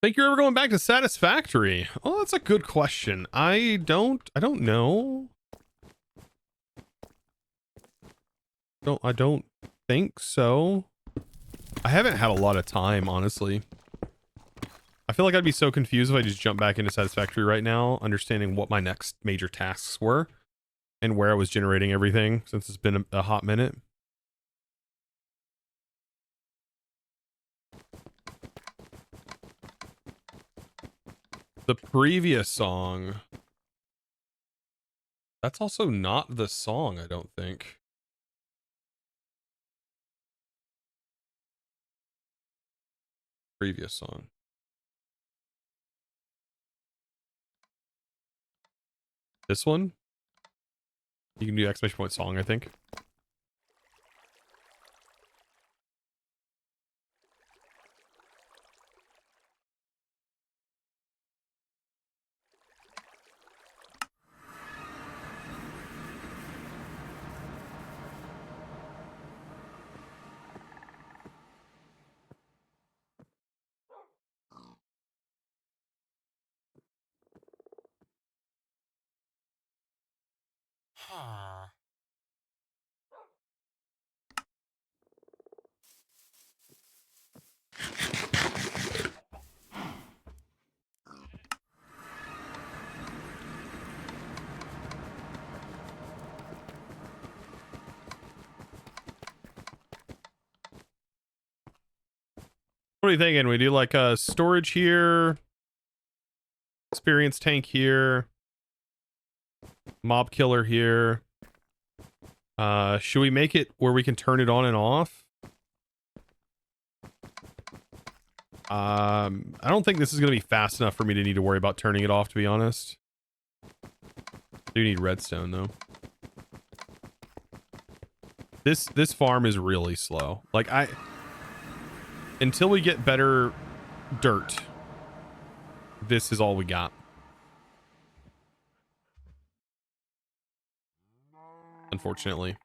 Speaker 1: Think you're ever going back to Satisfactory? Oh, that's a good question. I don't know. I don't think so. I haven't had a lot of time, honestly. I feel like I'd be so confused if I just jump back into Satisfactory right now, understanding what my next major tasks were and where I was generating everything, since it's been a hot minute. The previous song. That's also not the song, I don't think. Previous song. This one? You can do exclamation point song, I think. Huh. What are you thinking? We do like a storage here, experience tank here, mob killer here. Should we make it where we can turn it on and off? I don't think this is going to be fast enough for me to need to worry about turning it off, to be honest. I do need redstone though. This farm is really slow. Like until we get better dirt, this is all we got. Unfortunately.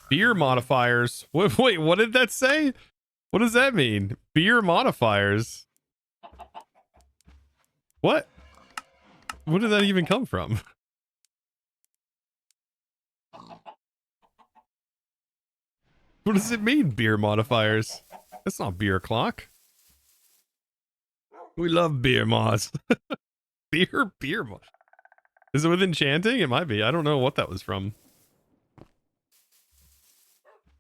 Speaker 1: Beer modifiers. Wait, what did that say? What does that mean? Beer modifiers. What? Where did that even come from? What does it mean, beer modifiers? That's not beer o'clock. We love beer mods. beer mod. Is it with enchanting? It might be. I don't know what that was from.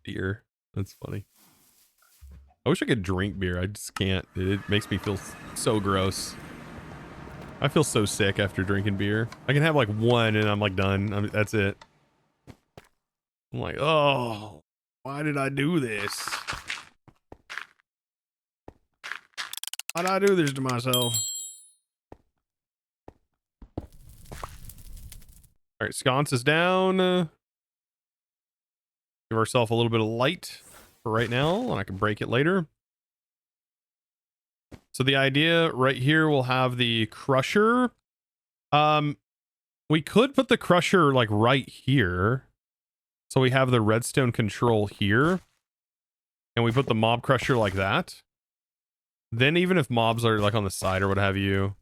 Speaker 1: Beer. That's funny. I wish I could drink beer. I just can't. It makes me feel so gross. I feel so sick after drinking beer. I can have like one and I'm like done. That's it. I'm like, oh, why did I do this? Why did I do this to myself? All right, sconce is down. Give ourselves a little bit of light for right now, and I can break it later. So the idea right here, we'll have the crusher. We could put the crusher like right here. So we have the redstone control here. And we put the mob crusher like that. Then even if mobs are like on the side or what have you,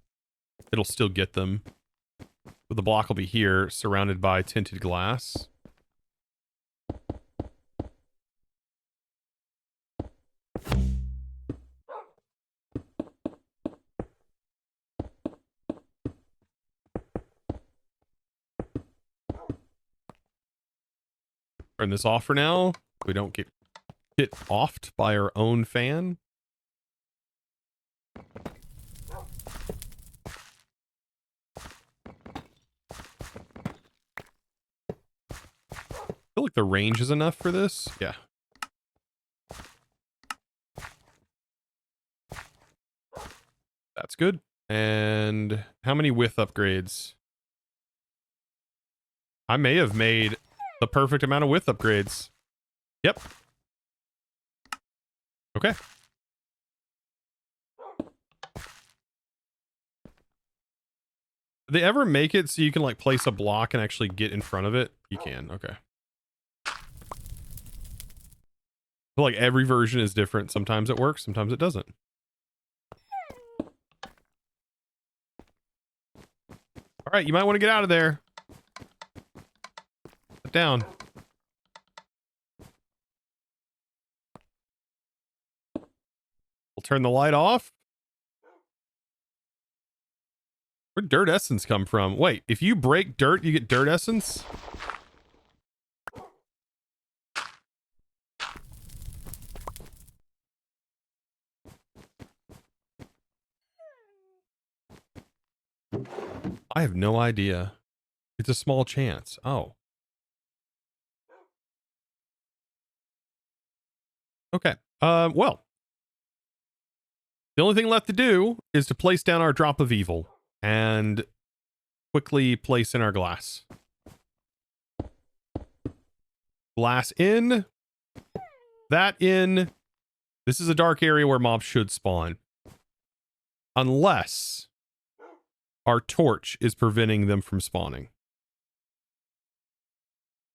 Speaker 1: it'll still get them. But the block will be here, surrounded by tinted glass. Turn this off for now. We don't get Get offed by our own fan. I feel like the range is enough for this. Yeah. That's good. And how many width upgrades? I may have made the perfect amount of width upgrades. Yep. Okay. Did they ever make it so you can like place a block and actually get in front of it? You can. Okay. I feel like every version is different. Sometimes it works, sometimes it doesn't. All right, you might want to get out of there. Sit down. We'll turn the light off. Where'd dirt essence come from? Wait, if you break dirt, you get dirt essence? I have no idea. It's a small chance. Oh. Okay. Well. The only thing left to do is to place down our drop of evil and quickly place in our glass. Glass in. That in. This is a dark area where mobs should spawn. Unless our torch is preventing them from spawning.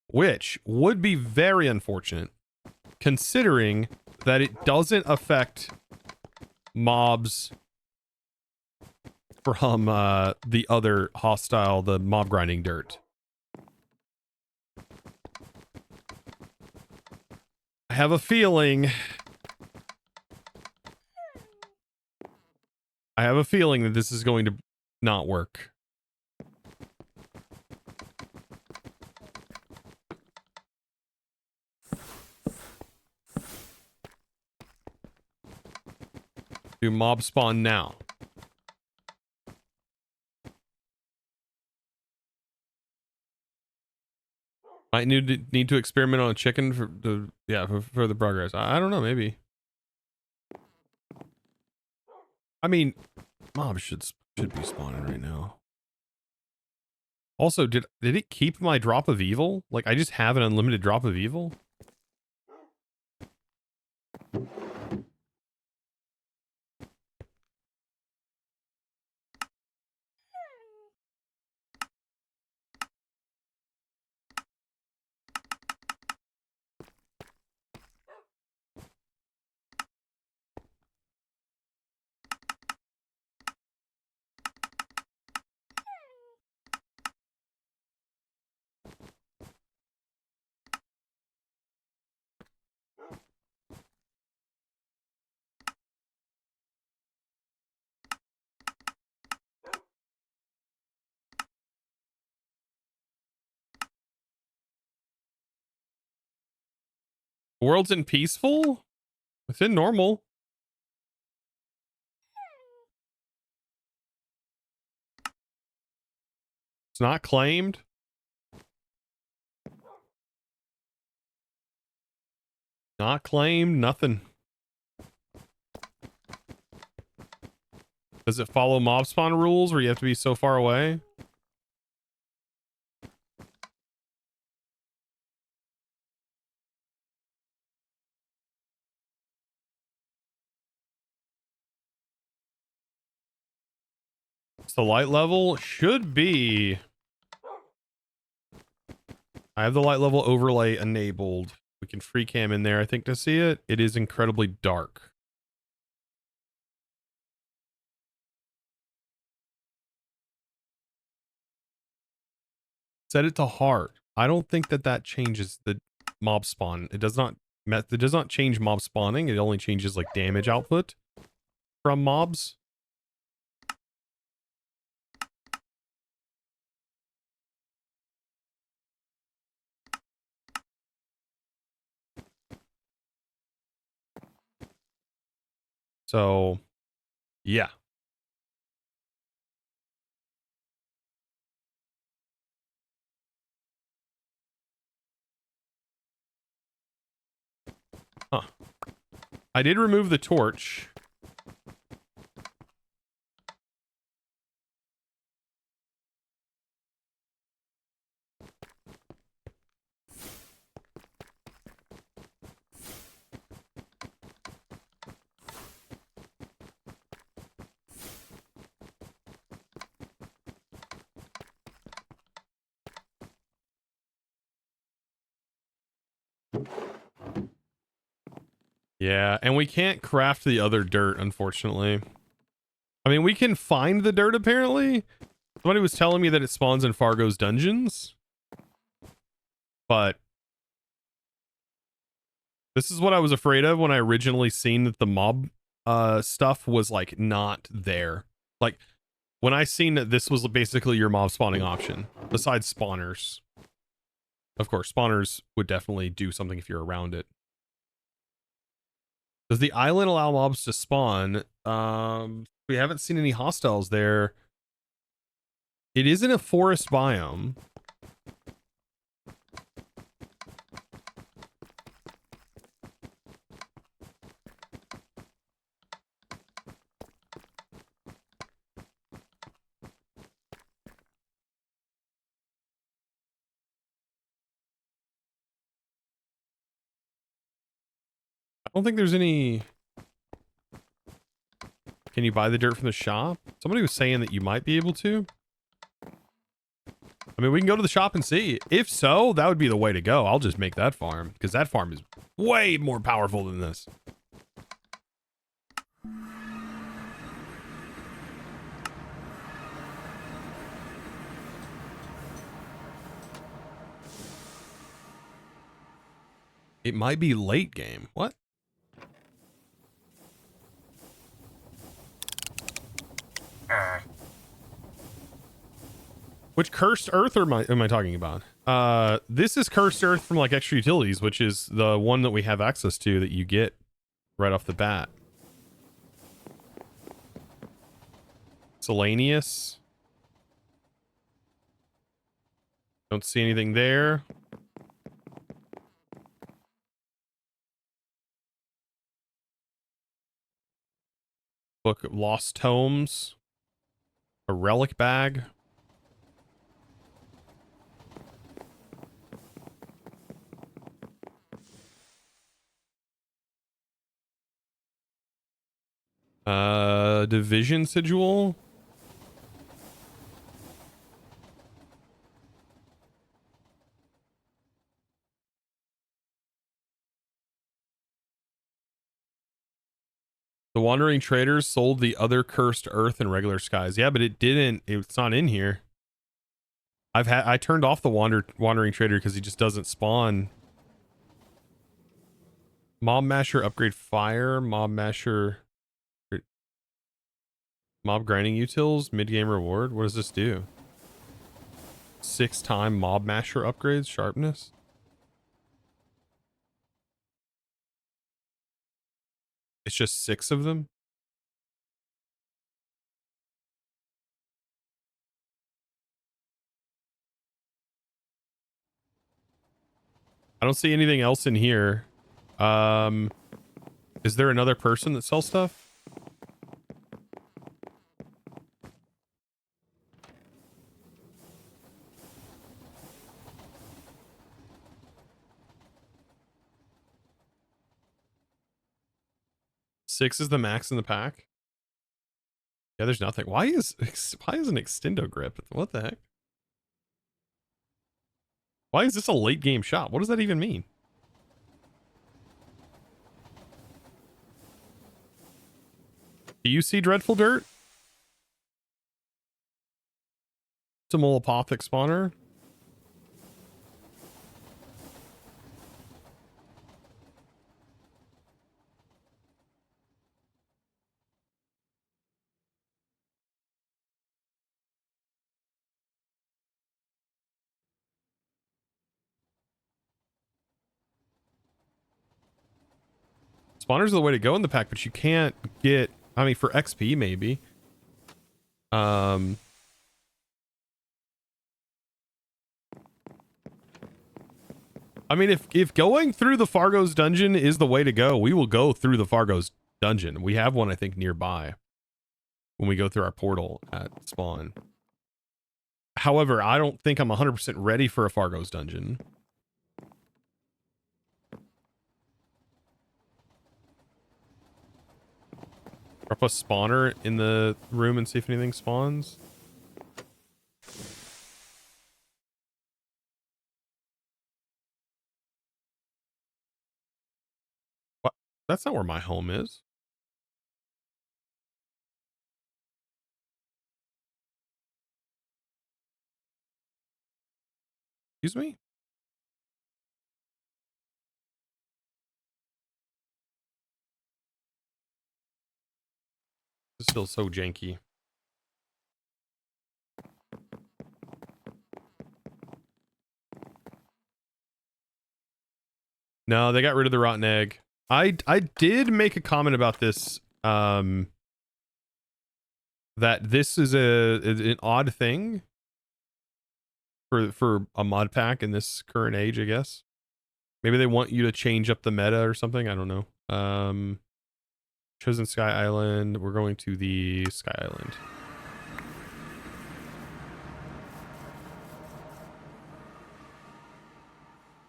Speaker 1: Which would be very unfortunate, considering that it doesn't affect mobs from the other hostile, the mob grinding dirt. I have a feeling that this is going to not work. Do mob spawn now. Might need to experiment on a chicken for the progress. I don't know, maybe. I mean, mobs should be spawning right now. Also, did it keep my drop of evil? Like, I just have an unlimited drop of evil? The world's in peaceful? Within normal. It's not claimed. Not claimed, nothing. Does it follow mob spawn rules where you have to be so far away? So the light level should be... I have the light level overlay enabled. We can free cam in there, I think, to see it. It is incredibly dark. Set it to hard. I don't think that changes the mob spawn. It does not change mob spawning. It only changes like damage output from mobs. So, yeah. Huh. I did remove the torch. Yeah, and we can't craft the other dirt, unfortunately. I mean, we can find the dirt, apparently. Somebody was telling me that it spawns in Fargo's dungeons. But this is what I was afraid of when I originally seen that the mob stuff was, like, not there. Like, when I seen that this was basically your mob spawning option, besides spawners. Of course, spawners would definitely do something if you're around it. Does the island allow mobs to spawn? We haven't seen any hostiles there. It is in a forest biome. I don't think there's any... Can you buy the dirt from the shop? Somebody was saying that you might be able to. I mean, we can go to the shop and see. If so, that would be the way to go. I'll just make that farm, because that farm is way more powerful than this. It might be late game. What? Which cursed earth am I talking about? This is cursed earth from, like, extra utilities, which is the one that we have access to that you get right off the bat. Selenius. Don't see anything there. Book of Lost Tomes. A relic bag. Division sigil. The wandering traders sold the other cursed earth and regular skies. Yeah, but it didn't. It's not in here. I turned off the wandering trader because he just doesn't spawn. Mob masher upgrade fire. Mob masher. Mob grinding utils. Mid game reward. What does this do? 6-time mob masher upgrades. Sharpness. It's just 6 of them. I don't see anything else in here. Is there another person that sells stuff? Six is the max in the pack. Yeah, there's nothing. Why is an extendo grip? What the heck? Why is this a late game shop? What does that even mean? Do you see Dreadful Dirt? Optimal Apothic spawner. Spawners are the way to go in the pack, but you can't get, I mean, for XP maybe. I mean, if going through the Fargo's dungeon is the way to go, we will go through the Fargo's dungeon. We have one, I think, nearby when we go through our portal at spawn. However, I don't think I'm 100% ready for a Fargo's dungeon. Drop a spawner in the room and see if anything spawns. What? That's not where my home is. Excuse me? This feels so janky. No, they got rid of the rotten egg. I did make a comment about this, that this is an odd thing for a mod pack in this current age, I guess. Maybe they want you to change up the meta or something. I don't know. Chosen Sky Island. We're going to the Sky Island.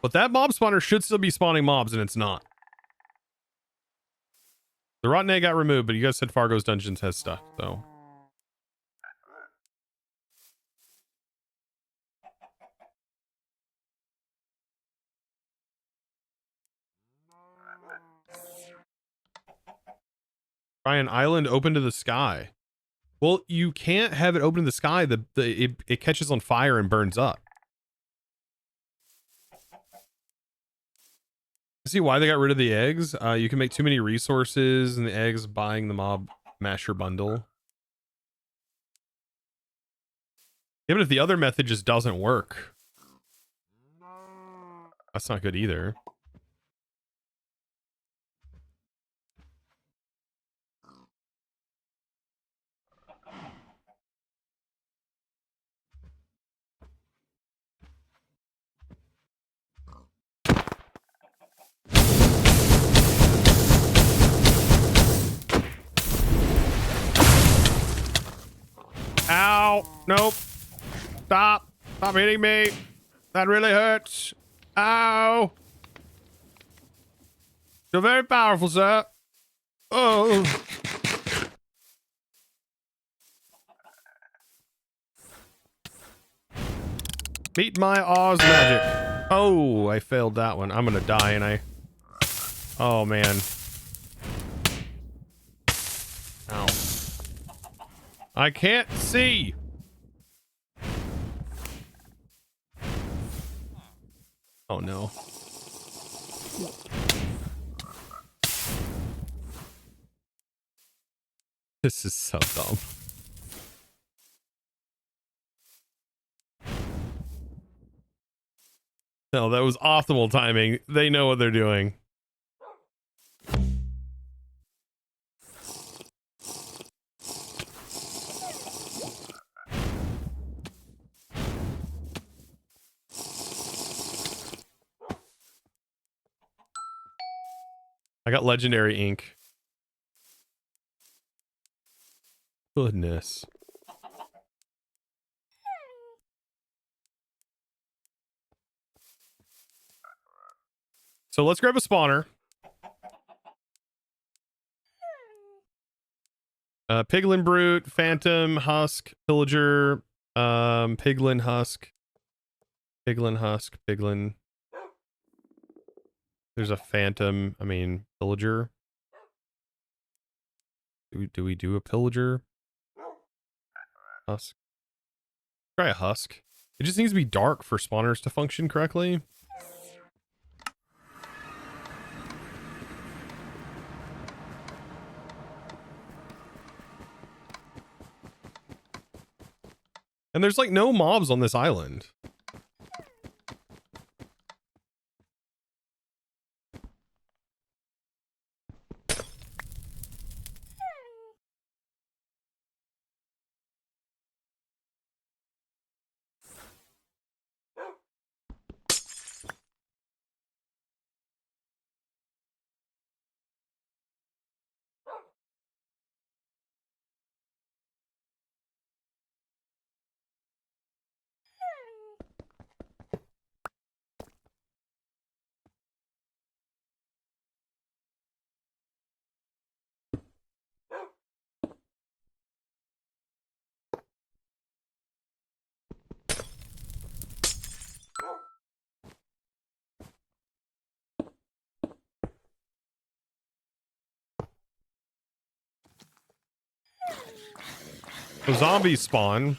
Speaker 1: But that mob spawner should still be spawning mobs, and it's not. The rotten egg got removed, but you guys said Fargo's Dungeons has stuff, so. Try an island open to the sky. Well, you can't have it open to the sky. It catches on fire and burns up. See why they got rid of the eggs? You can make too many resources and the eggs buying the mob masher bundle. Even if the other method just doesn't work. That's not good either. Ow! Nope. Stop. Stop hitting me. That really hurts. Ow! You're very powerful, sir. Oh. Meet my Oz magic. Oh, I failed that one. I'm gonna die, and I... Oh, man. Ow. I can't see. Oh no. This is so dumb. No, that was optimal timing. They know what they're doing. I got legendary ink. Goodness. So let's grab a spawner. Piglin Brute, Phantom, Husk, Pillager, Piglin Husk, Piglin Husk, Piglin. There's a Phantom, I mean, Pillager. Do we do a Pillager? Husk. Try a Husk. It just needs to be dark for spawners to function correctly. And there's like no mobs on this island. So zombies spawn.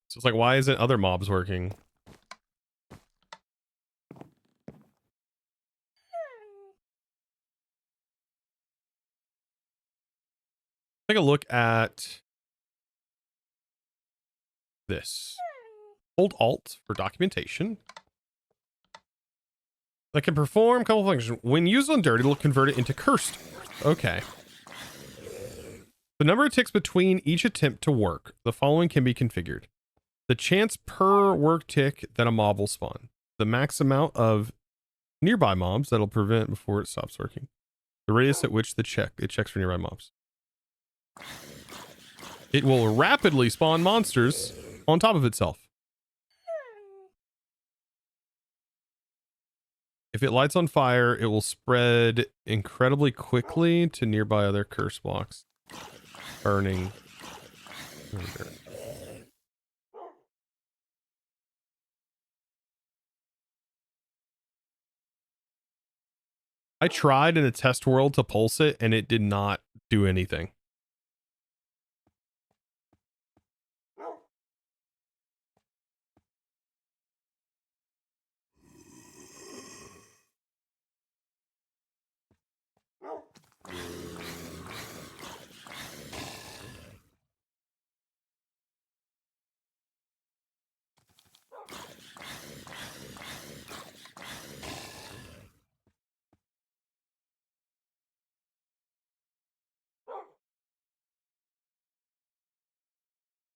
Speaker 1: So it's like, why isn't other mobs working? Take a look at this. Hold Alt for documentation. That can perform a couple functions. When used on dirt, it'll convert it into cursed. Okay. The number of ticks between each attempt to work. The following can be configured. The chance per work tick that a mob will spawn. The max amount of nearby mobs that'll prevent before it stops working. The radius at which it checks for nearby mobs. It will rapidly spawn monsters on top of itself. If it lights on fire, it will spread incredibly quickly to nearby other curse blocks. Burning. I tried in a test world to pulse it and it did not do anything.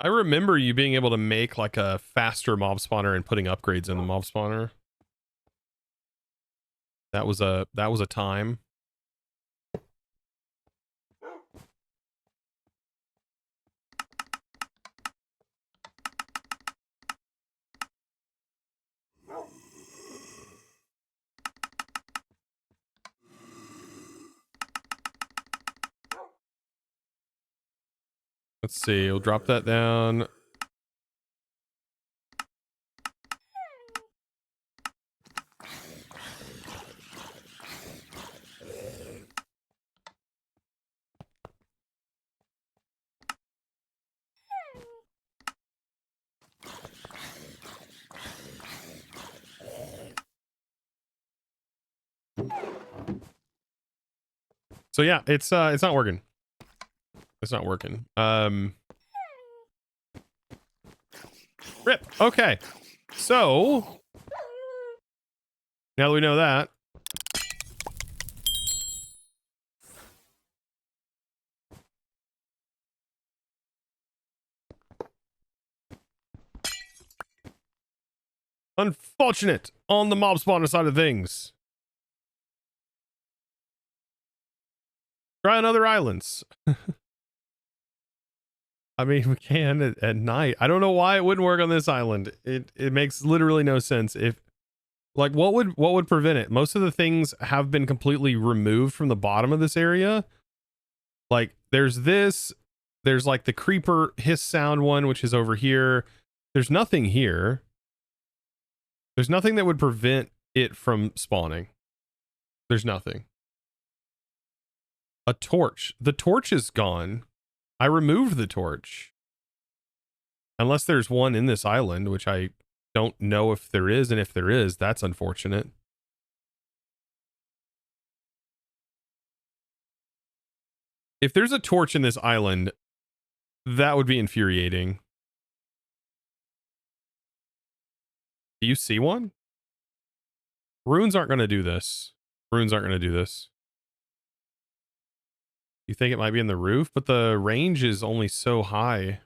Speaker 1: I remember you being able to make like a faster mob spawner and putting upgrades in the mob spawner. That was a time. Let's see, we'll drop that down. So yeah, it's not working. It's not working. Rip. Okay. So now that we know that, unfortunate on the mob spawner side of things. Try on other islands. I mean, we can at night. I don't know why it wouldn't work on this island. It makes literally no sense. If like what would prevent it? Most of the things have been completely removed from the bottom of this area. Like there's like the creeper hiss sound one, which is over here. There's nothing here. There's nothing that would prevent it from spawning. There's nothing. A torch. The torch is gone. I removed the torch. Unless there's one in this island, which I don't know if there is, and if there is, that's unfortunate. If there's a torch in this island, that would be infuriating. Do you see one? Runes aren't going to do this. Runes aren't going to do this. You think it might be in the roof, but the range is only so high.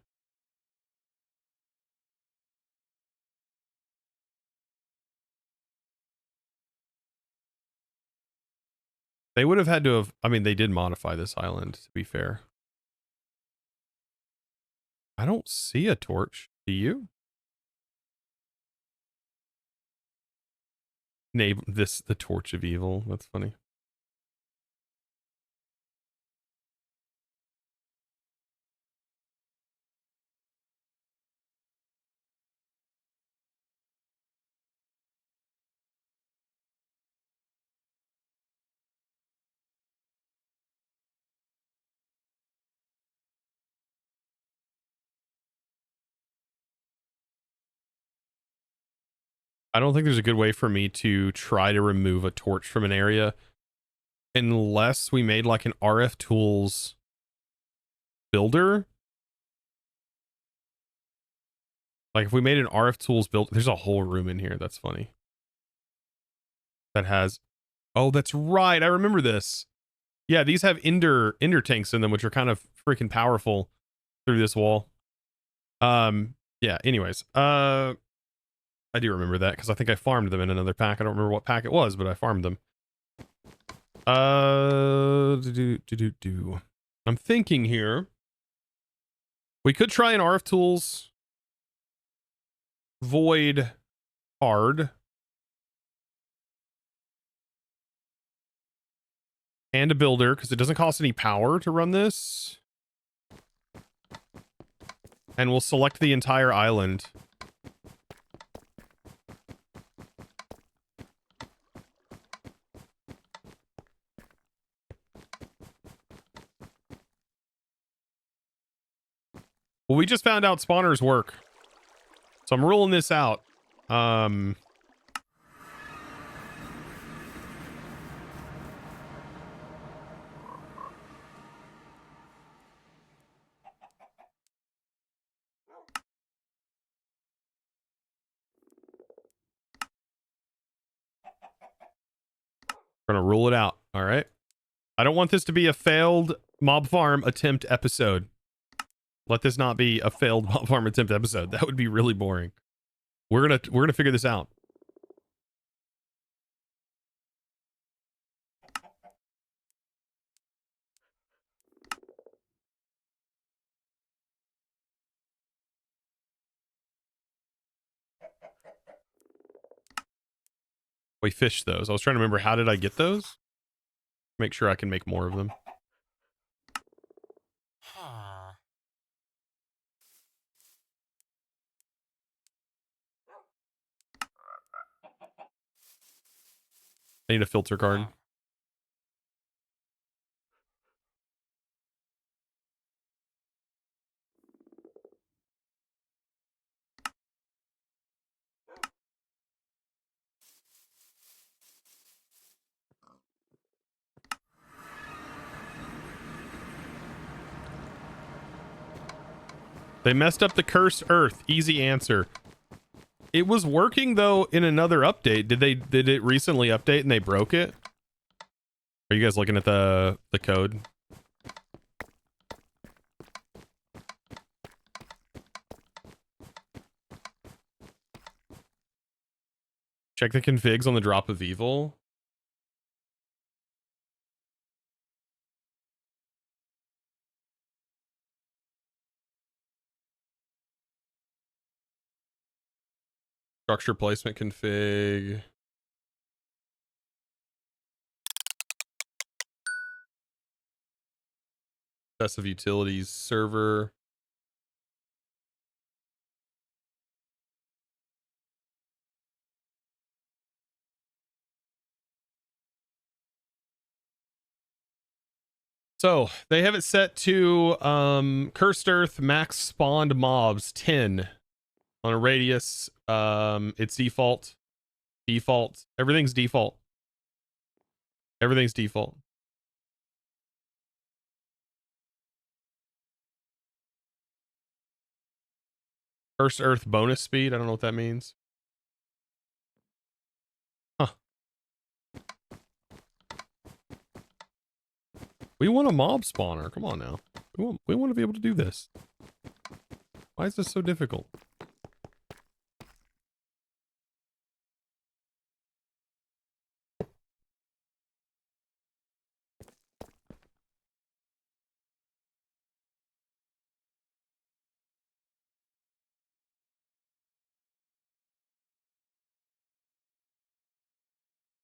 Speaker 1: They would have had to have, I mean, they did modify this island, to be fair. I don't see a torch. Do you? The torch of evil. That's funny. I don't think there's a good way for me to try to remove a torch from an area unless we made like an RF tools builder. Like if we made an RF tools build, there's a whole room in here. That's funny. That has, oh, that's right. I remember this. Yeah, these have ender tanks in them, which are kind of freaking powerful through this wall. Yeah, anyways, I do remember that because I think I farmed them in another pack. I don't remember what pack it was, but I farmed them. I'm thinking here. We could try an RF tools void hard. And a builder, because it doesn't cost any power to run this. And we'll select the entire island. Well, we just found out spawners work. So I'm ruling this out. We're gonna rule it out. All right. I don't want this to be a failed mob farm attempt episode. Let this not be a failed mob farm attempt episode. That would be really boring. We're gonna figure this out. We fished those. I was trying to remember, how did I get those? Make sure I can make more of them. I need a filter card. They messed up the cursed earth. Easy answer. It was working though in another update. Did it recently update and they broke it? Are you guys looking at the code? Check the configs on the drop of evil. Structure placement config. Excessive utilities server. So they have it set to cursed earth max spawned mobs 10 on a radius. It's default. Everything's default. Everything's default. Cursed earth bonus speed. I don't know what that means. Huh. We want a mob spawner. Come on now. We want to be able to do this. Why is this so difficult?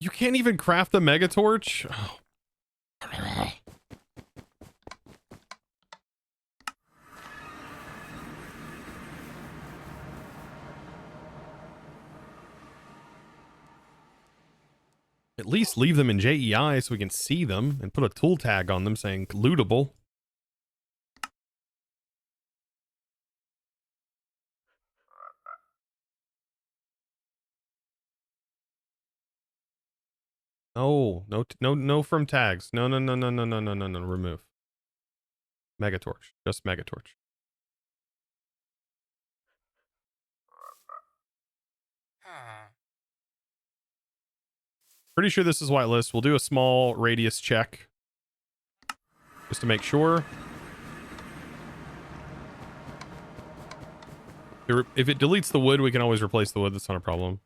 Speaker 1: You can't even craft the mega torch? Oh. At least leave them in JEI so we can see them and put a tool tag on them saying lootable. Oh, no from tags. No, remove. Megatorch. Just Megatorch. Pretty sure this is whitelist. We'll do a small radius check just to make sure. If it deletes the wood, we can always replace the wood. That's not a problem.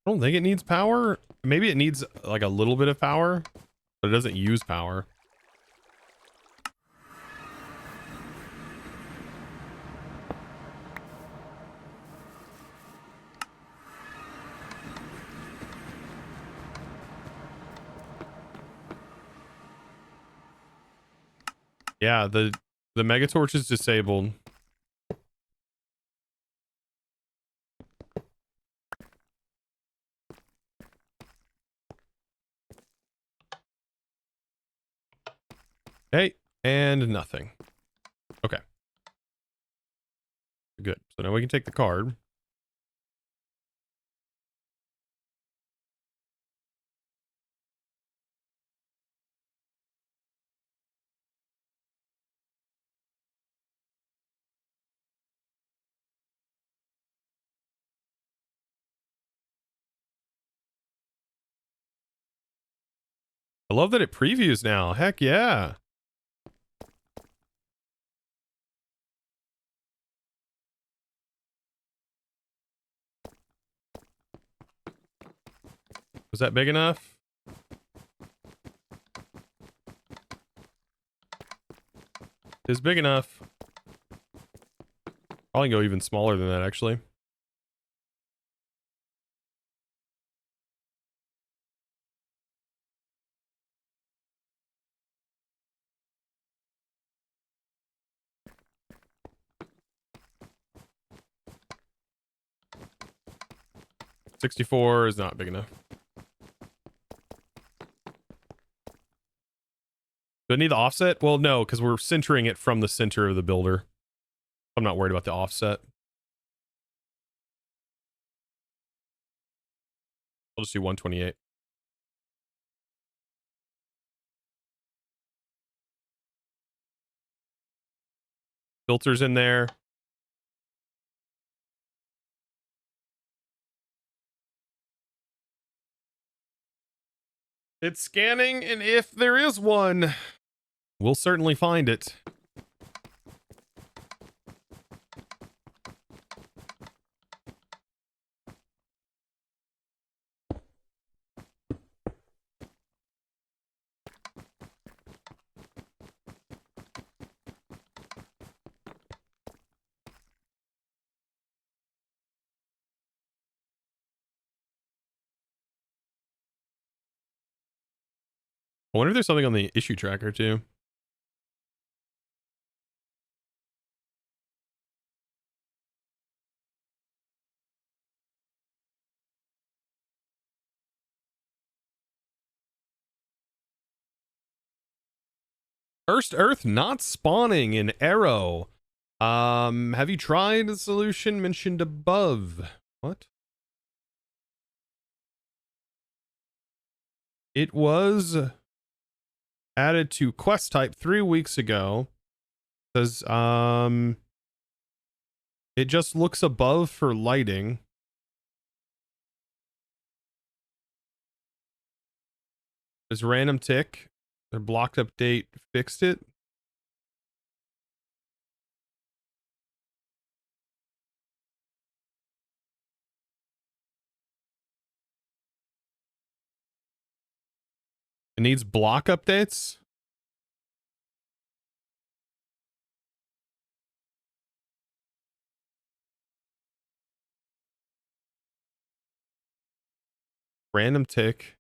Speaker 1: I don't think it needs power. Maybe it needs like a little bit of power, but it doesn't use power. Yeah, the Megatorch is disabled. Okay, and nothing. Okay. Good. So now we can take the card. I love that it previews now. Heck yeah. Was that big enough? It's big enough. Probably go even smaller than that, actually. $64 is not big enough. Do I need the offset? Well, no, because we're centering it from the center of the builder. I'm not worried about the offset. I'll just do 128. Filters in there. It's scanning, and if there is one, we'll certainly find it. I wonder if there's something on the issue tracker too. First Earth not spawning in Aero. Have you tried the solution mentioned above? What? It was added to quest type 3 weeks ago. Says it just looks above for lighting. There's random tick. The blocked update fixed it. It needs block updates. Random tick.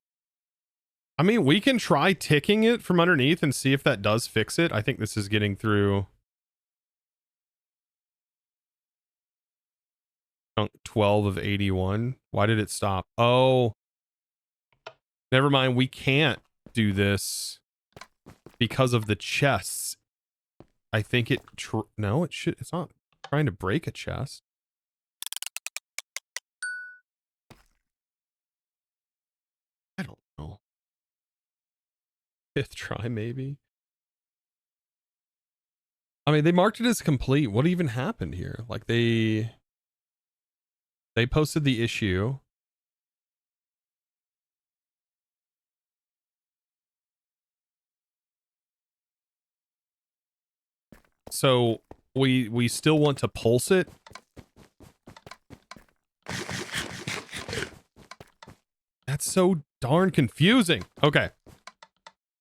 Speaker 1: I mean, we can try ticking it from underneath and see if that does fix it. I think this is getting through 12 of 81. Why did it stop? Oh, never mind. We can't do this because of the chests. I think it, no, it should, it's not trying to break a chest. I don't know. 5th try, maybe. I mean, they marked it as complete. What even happened here? Like they posted the issue. So we still want to pulse it. That's so darn confusing. Okay.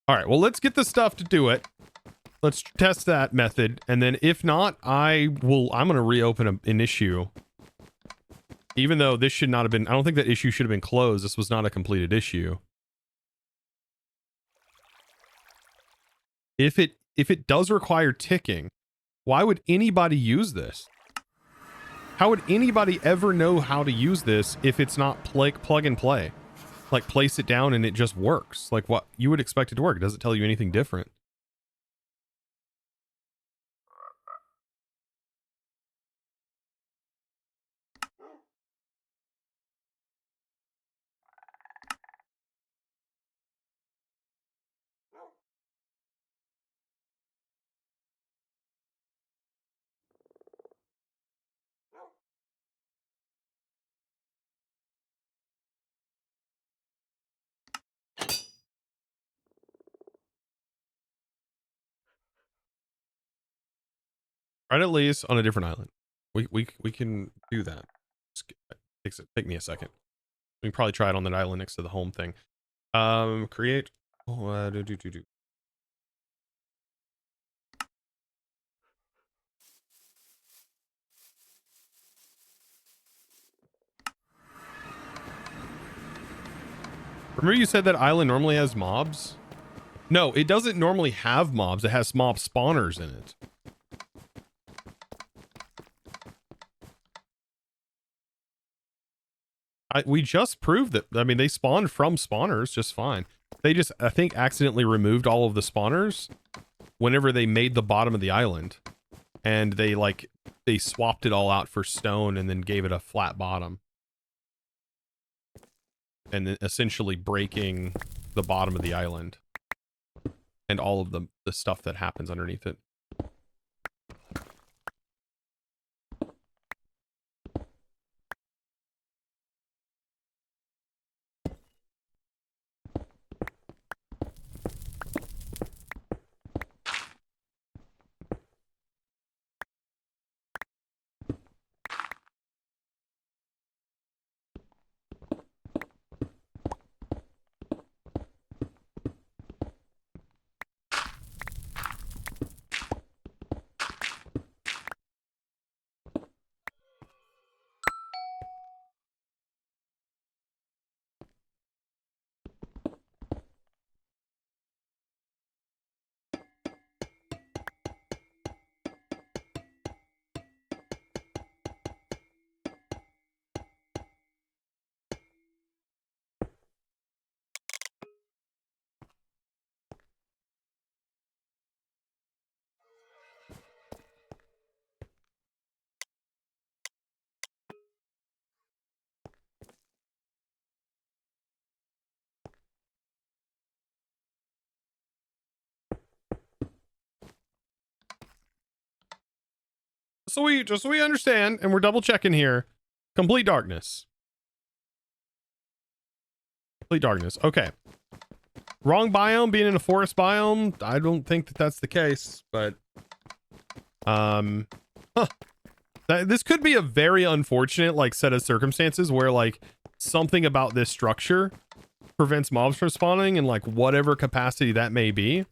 Speaker 1: All right. Well, let's get the stuff to do it. Let's test that method. And then if not, I'm going to reopen an issue. Even though this should not have been, I don't think that issue should have been closed. This was not a completed issue. If it does require ticking, why would anybody use this? How would anybody ever know how to use this if it's not plug and play? Like place it down and it just works. Like what you would expect it to work. It doesn't tell you anything different. Right, at least on a different island. We can do that. Take me a second. We can probably try it on that island next to the home thing. Create. Oh, do. Remember you said that island normally has mobs? No, it doesn't normally have mobs. It has mob spawners in it. We just proved that. I mean, they spawned from spawners just fine. They just, I think, accidentally removed all of the spawners whenever they made the bottom of the island. And they swapped it all out for stone and then gave it a flat bottom. And then essentially breaking the bottom of the island. And all of the stuff that happens underneath it. Just so we understand, and we're double checking here. Complete darkness. Complete darkness. Okay. Wrong biome being in a forest biome. I don't think that that's the case, but this could be a very unfortunate set of circumstances where something about this structure prevents mobs from spawning in whatever capacity that may be.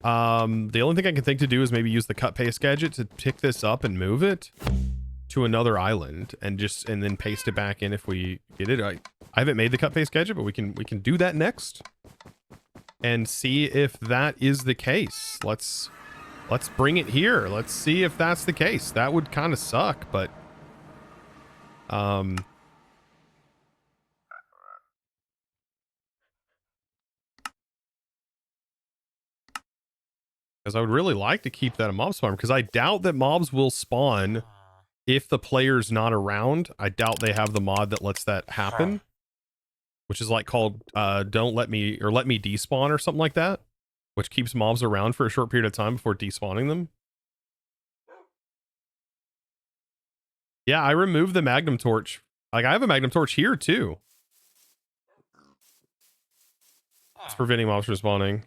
Speaker 1: The only thing I can think to do is maybe use the cut paste gadget to pick this up and move it to another island and then paste it back in if we get it. I haven't made the cut paste gadget, but we can do that next and see if that is the case. Let's bring it here. Let's see if that's the case. That would kind of suck, but because I would really like to keep that a mob spawner, because I doubt that mobs will spawn if the player's not around. I doubt they have the mod that lets that happen, which is like called don't let me, or let me despawn or something like that, which keeps mobs around for a short period of time before despawning them. Yeah, I removed the magnum torch. Like, I have a magnum torch here too. It's preventing mobs from spawning.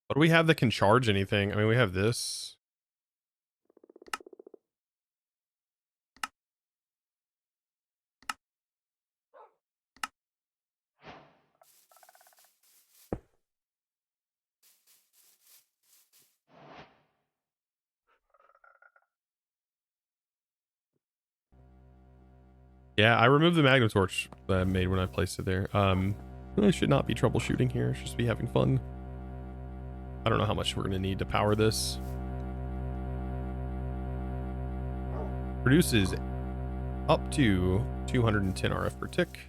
Speaker 1: What do we have that can charge anything? I mean, we have this. Yeah, I removed the magnum torch that I made when I placed it there. I should not be troubleshooting here. I should just be having fun. I don't know how much we're going to need to power this. Produces up to 210 RF per tick.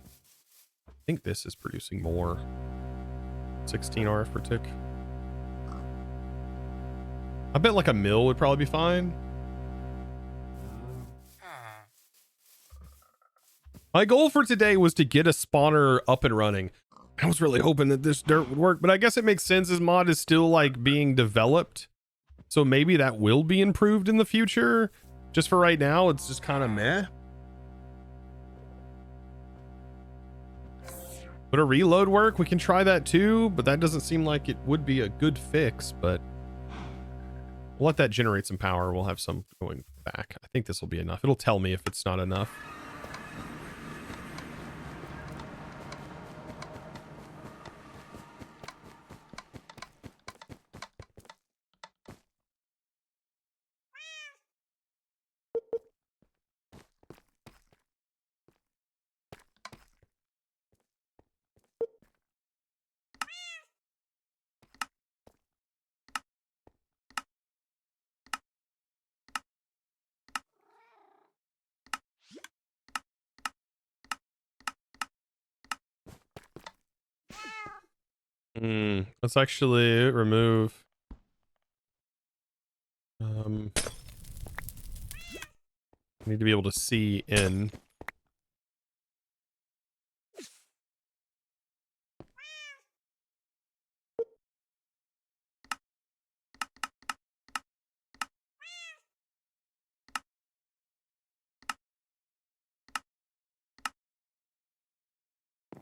Speaker 1: I think this is producing more. 16 RF per tick. I bet like a mill would probably be fine. My goal for today was to get a spawner up and running. I was really hoping that this dirt would work, but I guess it makes sense. This mod is still like being developed, so maybe that will be improved in the future. Just for right now, it's just kind of meh. Would a reload work? We can try that too, but that doesn't seem like it would be a good fix, but we'll let that generate some power. We'll have some going back. I think this will be enough. It'll tell me if it's not enough. Let's actually remove. I need to be able to see in.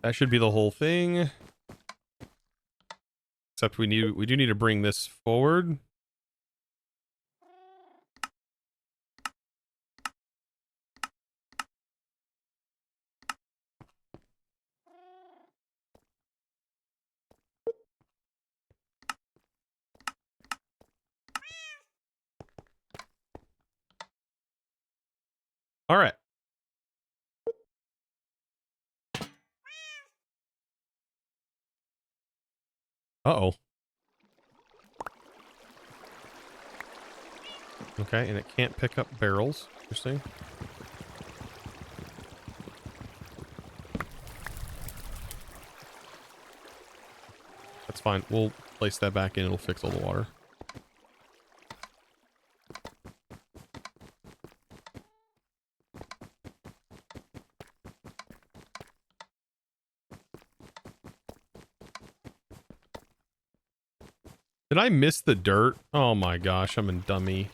Speaker 1: That should be the whole thing. Except we do need to bring this forward. All right. Uh-oh. Okay, and it can't pick up barrels. Interesting. That's fine. We'll place that back in. It'll fix all the water. Did I miss the dirt? Oh my gosh, I'm a dummy.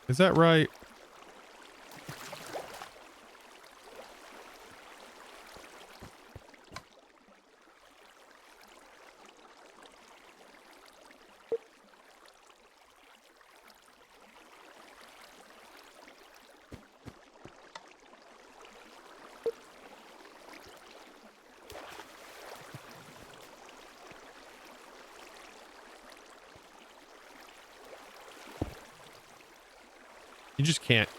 Speaker 1: Is that right?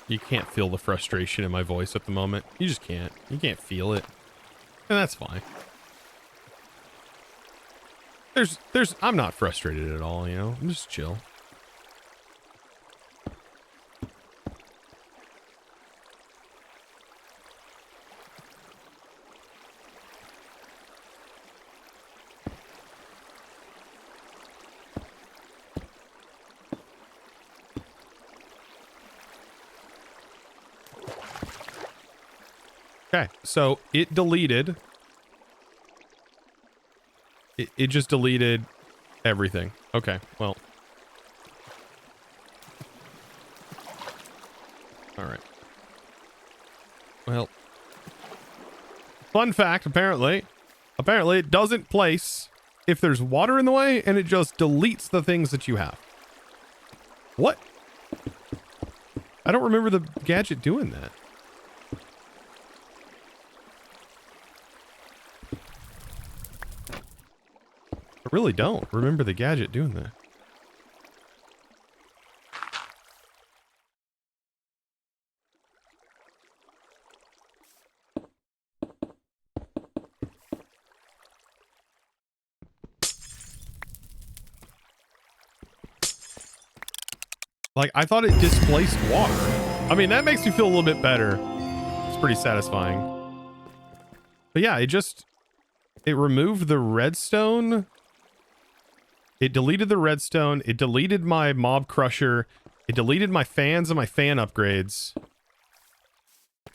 Speaker 1: You can't feel the frustration in my voice at the moment. You just can't. You can't feel it. And that's fine. I'm not frustrated at all, you know? I'm just chill. Okay, so it deleted. It just deleted everything. Okay, well. All right. Well. Fun fact, apparently it doesn't place if there's water in the way, and it just deletes the things that you have. What? I don't remember the gadget doing that. I really don't remember the gadget doing that. Like, I thought it displaced water. I mean, that makes me feel a little bit better. It's pretty satisfying. But yeah, it removed the redstone. It deleted the redstone. It deleted my mob crusher. It deleted my fans and my fan upgrades.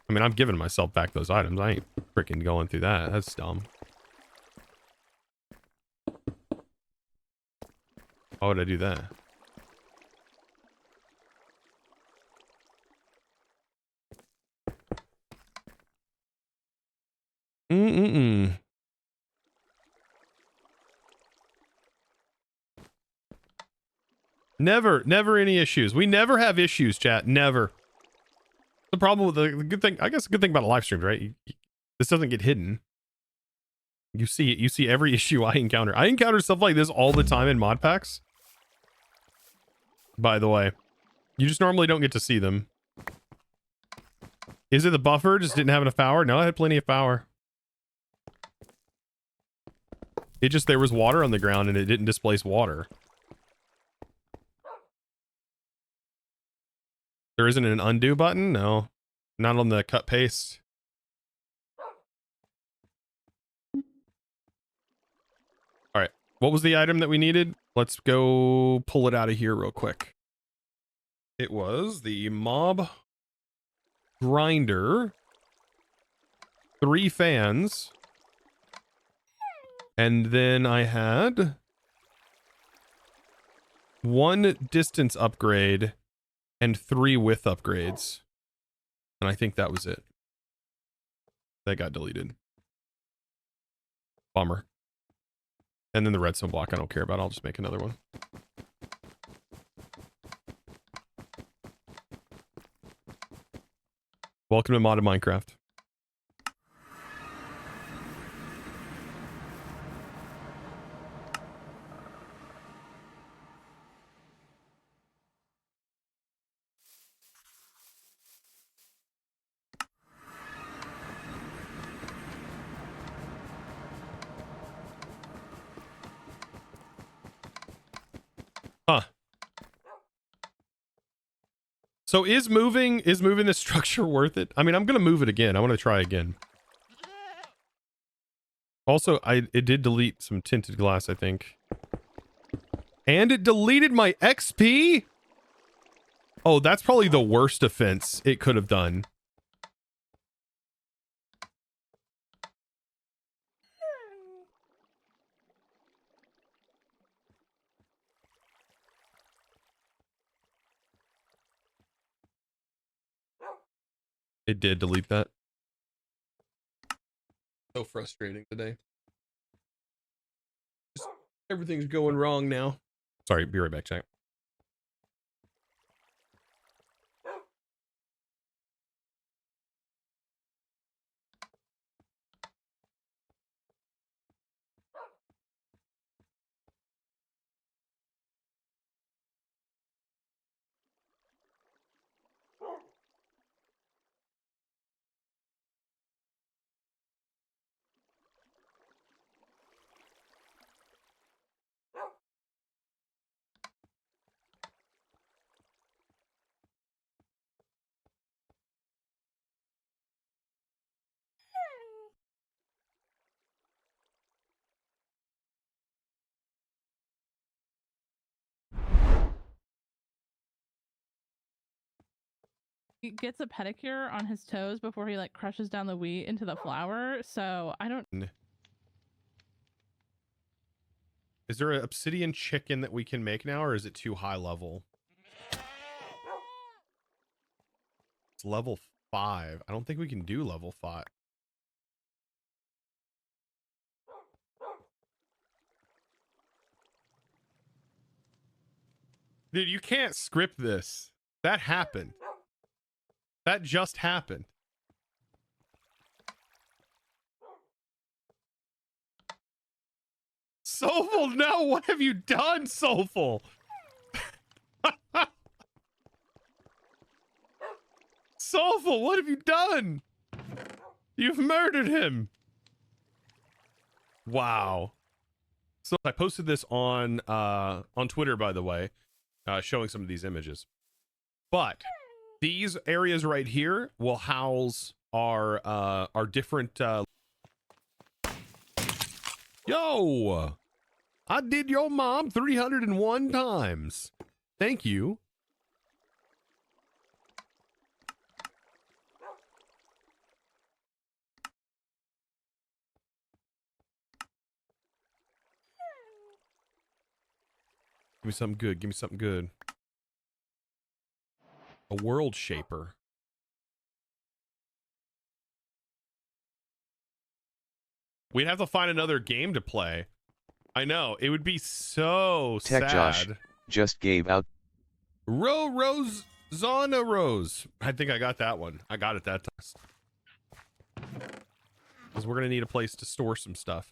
Speaker 1: I mean, I'm giving myself back those items. I ain't freaking going through that. That's dumb. Why would I do that? Never any issues. We never have issues, chat. Never. The problem with the good thing, I guess the good thing about a live stream, right? This doesn't get hidden. You see it. You see every issue I encounter. I encounter stuff like this all the time in mod packs. By the way, you just normally don't get to see them. Is it the buffer? Just didn't have enough power? No, I had plenty of power. It just, there was water on the ground and it didn't displace water. There isn't an undo button? No. Not on the cut paste. All right. What was the item that we needed? Let's go pull it out of here real quick. It was the mob grinder, 3 fans, and then I had 1 distance upgrade and 3 width upgrades. And I think that was it. That got deleted. Bummer. And then the redstone block I don't care about. I'll just make another one. Welcome to modded Minecraft. Huh. So is moving the structure worth it? I mean, I'm going to move it again. I want to try again. Also, it did delete some tinted glass, I think. And it deleted my XP? Oh, that's probably the worst offense it could have done. It did delete that. So frustrating today. Just, everything's going wrong now. Sorry, be right back, chat.
Speaker 4: He gets a pedicure on his toes before he like crushes down the wheat into the flour. So I don't.
Speaker 1: Is there an obsidian chicken that we can make now, or is it too high level? It's level 5. I don't think we can do level 5. Dude, you can't script this. That happened. That just happened. Soulful, no, what have you done, Soulful? Soulful, what have you done? You've murdered him. Wow. So I posted this on Twitter, by the way, showing some of these images. But these areas right here will house our different Yo! I did your mom 301 times. Thank you. Give me something good. Give me something good. A world shaper. We'd have to find another game to play. I know. It would be so
Speaker 5: Tech
Speaker 1: sad.
Speaker 5: Josh just gave out.
Speaker 1: Rose Zana Rose. I think I got that one. I got it that time. Because we're going to need a place to store some stuff.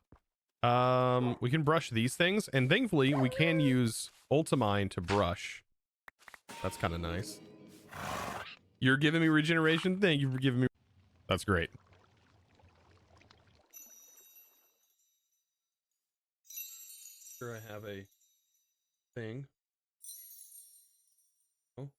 Speaker 1: We can brush these things. And thankfully, we can use Ultimine to brush. That's kind of nice. You're giving me regeneration? Thank you for giving me... That's great. Sure, I have a thing. Oh.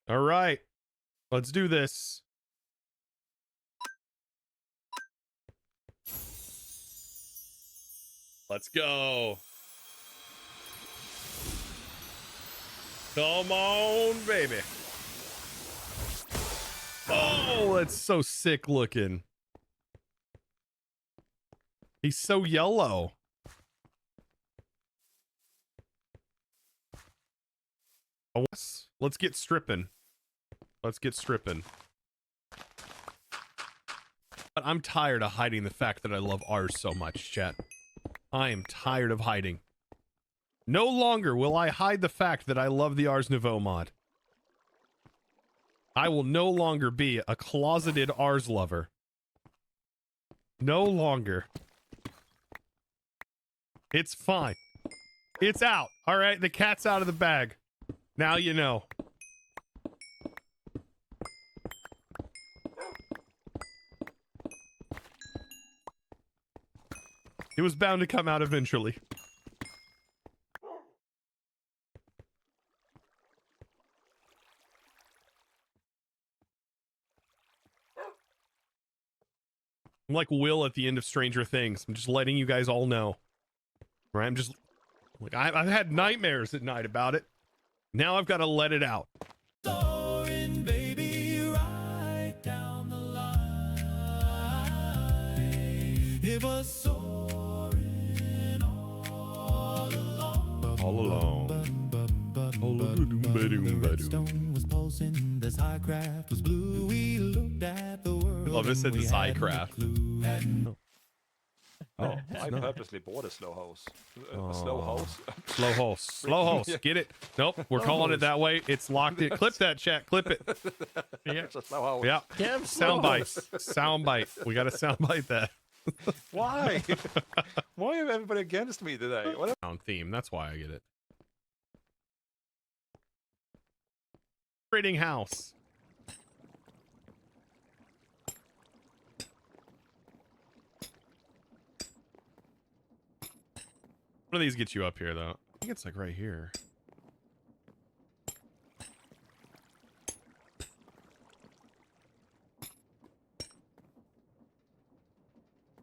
Speaker 1: All right. Let's do this. Let's go. Come on, baby. Oh, that's so sick looking. He's so yellow. Oh, let's get stripping. Let's get stripping. But I'm tired of hiding the fact that I love ours so much, chat. I am tired of hiding. No longer will I hide the fact that I love the Ars Nouveau mod. I will no longer be a closeted Ars lover. No longer. It's fine. It's out. All right, the cat's out of the bag. Now you know. It was bound to come out eventually. I'm like Will at the end of Stranger Things. I'm just letting you guys all know. Right? I'm just like, I've had nightmares at night about it. Now I've got to let it out.
Speaker 5: Soaring, baby, right down the line. It was soaring all along.
Speaker 1: All along.
Speaker 5: Redstone was pulsing, the Psycraft was blue. We looked at the world.
Speaker 1: Love it said
Speaker 5: and we hadn't a
Speaker 1: Psycraft.
Speaker 5: clue.
Speaker 6: Oh, I purposely bought a slow hose. A slow hose.
Speaker 1: Slow hole. Slow hole.
Speaker 6: Yeah.
Speaker 1: Get it? Nope. We're calling it that way. It's locked in. Clip that, chat. Clip it. Yeah.
Speaker 6: It's a slow hose.
Speaker 1: Yeah.
Speaker 6: Yeah,
Speaker 1: Sound bite. Sound bite. We got to sound bite that.
Speaker 6: Why? Why is everybody against me today? What?
Speaker 1: On theme. That's why I get it. Trading house. One of these gets you up here, though. I think it's like right here.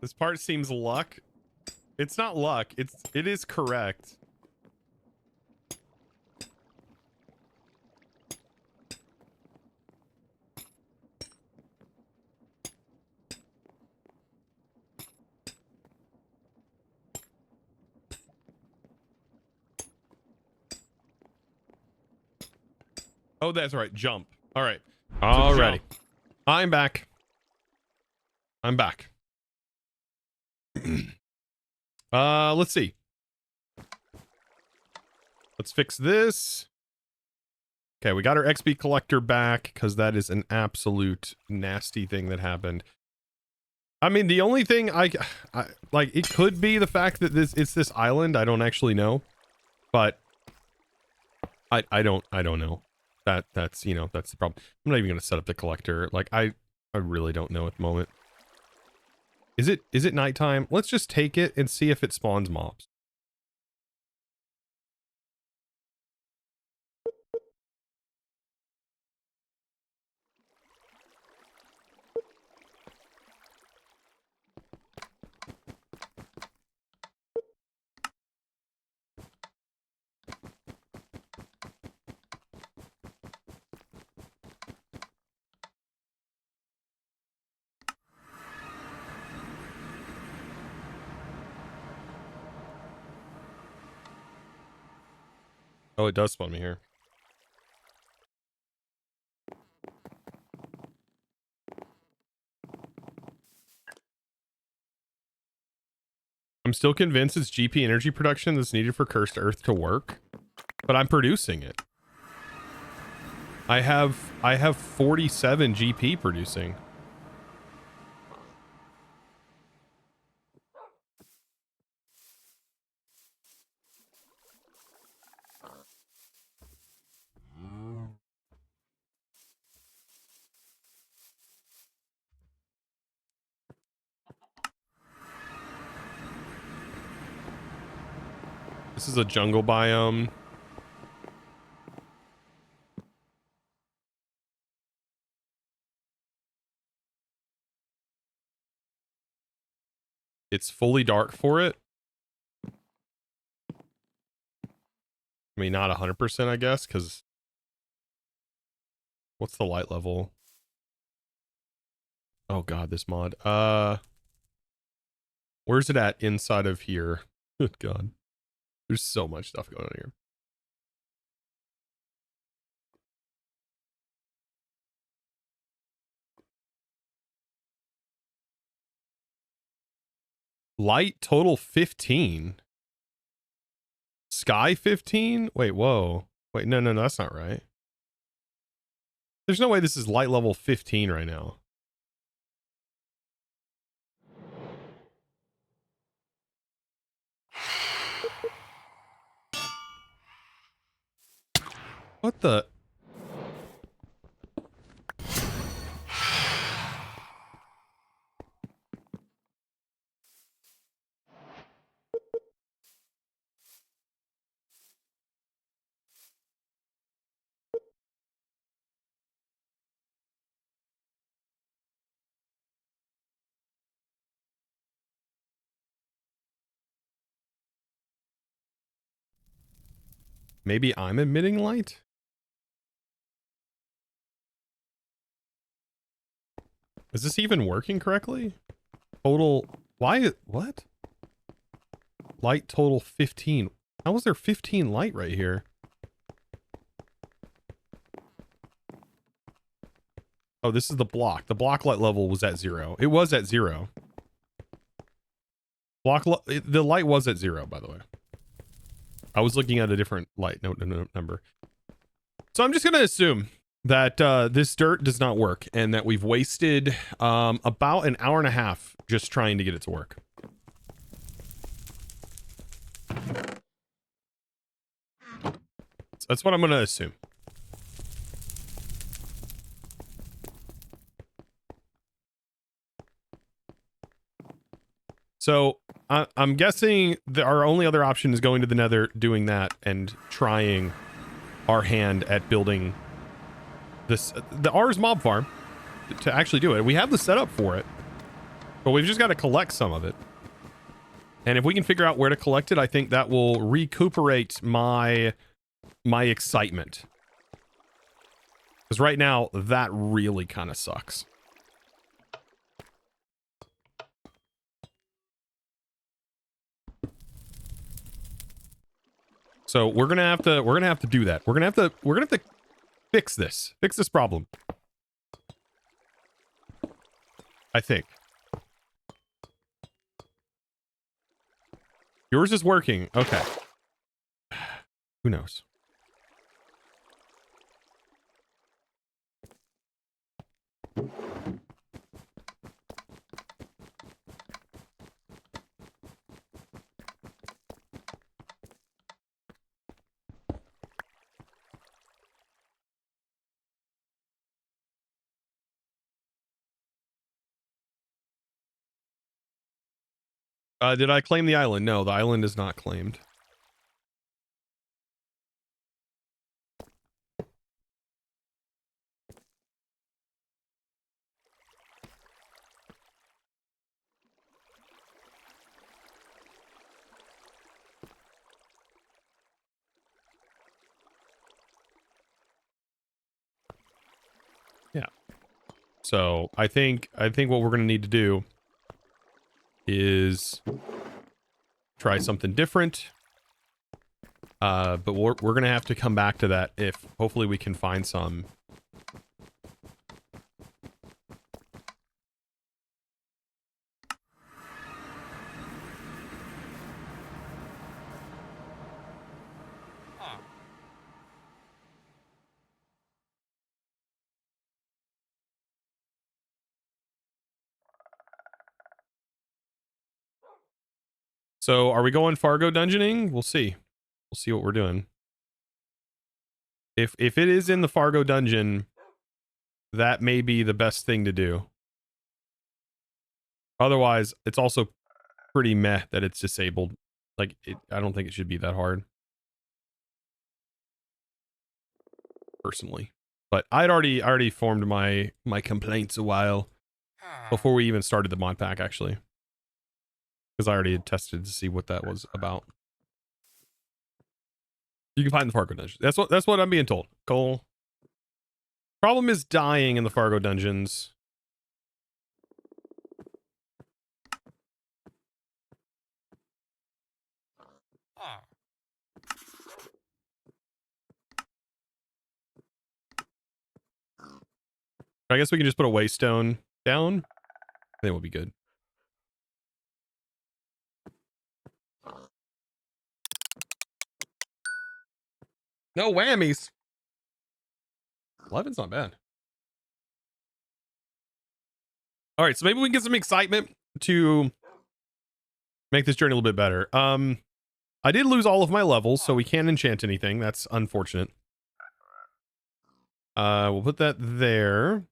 Speaker 1: This part seems luck. It's not luck. It is correct. Oh, that's right. Jump. All right. Alrighty. I'm back. I'm back. Let's see. Let's fix this. Okay, we got our XP collector back because that is an absolute nasty thing that happened. I mean, the only thing I like, it could be the fact that it's this island. I don't actually know, but I don't know. That's you know, that's the problem. I'm not even gonna set up the collector. Like I really don't know at the moment. Is it nighttime? Let's just take it and see if it spawns mobs. Oh, it does spawn me here. I'm still convinced it's GP energy production that's needed for Cursed Earth to work, but I'm producing it. I have 47 GP producing. This is a jungle biome. It's fully dark for it. I mean, not 100%, I guess, because what's the light level? Oh god, this mod. Where's it at inside of here? Good god. There's so much stuff going on here. Light total 15. Sky 15? Wait, whoa. Wait, no, that's not right. There's no way this is light level 15 right now. What the? Maybe I'm emitting light? Is this even working correctly? Total, why, what? Light total 15. How is there 15 light right here? Oh, this is the block. The block light level was at 0. It was at 0. The light was at 0, by the way. I was looking at a different light number. So I'm just going to assume that this dirt does not work and that we've wasted about an hour and a half just trying to get it to work. So that's what I'm going to assume. So I'm guessing that our only other option is going to the nether, doing that, and trying our hand at building this, the R's mob farm, to actually do it. We have the setup for it, but we've just got to collect some of it. And if we can figure out where to collect it, I think that will recuperate my excitement. Because right now, that really kind of sucks. So we're gonna have to do that. We're gonna have to fix this problem. I think. Yours is working. Okay. Who knows? Did I claim the island? No, the island is not claimed. Yeah. So I think what we're gonna need to do is try something different. But we're gonna have to come back to that if hopefully we can find some. So are we going Fargo dungeoning? We'll see. We'll see what we're doing. If it is in the Fargo dungeon, that may be the best thing to do. Otherwise, it's also pretty meh that it's disabled. Like, I don't think it should be that hard. Personally. But I'd already formed my complaints a while before we even started the mod pack, actually. Because I already had tested to see what that was about. You can find the Fargo dungeon. That's what I'm being told. Cole. Problem is dying in the Fargo dungeons. I guess we can just put a waystone down. I think it would be good. No whammies. 11's not bad. All right, so maybe we can get some excitement to make this journey a little bit better. I did lose all of my levels, so we can't enchant anything. That's unfortunate. We'll put that there.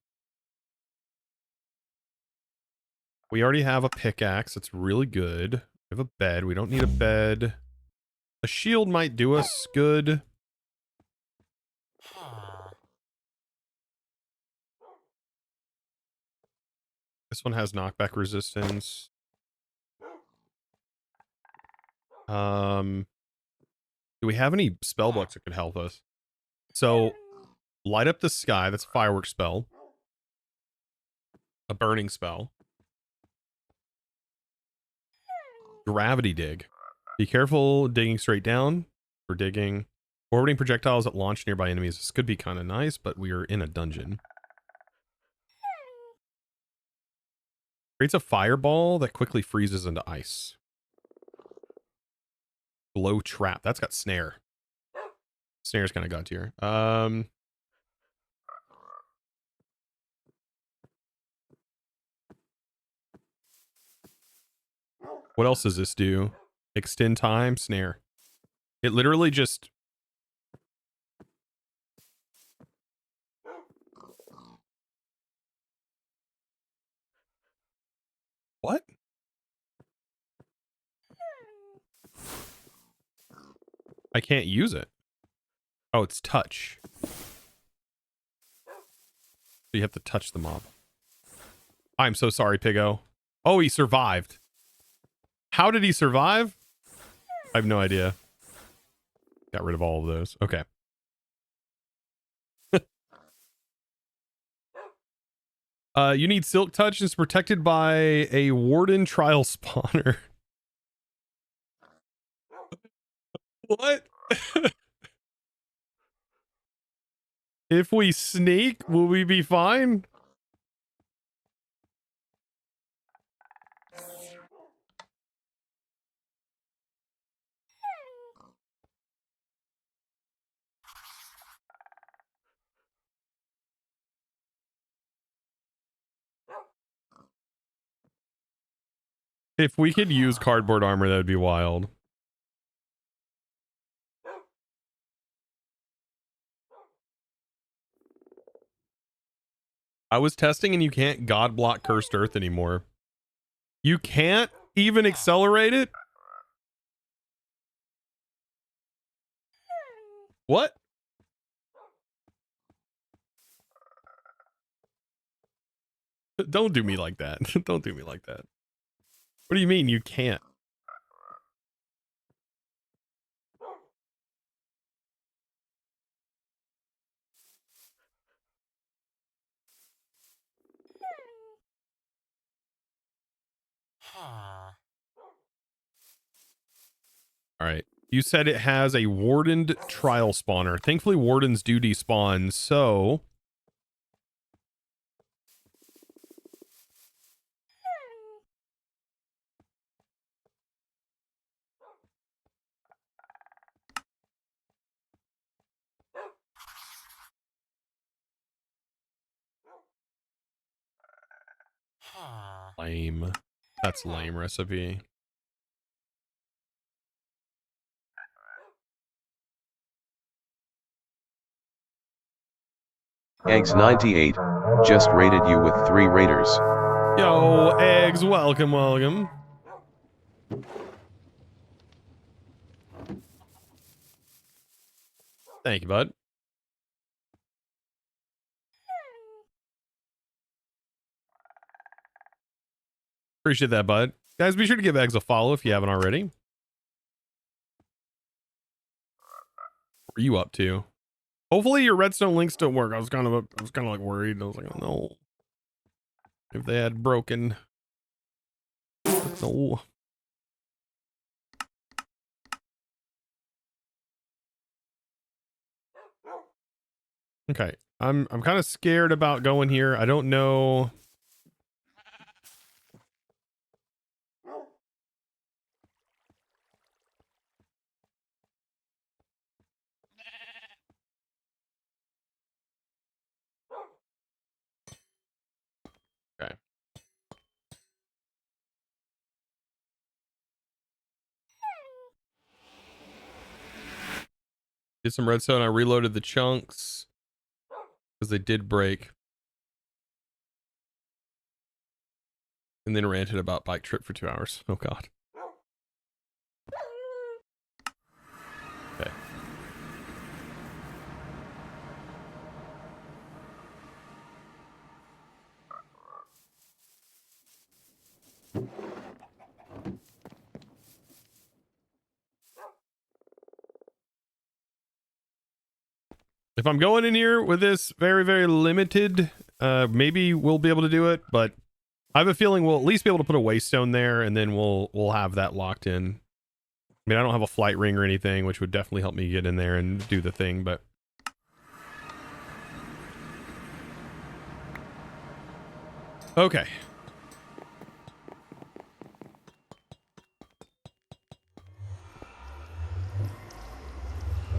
Speaker 1: We already have a pickaxe. It's really good. We have a bed. We don't need a bed. A shield might do us good. This one has knockback resistance. Do we have any spell books that could help us? So, light up the sky. That's a fireworks spell. A burning spell. Gravity dig. Be careful digging straight down. For digging. Orbiting projectiles that launch nearby enemies. This could be kind of nice, but we are in a dungeon. Creates a fireball that quickly freezes into ice. Glow trap. That's got snare. Snare's kind of god tier. What else does this do? Extend time, snare. It literally just... What? I can't use it. Oh, it's touch. So you have to touch the mob. I'm so sorry, Piggo. Oh, he survived. How did he survive? I have no idea. Got rid of all of those. Okay. You need Silk Touch. It's protected by a Warden Trial Spawner. What? If we sneak, will we be fine? If we could use cardboard armor, that would be wild. I was testing and you can't god block Cursed Earth anymore. You can't even accelerate it? What? Don't do me like that. Don't do me like that. What do you mean you can't? All right. You said it has a wardened trial spawner. Thankfully, wardens do despawn, so... Lame. That's lame recipe.
Speaker 7: Eggs 98 just rated you with 3 raiders.
Speaker 1: Yo, Eggs, welcome, welcome. Thank you, bud. Appreciate that, bud. Guys, be sure to give Eggs a follow if you haven't already. What are you up to? Hopefully your redstone links don't work. I was kind of like worried. I was like, oh no. If they had broken. No. Okay. I'm kind of scared about going here. I don't know. Okay. Did some redstone. I reloaded the chunks because they did break. And then ranted about bike trip for 2 hours. Oh god. Okay. If I'm going in here with this very, very limited, maybe we'll be able to do it, but I have a feeling we'll at least be able to put a waystone there, and then we'll have that locked in. I mean, I don't have a flight ring or anything, which would definitely help me get in there and do the thing, but okay.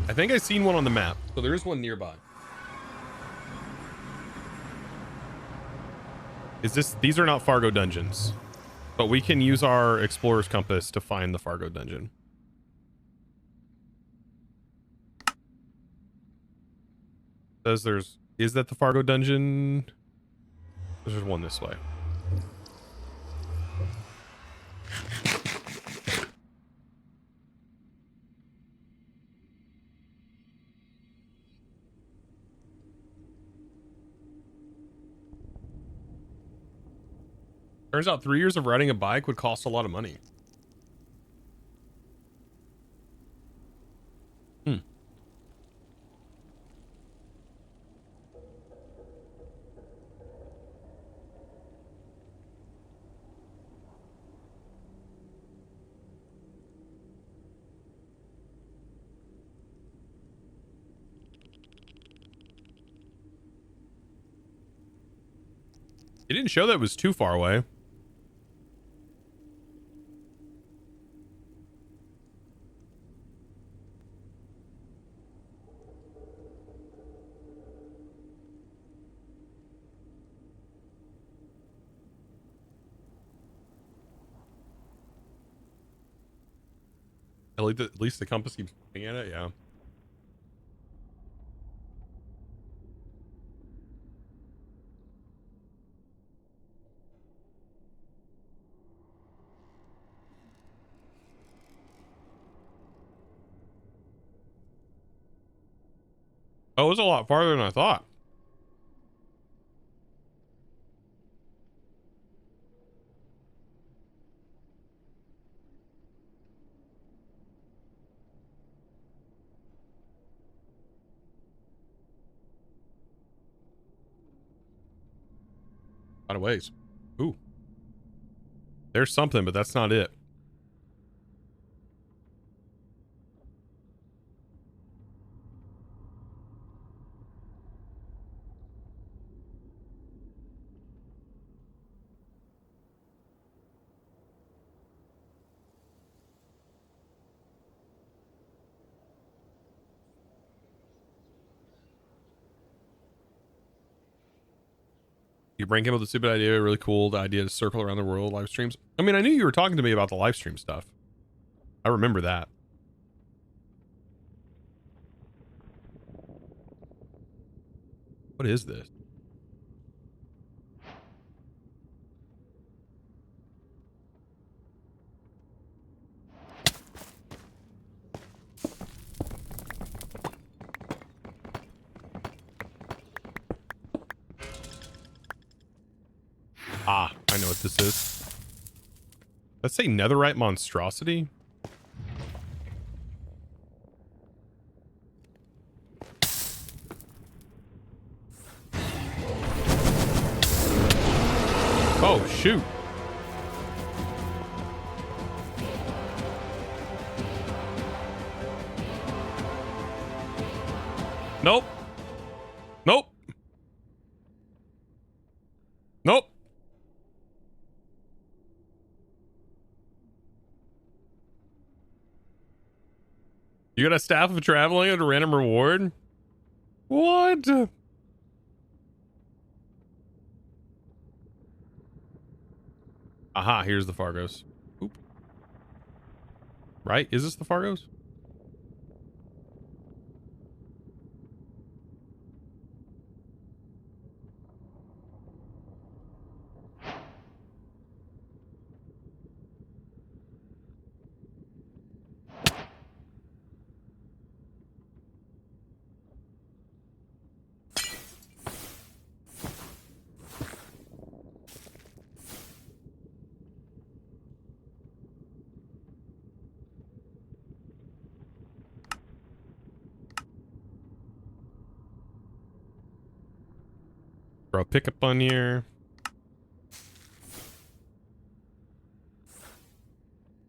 Speaker 1: I think I've seen one on the map, so there is one nearby. These are not Fargo dungeons, but we can use our explorer's compass to find the Fargo dungeon. Is that the Fargo dungeon? There's one this way. Turns out 3 years of riding a bike would cost a lot of money. It didn't show that it was too far away. At least the compass keeps pointing at it, yeah. Oh, it was a lot farther than I thought. A lot of ways. Ooh. There's something, but that's not it. You bring him with a stupid idea, really cool. The idea to circle around the world live streams. I mean, I knew you were talking to me about the live stream stuff. I remember that. What is this? Ah, I know what this is. Let's say netherite monstrosity. Oh, shoot. Nope. Nope. Nope. You got a staff of traveling at a random reward? What? Aha, here's the Fargos. Oop. Right? Is this the Fargos? Throw a pickup on here.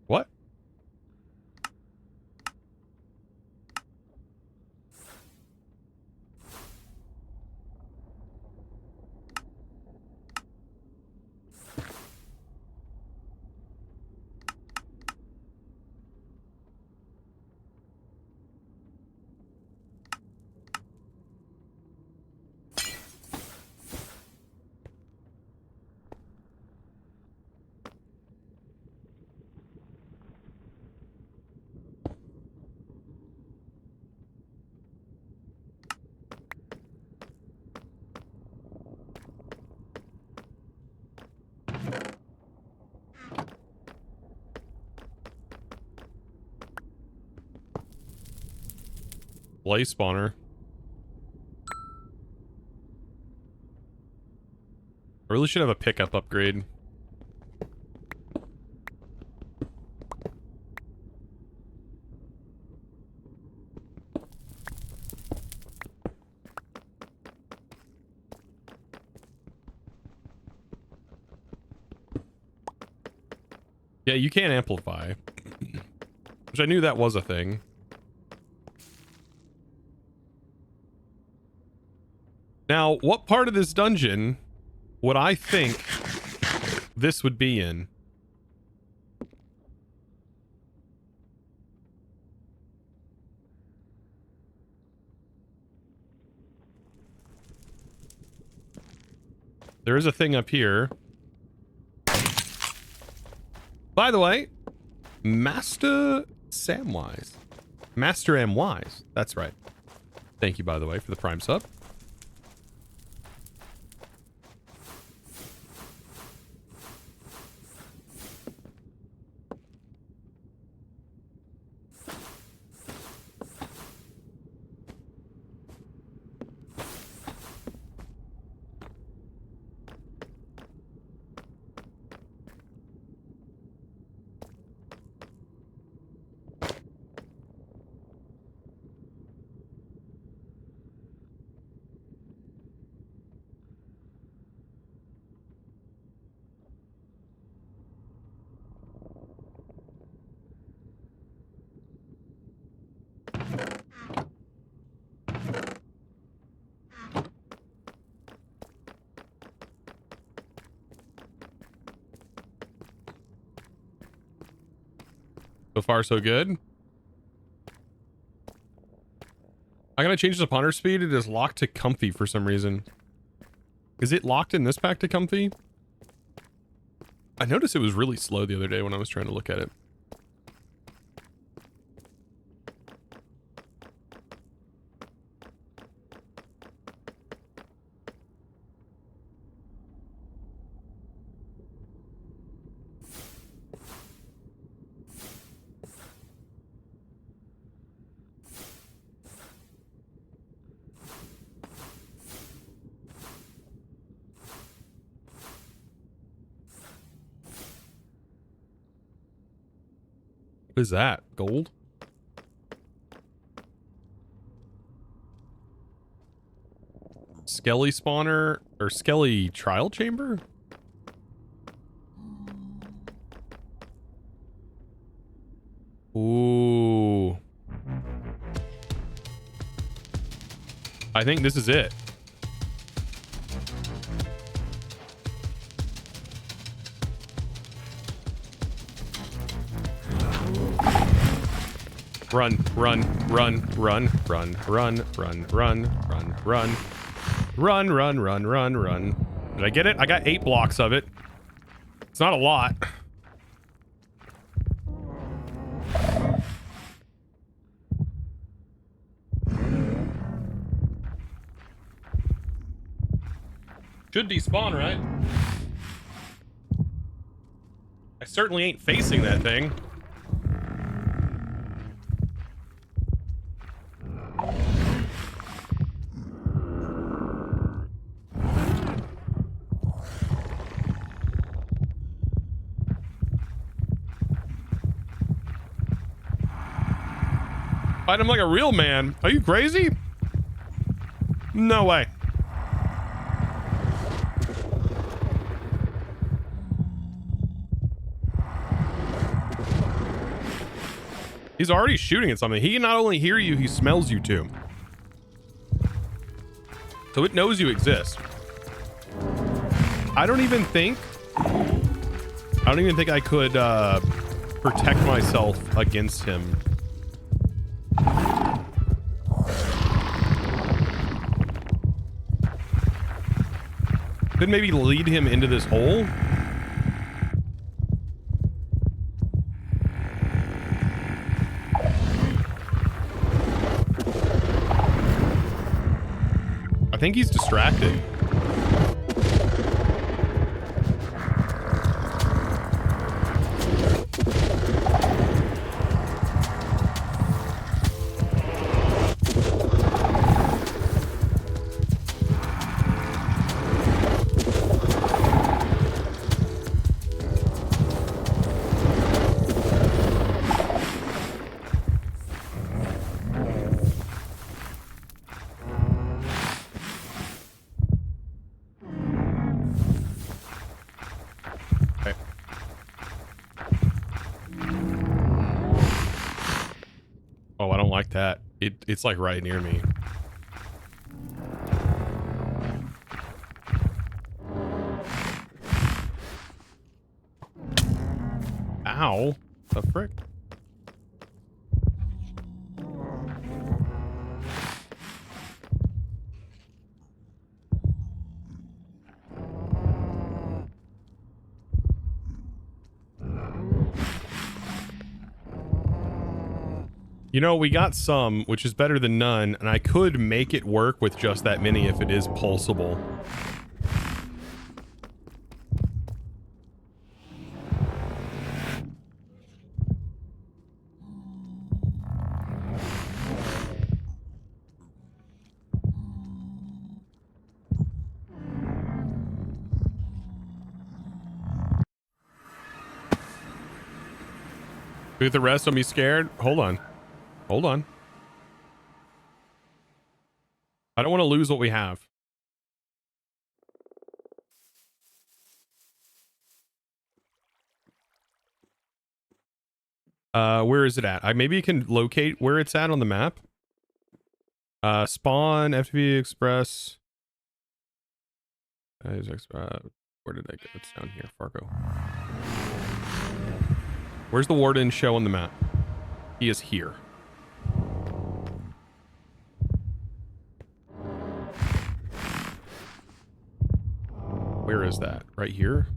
Speaker 1: What? Blaze spawner. I really should have a pickup upgrade. Yeah, you can't amplify. Which I knew that was a thing. Now, what part of this dungeon would I think this would be in? There is a thing up here. By the way, Master Samwise. Master M Wise. That's right. Thank you, by the way, for the Prime sub. So far, so good. I'm gonna change the punter speed. It is locked to comfy for some reason. Is it locked in this pack to comfy? I noticed it was really slow the other day when I was trying to look at it. What is that? Gold? Skelly spawner or Skelly trial chamber? Ooh. I think this is it. Run, run, run, run, run, run, run, run, run, run. Run, run, run, run, run. Did I get it? I got 8 blocks of it. It's not a lot. Should despawn, right? I certainly ain't facing that thing. Fight him like a real man. Are you crazy? No way. He's already shooting at something. He can not only hear you, he smells you too. So it knows you exist. I don't even think I could protect myself against him. Could maybe lead him into this hole. I think he's distracted. Oh, I don't like that. It's like right near me. Ow. The frick? You know, we got some, which is better than none, and I could make it work with just that many if it is pulsable. Do the rest of me scared? Hold on. Hold on. I don't want to lose what we have. Where is it at? Maybe you can locate where it's at on the map. Spawn, FTB Express. Where did I go? It's down here, Fargo. Where's the warden show on the map? He is here. Where is that? Right here?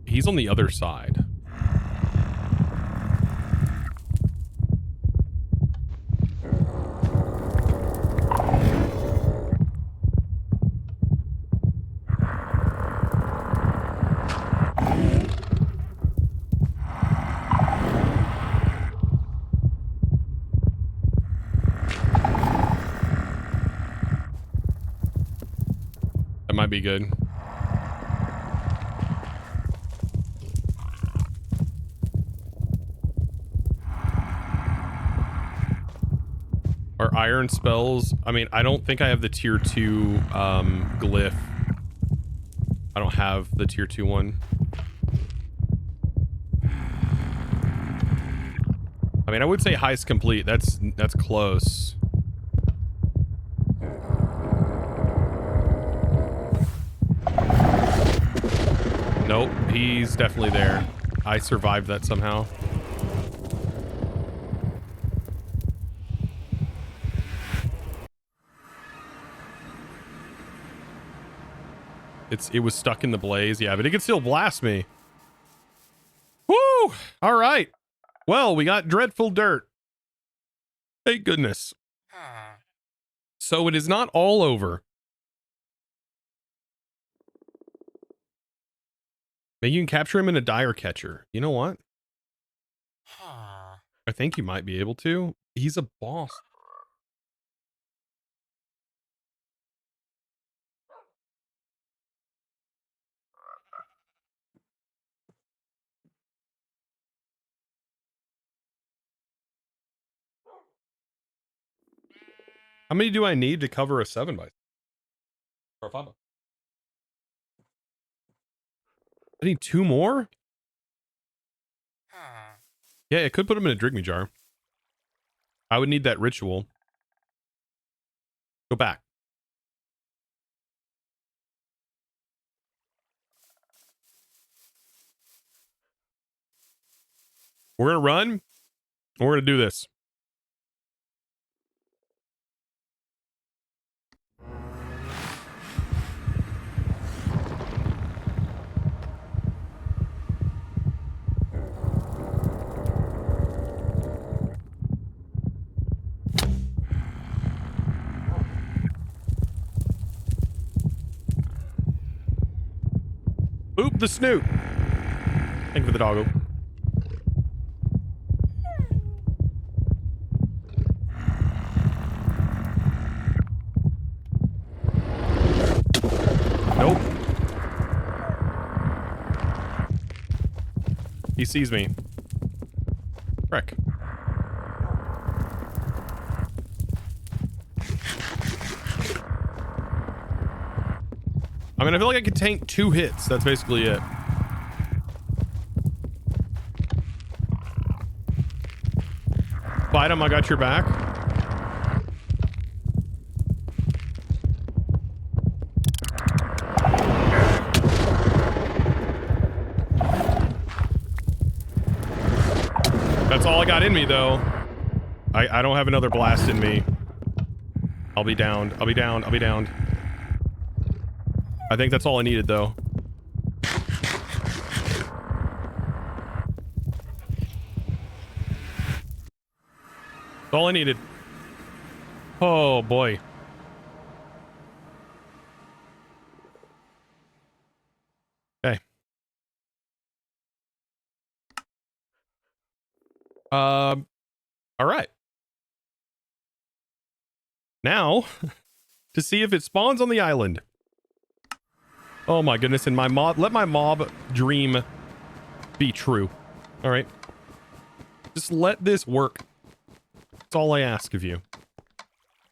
Speaker 1: He's on the other side. That might be good. Iron spells. I mean, I don't think I have the tier 2 glyph. I don't have the tier 2 one. I mean, I would say heist complete. That's close. Nope, he's definitely there. I survived that somehow. It was stuck in the blaze, yeah, but it could still blast me. Woo! Woo! All right. Well, we got dreadful dirt. Thank goodness. So it is not all over. Maybe you can capture him in a dire catcher. You know what? I think you might be able to. He's a boss. How many do I need to cover a 7x? Or a 5x? I need 2 more? Yeah, I could put him in a drink me jar. I would need that ritual. Go back. We're going to run. And we're going to do this. Boop the snoot. Thank you for the doggo. Nope. He sees me. Frick. I mean, I feel like I could tank 2 hits. That's basically it. Fight him, I got your back. That's all I got in me, though. I don't have another blast in me. I'll be downed. I'll be downed. I'll be downed. I think that's all I needed, though. That's all I needed. Oh, boy. Okay. All right. Now, to see if it spawns on the island. Oh my goodness, and my mob, let my mob dream be true. All right. Just let this work. That's all I ask of you.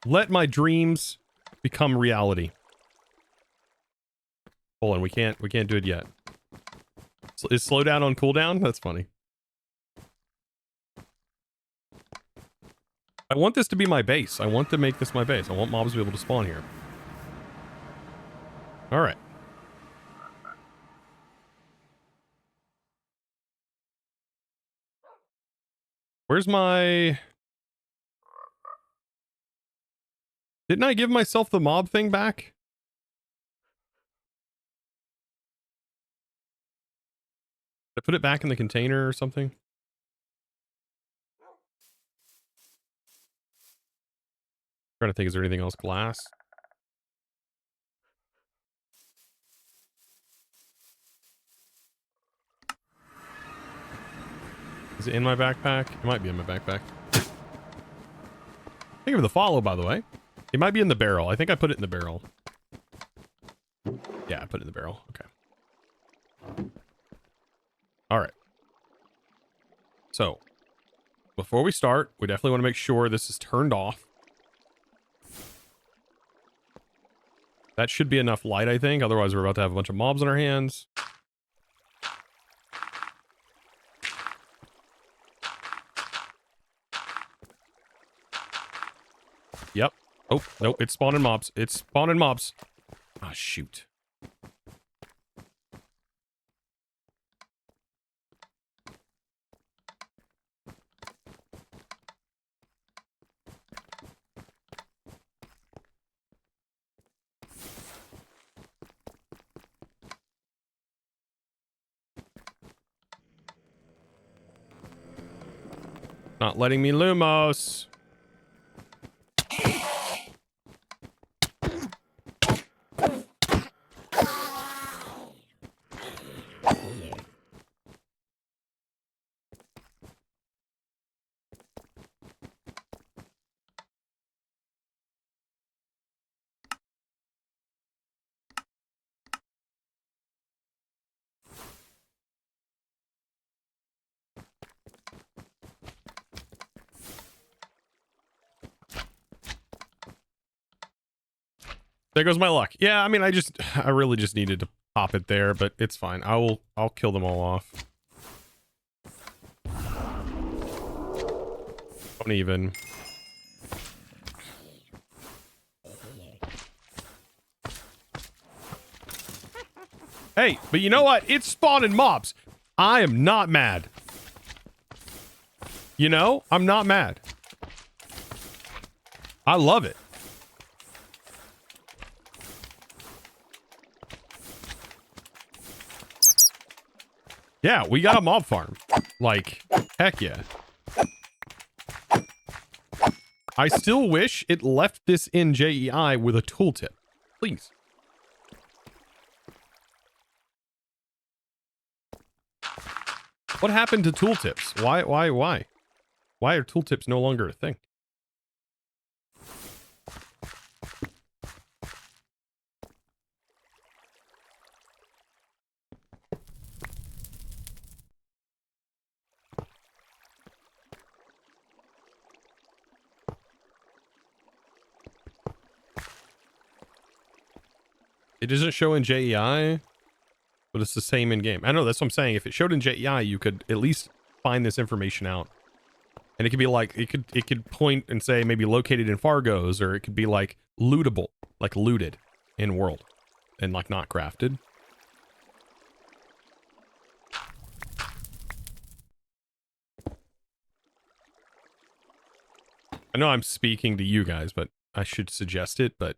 Speaker 1: Let my dreams become reality. Hold on, we can't do it yet. Is slow down on cooldown? That's funny. I want this to be my base. I want to make this my base. I want mobs to be able to spawn here. All right. Where's my... Didn't I give myself the mob thing back? Did I put it back in the container or something? Trying to think, is there anything else? Glass? Is it in my backpack? It might be in my backpack. Thank you for the follow, by the way. It might be in the barrel. I think I put it in the barrel. Yeah, I put it in the barrel. Okay. All right. So, before we start, we definitely want to make sure this is turned off. That should be enough light, I think. Otherwise, we're about to have a bunch of mobs on our hands. Yep. Oh, nope. It's spawning mobs. It's spawning mobs. Ah, shoot. Not letting me Lumos. There goes my luck. Yeah, I mean, I really just needed to pop it there, but it's fine. I'll kill them all off. Don't even. Hey, but you know what? It's spawning mobs. I am not mad. You know, I'm not mad. I love it. Yeah, we got a mob farm. Like, heck yeah. I still wish it left this in JEI with a tooltip. Please. What happened to tooltips? Why? Why are tooltips no longer a thing? It doesn't show in JEI, but it's the same in game. I know, that's what I'm saying. If it showed in JEI, you could at least find this information out. And it could be like, it could point and say maybe located in Fargo's, or it could be like lootable, like looted in world and like not crafted. I know I'm speaking to you guys, but I should suggest it, but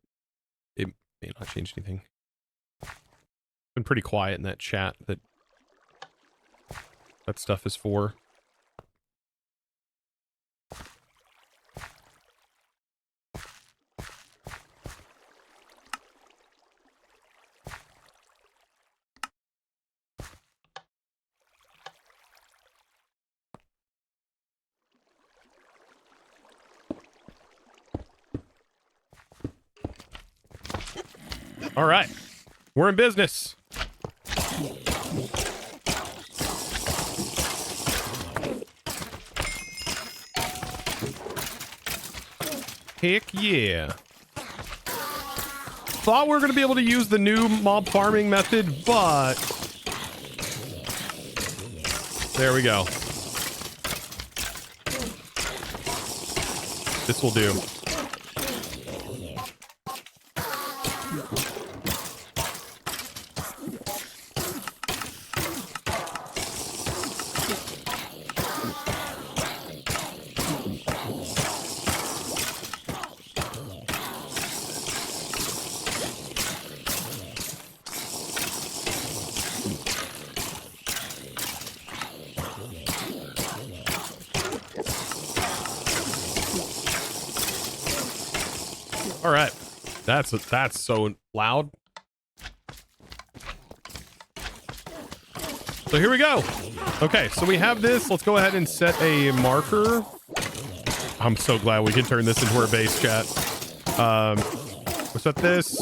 Speaker 1: it may not change anything. Been pretty quiet in that chat that stuff is for. All right, we're in business. Heck yeah. Thought we were going to be able to use the new mob farming method, but there we go. This will do. All right, that's so loud. So here we go. Okay, so we have this. Let's go ahead and set a marker. I'm so glad we can turn this into our base, chat. We'll set this.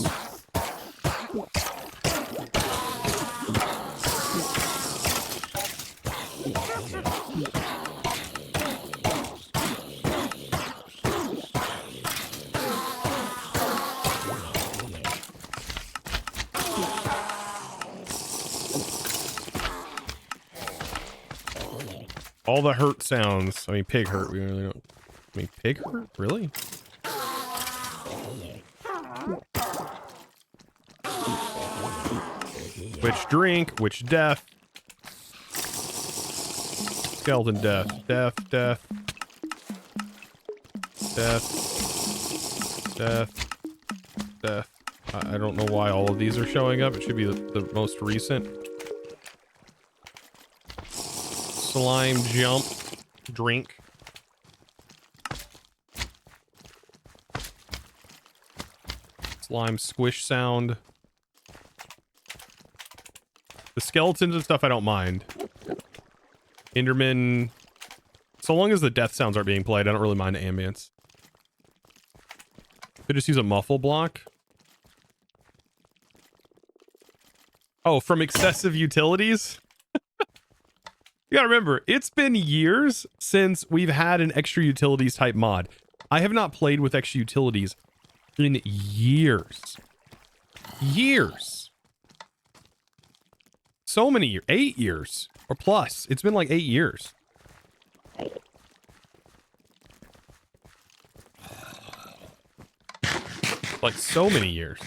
Speaker 1: All the hurt sounds. I mean, pig hurt. We really don't. I mean, pig hurt? Really? Which drink? Which death? Skeleton death. Death. Death. Death. Death. Death. I don't know why all of these are showing up. It should be the most recent. Slime jump. Drink. slime squish sound. The skeletons and stuff I don't mind. Enderman. So long as the death sounds aren't being played, I don't really mind ambience. Could just use a muffle block. Oh, from excessive utilities? You gotta remember, it's been years since we've had an extra utilities type mod. I have not played with extra utilities in years. Years. So many years. 8 years or plus. It's been like 8 years. Like so many years.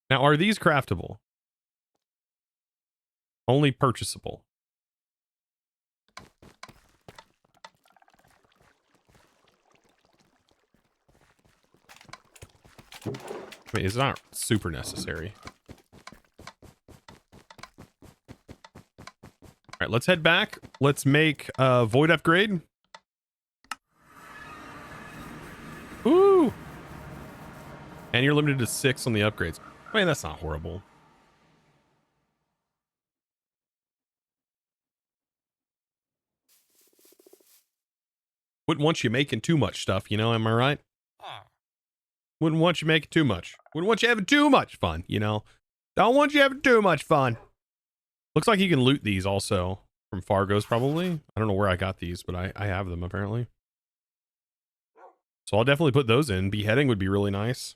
Speaker 1: Now, are these craftable? Only purchasable. I mean, it's not super necessary. All right, let's head back. Let's make a void upgrade. Ooh. And you're limited to 6 on the upgrades. I mean, that's not horrible. Wouldn't want you making too much stuff, you know, am I right? Wouldn't want you making too much. Wouldn't want you having too much fun, you know? Don't want you having too much fun. Looks like you can loot these also from Fargo's probably. I don't know where I got these, but I have them apparently. So I'll definitely put those in. Beheading would be really nice.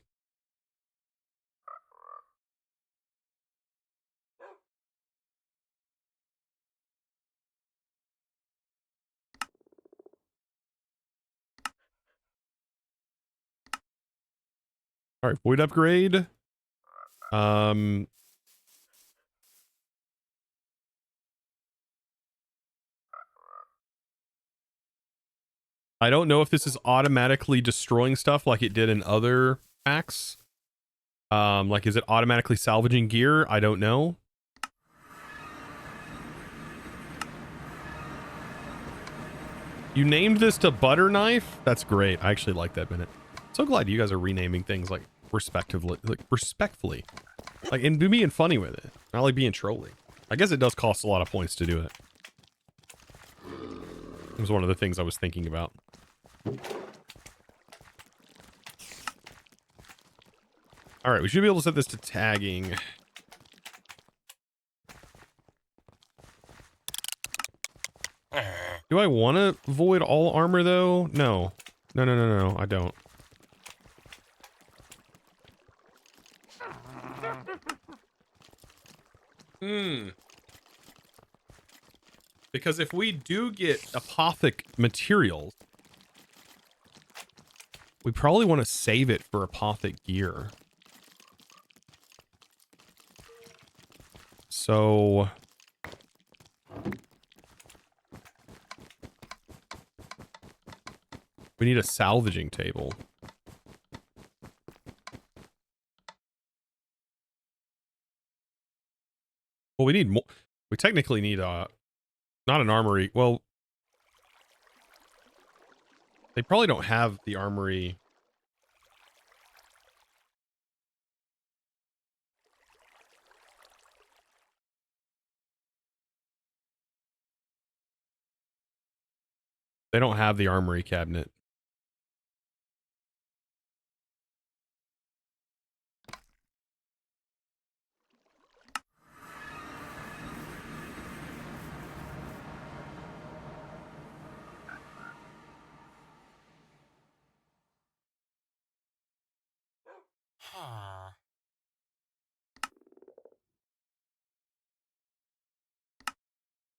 Speaker 1: All right, void upgrade. I don't know if this is automatically destroying stuff like it did in other packs. Like, is it automatically salvaging gear? I don't know. You named this to Butter Knife? That's great. I actually like that, Bennett. So glad you guys are renaming things like respectively, like respectfully, like, and being funny with it, not like being trolly. I guess it does cost a lot of points to do it. It was one of the things I was thinking about. All right, we should be able to set this to tagging. Do I want to void all armor though? No. No, I don't. Because if we do get apothec materials, we probably want to save it for apothec gear. So we need a salvaging table. Well, we need more. We technically need not an armory. Well, they probably don't have the armory. They don't have the armory cabinet.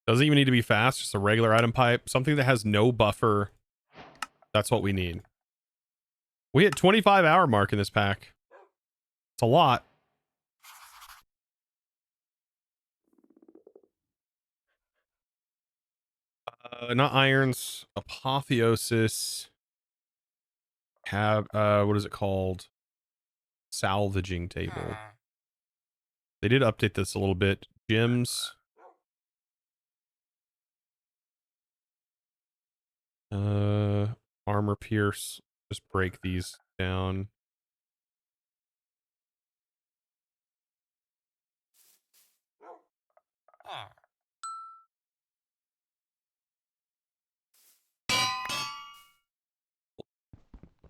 Speaker 1: Doesn't even need to be fast, just a regular item pipe. Something that has no buffer. That's what we need. We hit 25-hour mark in this pack. It's a lot. Not irons. Apotheosis. Have what is it called? Salvaging table. They did update this a little bit. Gems. Armor pierce. Just break these down.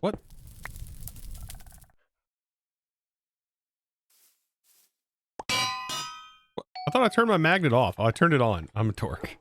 Speaker 1: What? I thought I turned my magnet off. Oh, I turned it on. I'm a dork.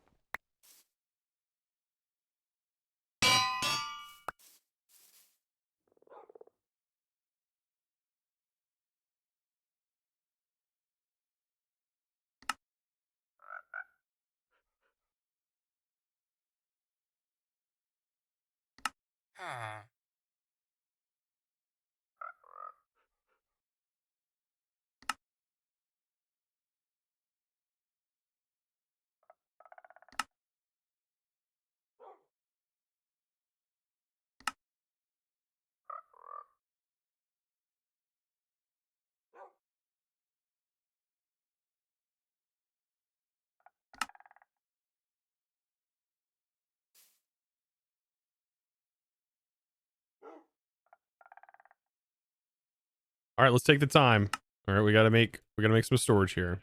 Speaker 1: All right, let's take the time. All right, we gotta make some storage here.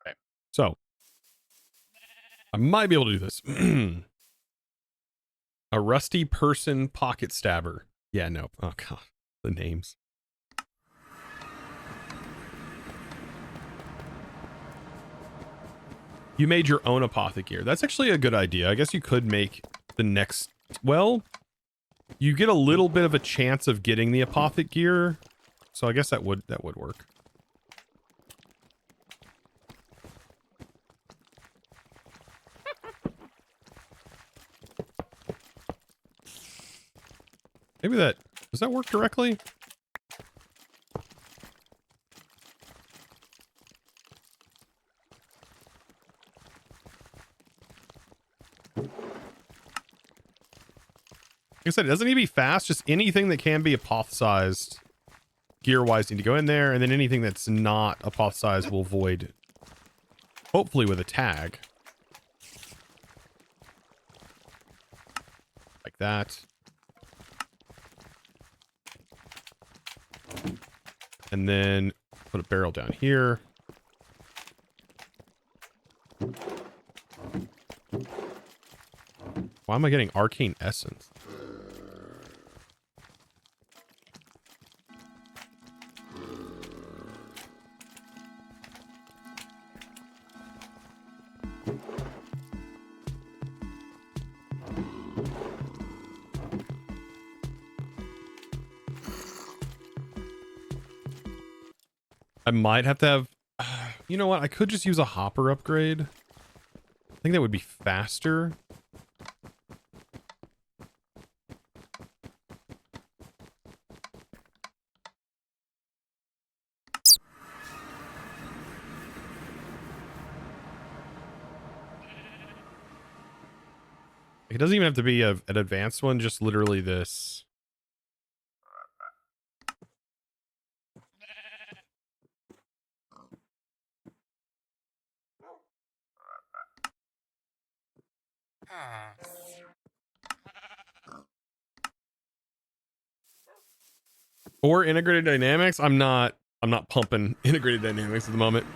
Speaker 1: Okay, so I might be able to do this. A rusty person pocket stabber. Yeah, no. Oh god, the names. You made your own apothecary. That's actually a good idea. I guess you could make the next... Well, you get a little bit of a chance of getting the apothecary, so I guess that would work. Maybe that... Does that work directly? Like I said, it doesn't need to be fast. Just anything that can be apothesized gear-wise need to go in there, and then anything that's not apothesized will void, hopefully with a tag. Like that. And then put a barrel down here. Why am I getting arcane essence? I might have to have... You know what? I could just use a hopper upgrade. I think that would be faster. It doesn't even have to be an advanced one, just literally this. Or integrated dynamics. I'm not pumping integrated dynamics at the moment.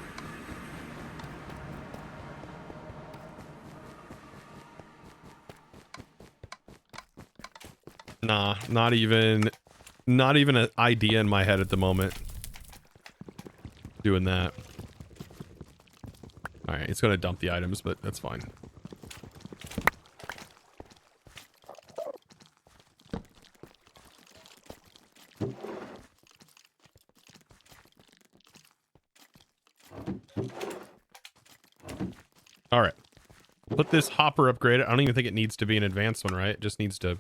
Speaker 1: Nah, not even an idea in my head at the moment. Doing that. All right, it's going to dump the items, but that's fine. All right. Put this hopper upgrade. I don't even think it needs to be an advanced one, right? It just needs to...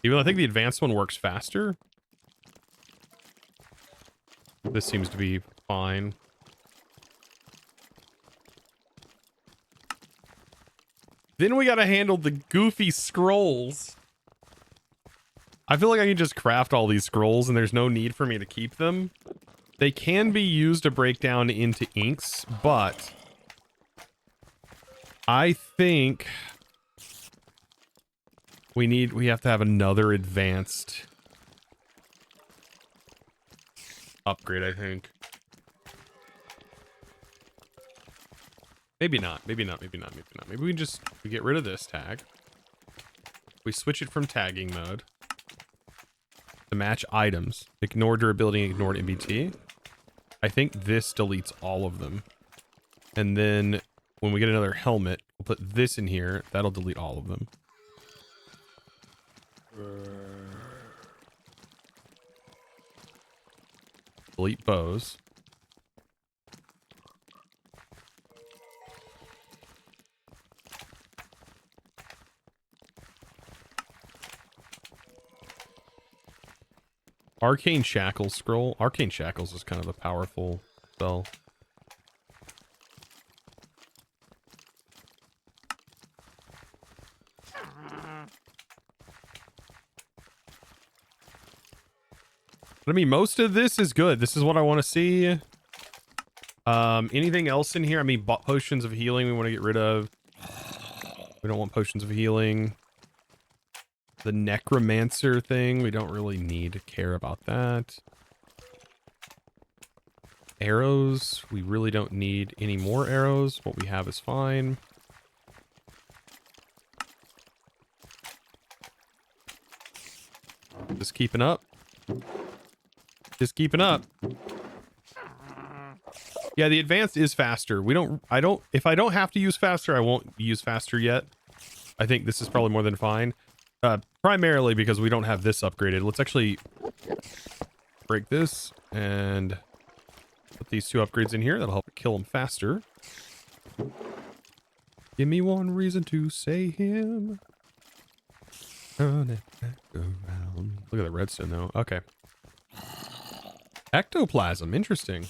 Speaker 1: Even though I think the advanced one works faster. This seems to be fine. Then we gotta handle the goofy scrolls. I feel like I can just craft all these scrolls and there's no need for me to keep them. They can be used to break down into inks, but I think we have to have another advanced upgrade, I think. Maybe not. Maybe we get rid of this tag. We switch it from tagging mode to match items. Ignore durability, ignore MBT. I think this deletes all of them. And then when we get another helmet, we'll put this in here. That'll delete all of them. Delete bows. Arcane Shackles scroll. Arcane Shackles is kind of a powerful spell. But I mean, most of this is good. This is what I want to see. Anything else in here? I mean, potions of healing we want to get rid of. We don't want potions of healing. The necromancer thing, we don't really need to care about that. Arrows, we really don't need any more arrows. What we have is fine. Just keeping up. Just keeping up. Yeah, the advanced is faster. If I don't have to use faster, I won't use faster yet. I think this is probably more than fine. Primarily because we don't have this upgraded. Let's actually break this and put these two upgrades in here. That'll help kill them faster. Give me one reason to say him. Turn it back around. Look at the redstone though. Okay. Ectoplasm. Interesting.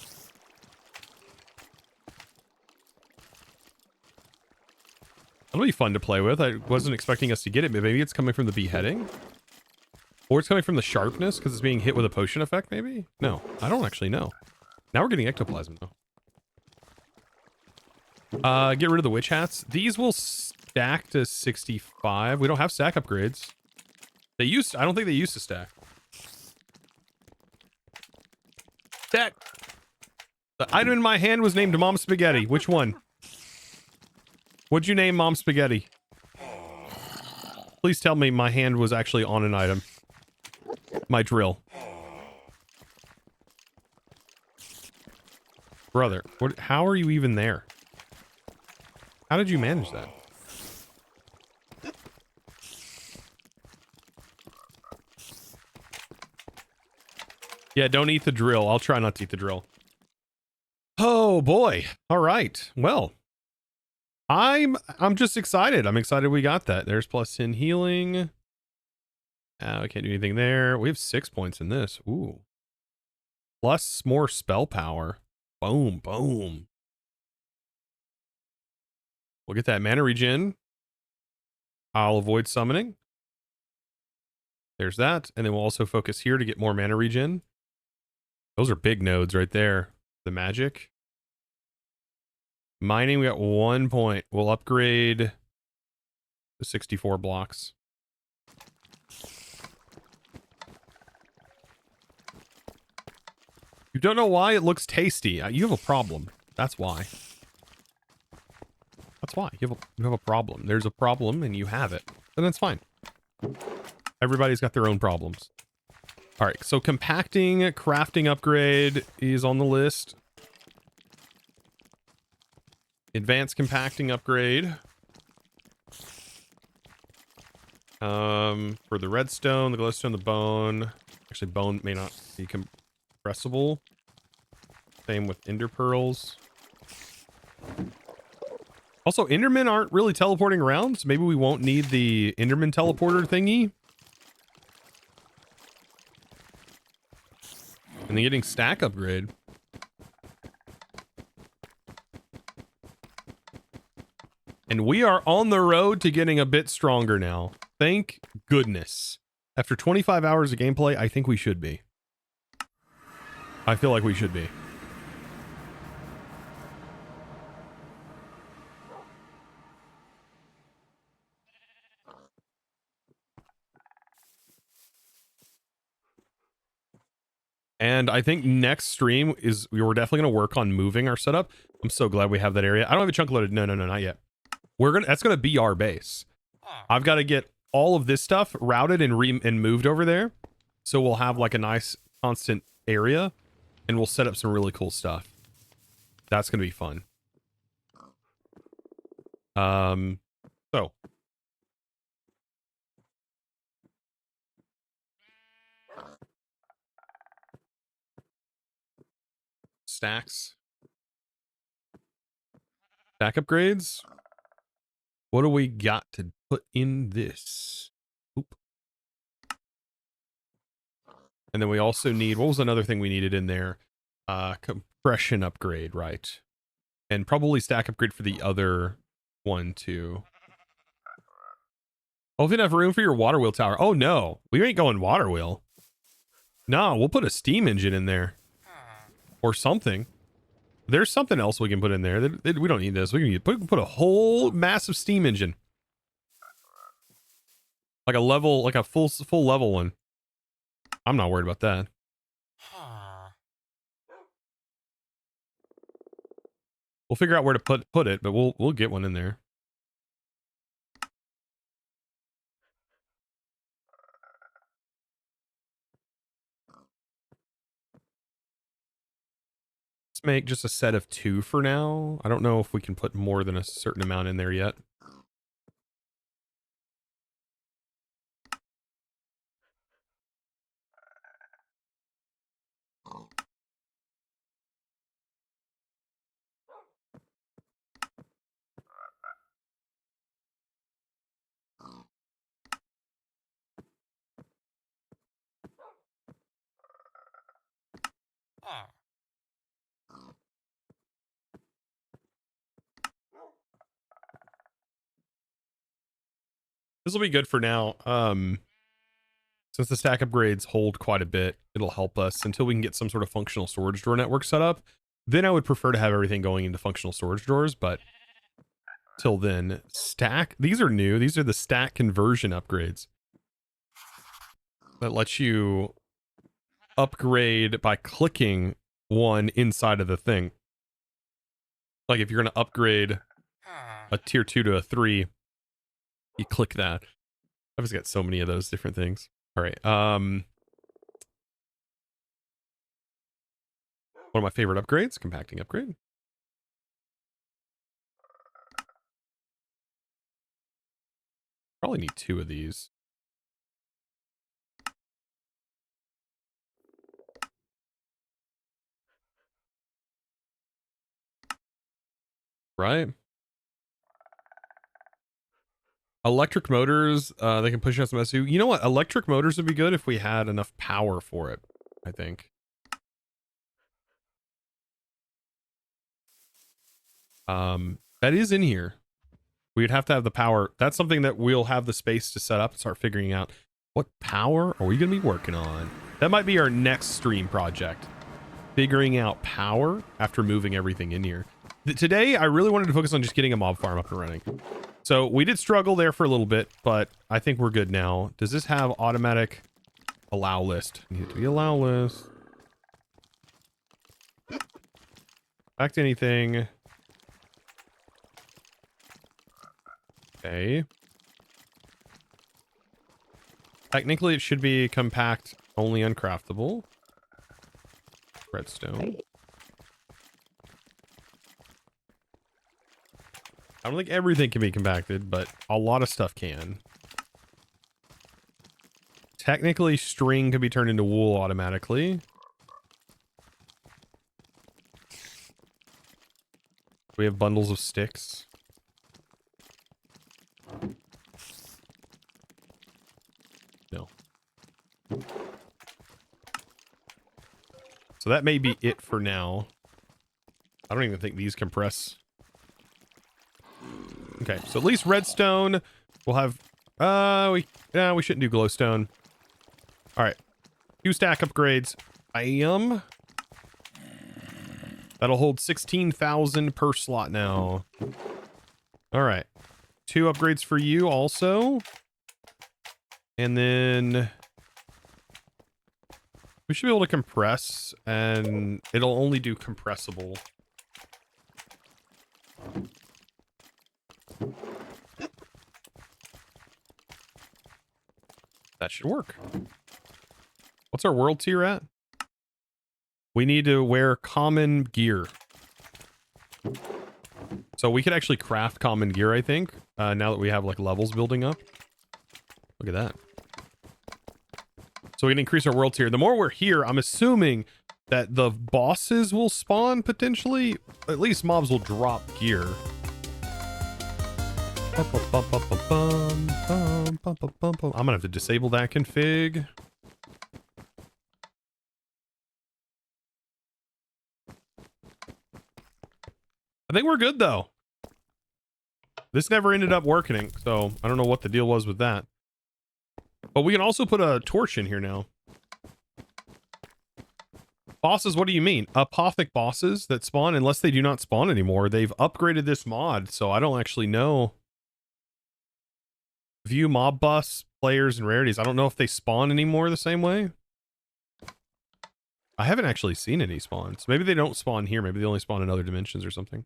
Speaker 1: That'll be fun to play with. I wasn't expecting us to get it, but maybe it's coming from the beheading. Or it's coming from the sharpness because it's being hit with a potion effect, maybe? No, I don't actually know. Now we're getting ectoplasm, though. Get rid of the witch hats. These will stack to 65. We don't have stack upgrades. I don't think they used to stack. Stack! The item in my hand was named Mom Spaghetti. Which one? What'd you name Mom Spaghetti? Please tell me my hand was actually on an item. My drill. Brother, how are you even there? How did you manage that? Yeah, don't eat the drill. I'll try not to eat the drill. Oh boy. All right. Well, I'm just excited. I'm excited we got that. There's plus 10 healing. We can't do anything there. We have 6 points in this. Ooh. Plus more spell power. Boom, boom. We'll get that mana regen. I'll avoid summoning. There's that. And then we'll also focus here to get more mana regen. Those are big nodes right there. The magic. Mining, we got 1 point. We'll upgrade the 64 blocks. You don't know why it looks tasty. You have a problem. That's why. That's why. You have a problem. There's a problem and you have it. And that's fine. Everybody's got their own problems. All right, so compacting, crafting upgrade is on the list. Advanced compacting upgrade. For the redstone, the glowstone, the bone. Actually, bone may not be compressible. Same with ender pearls. Also, endermen aren't really teleporting around, so maybe we won't need the enderman teleporter thingy. And then getting stack upgrade. And we are on the road to getting a bit stronger now. Thank goodness. After 25 hours of gameplay, I think we should be. I feel like we should be. And I think next stream is we're definitely going to work on moving our setup. I'm so glad we have that area. I don't have a chunk loaded. No, not yet. That's going to be our base. I've got to get all of this stuff routed and moved over there. So we'll have like a nice constant area and we'll set up some really cool stuff. That's going to be fun. So stacks. Stack upgrades. What do we got to put in this? Oop. And then we also need, what was another thing we needed in there? Compression upgrade, right? And probably stack upgrade for the other one too. Oh, if you have room for your water wheel tower. Oh no, we ain't going water wheel. No, we'll put a steam engine in there. Or something. There's something else we can put in there. We don't need this. We can put a whole massive steam engine. Like a level, like a full level one. I'm not worried about that. We'll figure out where to put it, but we'll get one in there. Let's make just a set of 2 for now. I don't know if we can put more than a certain amount in there yet. This will be good for now. Since the stack upgrades hold quite a bit, it'll help us until we can get some sort of functional storage drawer network set up. Then I would prefer to have everything going into functional storage drawers, but till then, stack. These are new. These are the stack conversion upgrades that lets you upgrade by clicking one inside of the thing. Like if you're going to upgrade a tier 2 to a 3, you click that. I've just got so many of those different things. All right. One of my favorite upgrades, compacting upgrade. Probably need 2 of these. Right? Electric motors, they can push out some SU. You know what? Electric motors would be good if we had enough power for it, I think. That is in here. We'd have to have the power. That's something that we'll have the space to set up and start figuring out. What power are we going to be working on? That might be our next stream project. Figuring out power after moving everything in here. Today, I really wanted to focus on just getting a mob farm up and running. So we did struggle there for a little bit, but I think we're good now. Does this have automatic allow list? Need to be allow list. Back to anything. Okay. Technically, it should be compact, only uncraftable. Redstone. I don't think everything can be compacted, but a lot of stuff can. Technically, string can be turned into wool automatically. We have bundles of sticks. No. So that may be it for now. I don't even think these compress. Okay, so at least redstone. We'll have we shouldn't do glowstone. All right. 2 stack upgrades. Bam. That'll hold 16,000 per slot now. All right. 2 upgrades for you also. And then we should be able to compress, and it'll only do compressible. That should work. What's our world tier at? We need to wear common gear. So we could actually craft common gear, I think, now that we have like levels building up. Look at that. So we can increase our world tier. The more we're here, I'm assuming that the bosses will spawn potentially. At least mobs will drop gear. I'm gonna have to disable that config. I think we're good though. This never ended up working, so I don't know what the deal was with that. But we can also put a torch in here now. Bosses, what do you mean? Apothic bosses that spawn, unless they do not spawn anymore. They've upgraded this mod, so I don't actually know. View mob bus, players, and rarities. I don't know if they spawn anymore the same way. I haven't actually seen any spawns. Maybe they don't spawn here. Maybe they only spawn in other dimensions or something.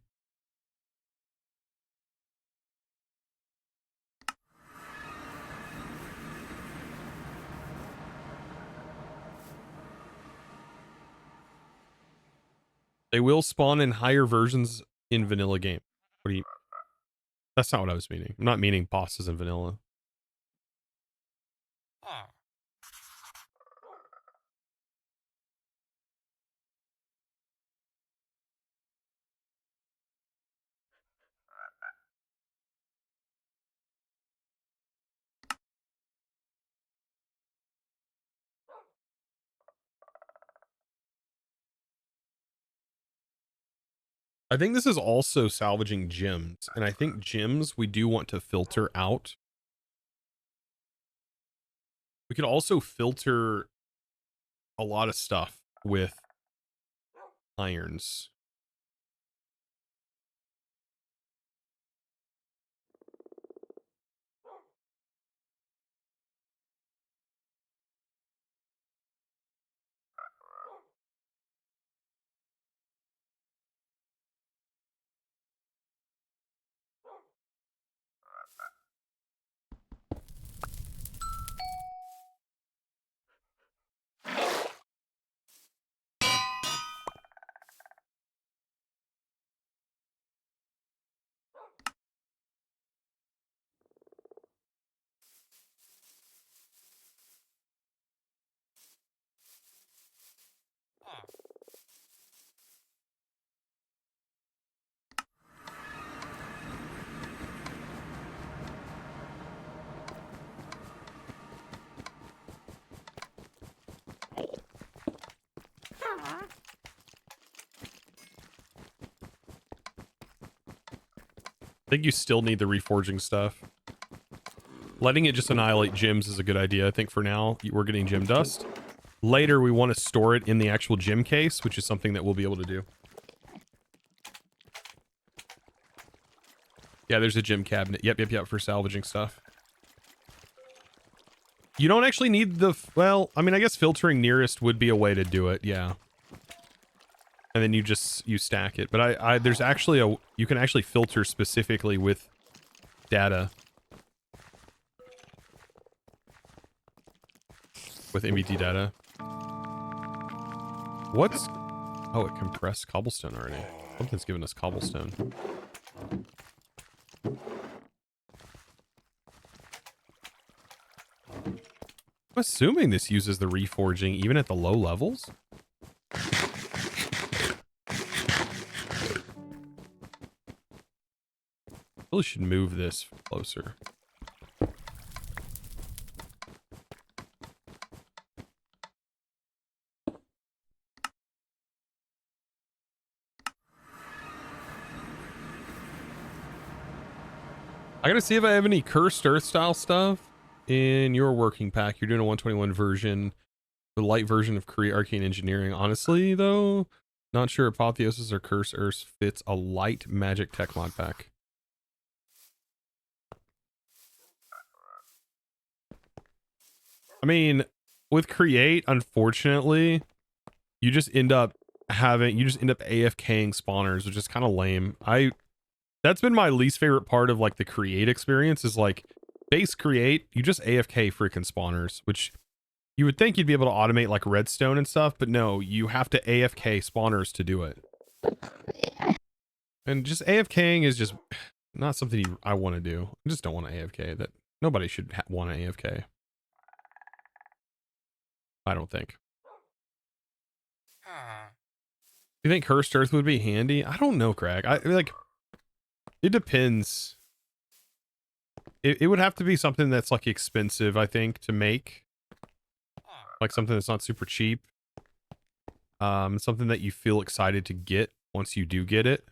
Speaker 1: They will spawn in higher versions in vanilla game. What do you... That's not what I was meaning. I'm not meaning bosses in vanilla. I think this is also salvaging gems, and I think gems we do want to filter out. We could also filter a lot of stuff with irons. I think you still need the reforging stuff. Letting it just annihilate gems is a good idea. I think for now, we're getting gem dust. Later, we want to store it in the actual gem case, which is something that we'll be able to do. Yeah, there's a gem cabinet. Yep, for salvaging stuff. You don't actually need the... Well, I mean, I guess filtering nearest would be a way to do it, yeah. And then you stack it. But there's actually a... You can actually filter specifically with data. With MBT data. What's... Oh, it compressed cobblestone already. Something's giving us cobblestone. I'm assuming this uses the reforging even at the low levels. Really should move this closer. I gotta see if I have any cursed earth style stuff. in your working pack. You're doing a 121 version, the light version of Create Arcane Engineering. Honestly, though, not sure Apotheosis or Curse Earth fits a light magic tech mod pack. I mean, with Create, unfortunately, you just end up AFKing spawners, which is kind of lame. That's been my least favorite part of like the Create experience is like base Create, you just AFK freaking spawners, which you would think you'd be able to automate like redstone and stuff, but no, you have to AFK spawners to do it. And just AFKing is just not something I want to do. I just don't want to AFK. That nobody should want to AFK. I don't think. You think Cursed Earth would be handy? I don't know, Craig. I like. It depends. It would have to be something that's like expensive, I think, to make. Like something that's not super cheap. Something that you feel excited to get once you do get it.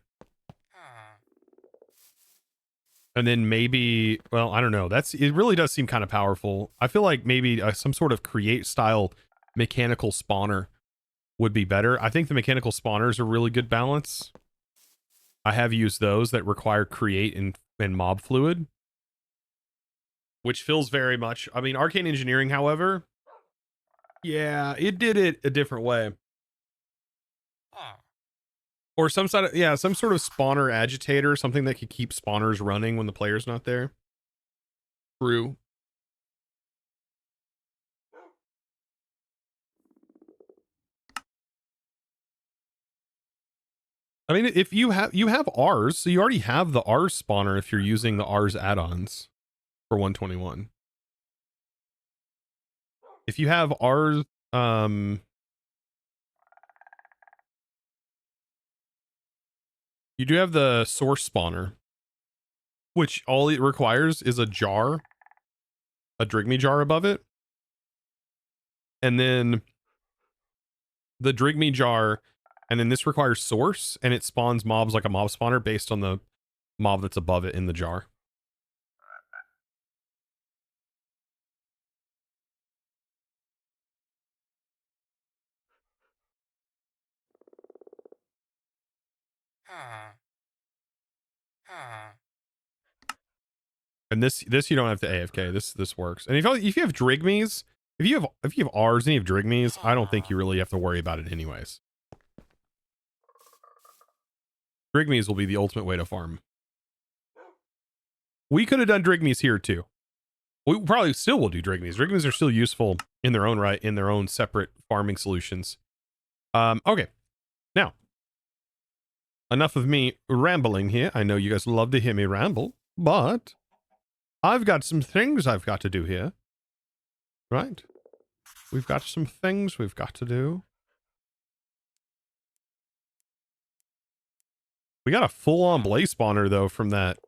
Speaker 1: And then maybe, well, I don't know. It really does seem kind of powerful. I feel like maybe some sort of Create style mechanical spawner would be better. I think the mechanical spawners are really good balance. I have used those that require Create and mob fluid, which feels very much, I mean, Arcane Engineering, however, yeah, it did it a different way. Or some sort of spawner agitator, something that could keep spawners running when the player's not there. True. I mean, if you have R's, so you already have the R spawner if you're using the R's add-ons for 121. If you have R's, you do have the source spawner, which all it requires is a jar, a Drigme jar above it. And then the Drigme jar, and then this requires source, and it spawns mobs like a mob spawner based on the mob that's above it in the jar. And this you don't have to AFK. This works. And if you have Drigmes, if you have R's and you have Drigmes, I don't think you really have to worry about it anyways. Drigmes will be the ultimate way to farm. We could have done Drigmes here too. We probably still will do Drigmes. Drigmes are still useful in their own right, in their own separate farming solutions. Okay. Now, enough of me rambling here. I know you guys love to hear me ramble, but I've got some things I've got to do here. Right? We've got some things we've got to do. We got a full-on blaze spawner, though, from that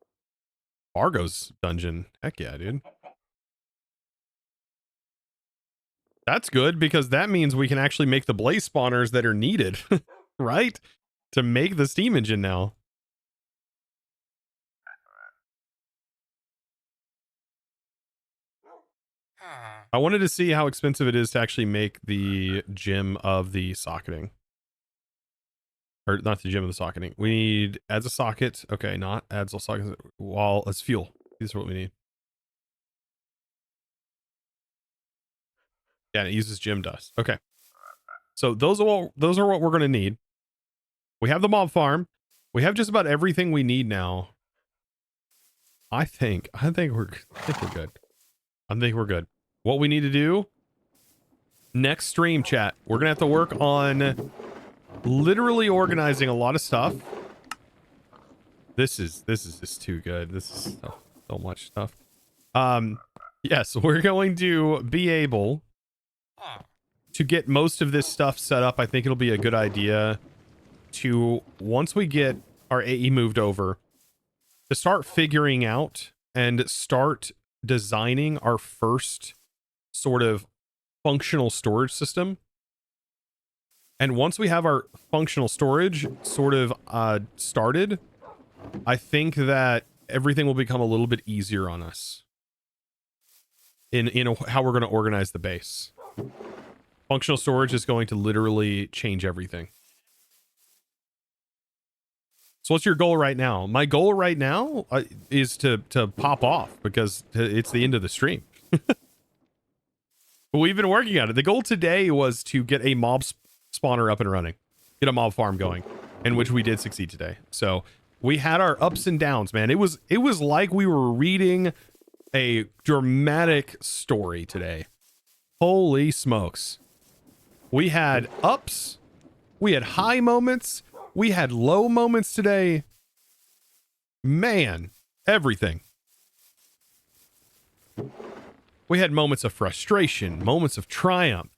Speaker 1: Argos dungeon. Heck yeah, dude. That's good, because that means we can actually make the blaze spawners that are needed, right? To make the steam engine now. I wanted to see how expensive it is to actually make the gem of the socketing. Or not the gem of the socketing. We need adds a socket. Okay, not adds a socket. Wall as fuel. These are what we need. Yeah, and it uses gem dust. Okay. So those are what we're gonna need. We have the mob farm. We have just about everything we need now. I think we're good. I think we're good. What we need to do next stream, chat, we're gonna have to work on literally organizing a lot of stuff. This is just too good. This is so much stuff. Yes, we're going to be able to get most of this stuff set up. I think it'll be a good idea to, once we get our AE moved over, to start figuring out and start designing our first sort of functional storage system. And once we have our functional storage sort of started, I think that everything will become a little bit easier on us. in how we're going to organize the base. Functional storage is going to literally change everything. So what's your goal right now? My goal right now is to pop off because it's the end of the stream. But we've been working on it. The goal today was to get a mob spawner up and running, get a mob farm going, in which we did succeed today. So we had our ups and downs, man. It was like we were reading a dramatic story today. Holy smokes. We had ups, we had high moments, we had low moments today. Man, everything. We had moments of frustration, moments of triumph.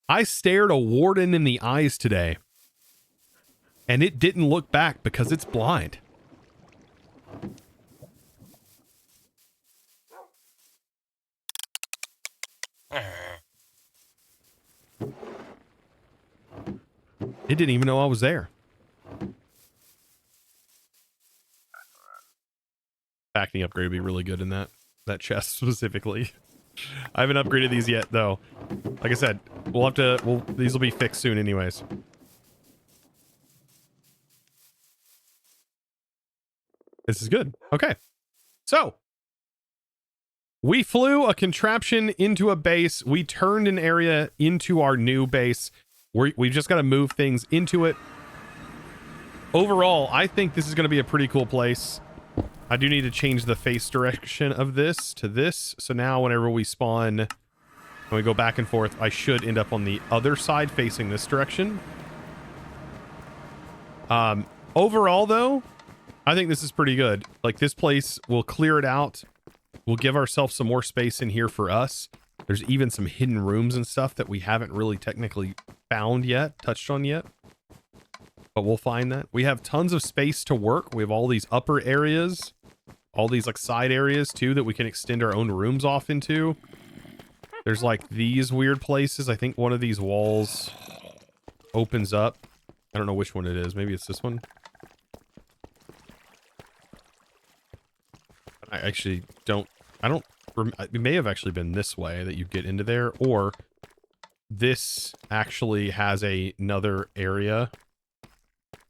Speaker 1: I stared a warden in the eyes today, and it didn't look back because it's blind. It didn't even know I was there. Packing upgrade would be really good in that chest specifically. I haven't upgraded these yet though. Like I said, we'll have to, these will be fixed soon anyways. This is good. Okay. So we flew a contraption into a base. We turned an area into our new base. We've just got to move things into it. Overall, I think this is going to be a pretty cool place. I do need to change the face direction of this to this. So now whenever we spawn and we go back and forth, I should end up on the other side facing this direction. Overall, though, I think this is pretty good. Like, this place, we'll clear it out. We'll give ourselves some more space in here for us. There's even some hidden rooms and stuff that we haven't really technically found yet, touched on yet. But we'll find that. We have tons of space to work. We have all these upper areas, all these like side areas too that we can extend our own rooms off into. There's like these weird places. I think one of these walls opens up. I don't know which one it is. Maybe it's this one. I actually don't, it may have actually been this way that you get into there, or this actually has another area.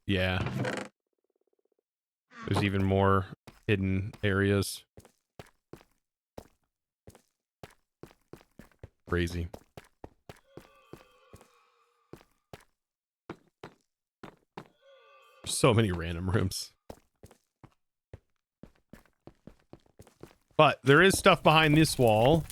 Speaker 1: Yeah. There's even more hidden areas. Crazy. So many random rooms. But there is stuff behind this wall.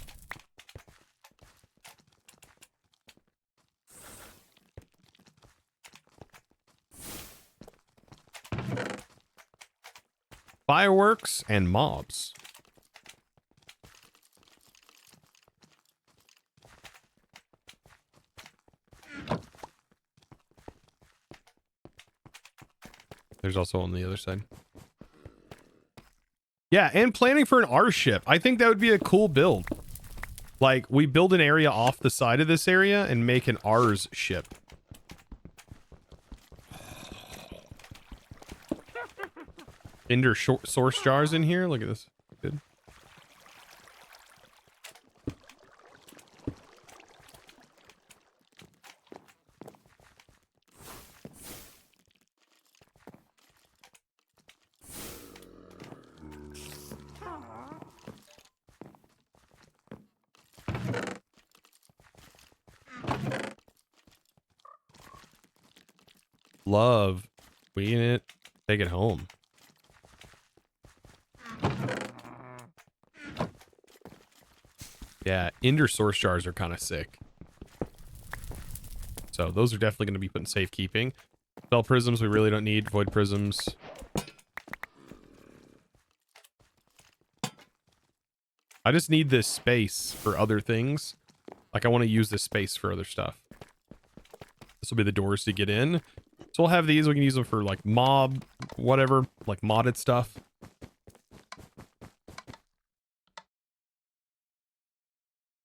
Speaker 1: Fireworks and mobs. There's also on the other side. Yeah, and planning for an airship. I think that would be a cool build. Like, we build an area off the side of this area and make an Rs ship. Ender source jars in here. Look at this. Good. Love. We eat it. Take it home. Yeah, Ender source jars are kind of sick. So those are definitely going to be put in safekeeping. Spell prisms we really don't need. Void prisms. I just need this space for other things. Like, I want to use this space for other stuff. This will be the doors to get in. So we'll have these. We can use them for like mob, whatever, like modded stuff.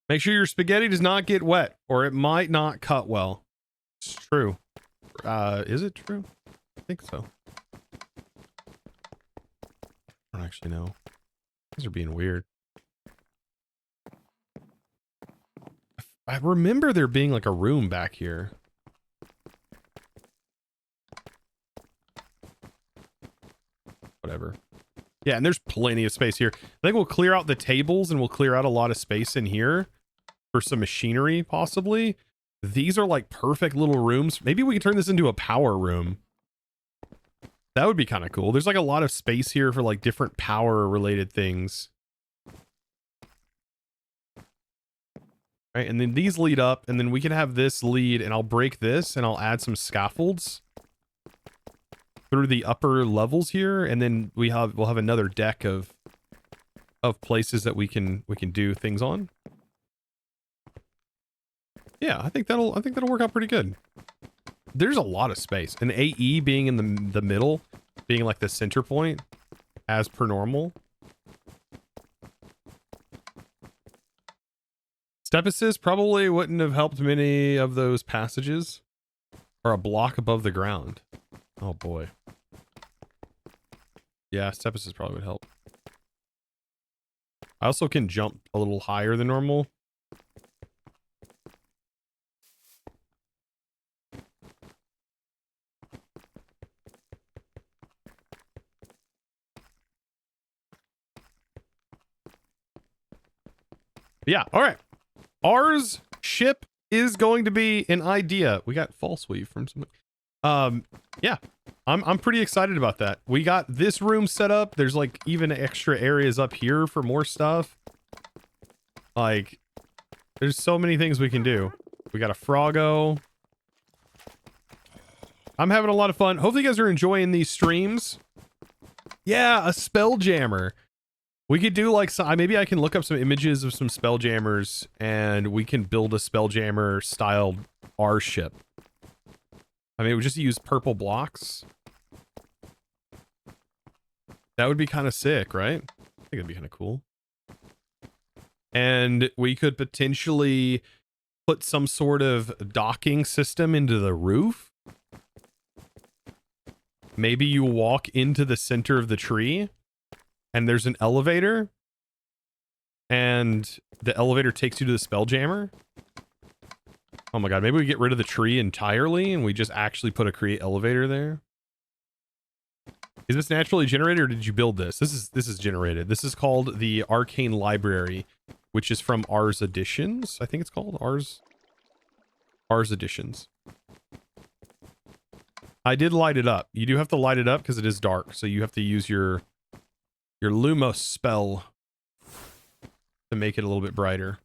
Speaker 1: Make sure your spaghetti does not get wet, or it might not cut well. It's true. Is it true? I think so. I don't actually know. These are being weird. I remember there being like a room back here. Whatever. Yeah, and there's plenty of space here. I think we'll clear out the tables and we'll clear out a lot of space in here for some machinery, possibly. These are like perfect little rooms. Maybe we can turn this into a power room. That would be kind of cool. There's like a lot of space here for like different power related things. Right, and then these lead up, and then we can have this lead, and I'll break this, and I'll add some scaffolds through the upper levels here, and then we'll have another deck of places that we can do things on. Yeah, I think that'll work out pretty good. There's a lot of space, and AE being in the middle, being like the center point, as per normal. Step assist probably wouldn't have helped many of those passages, or a block above the ground. Oh boy. Yeah, step assist probably would help. I also can jump a little higher than normal. Yeah, all right. Ours ship is going to be an idea. We got false weave from somebody. Yeah, I'm pretty excited about that. We got this room set up. There's like even extra areas up here for more stuff. Like, there's so many things we can do. We got a froggo. I'm having a lot of fun. Hopefully you guys are enjoying these streams. Yeah, a spelljammer. We could do like some, maybe I can look up some images of some spelljammers and we can build a spelljammer styled R ship. I mean, we just use purple blocks. That would be kind of sick, right? I think it'd be kind of cool. And we could potentially put some sort of docking system into the roof. Maybe you walk into the center of the tree and there's an elevator, and the elevator takes you to the spelljammer. Oh my god, maybe we get rid of the tree entirely and we just actually put a create elevator there. Is this naturally generated or did you build this? This is generated. This is called the Arcane Library, which is from Ars Editions. I think it's called Ars Editions. I did light it up. You do have to light it up because it is dark, so you have to use your Lumos spell to make it a little bit brighter.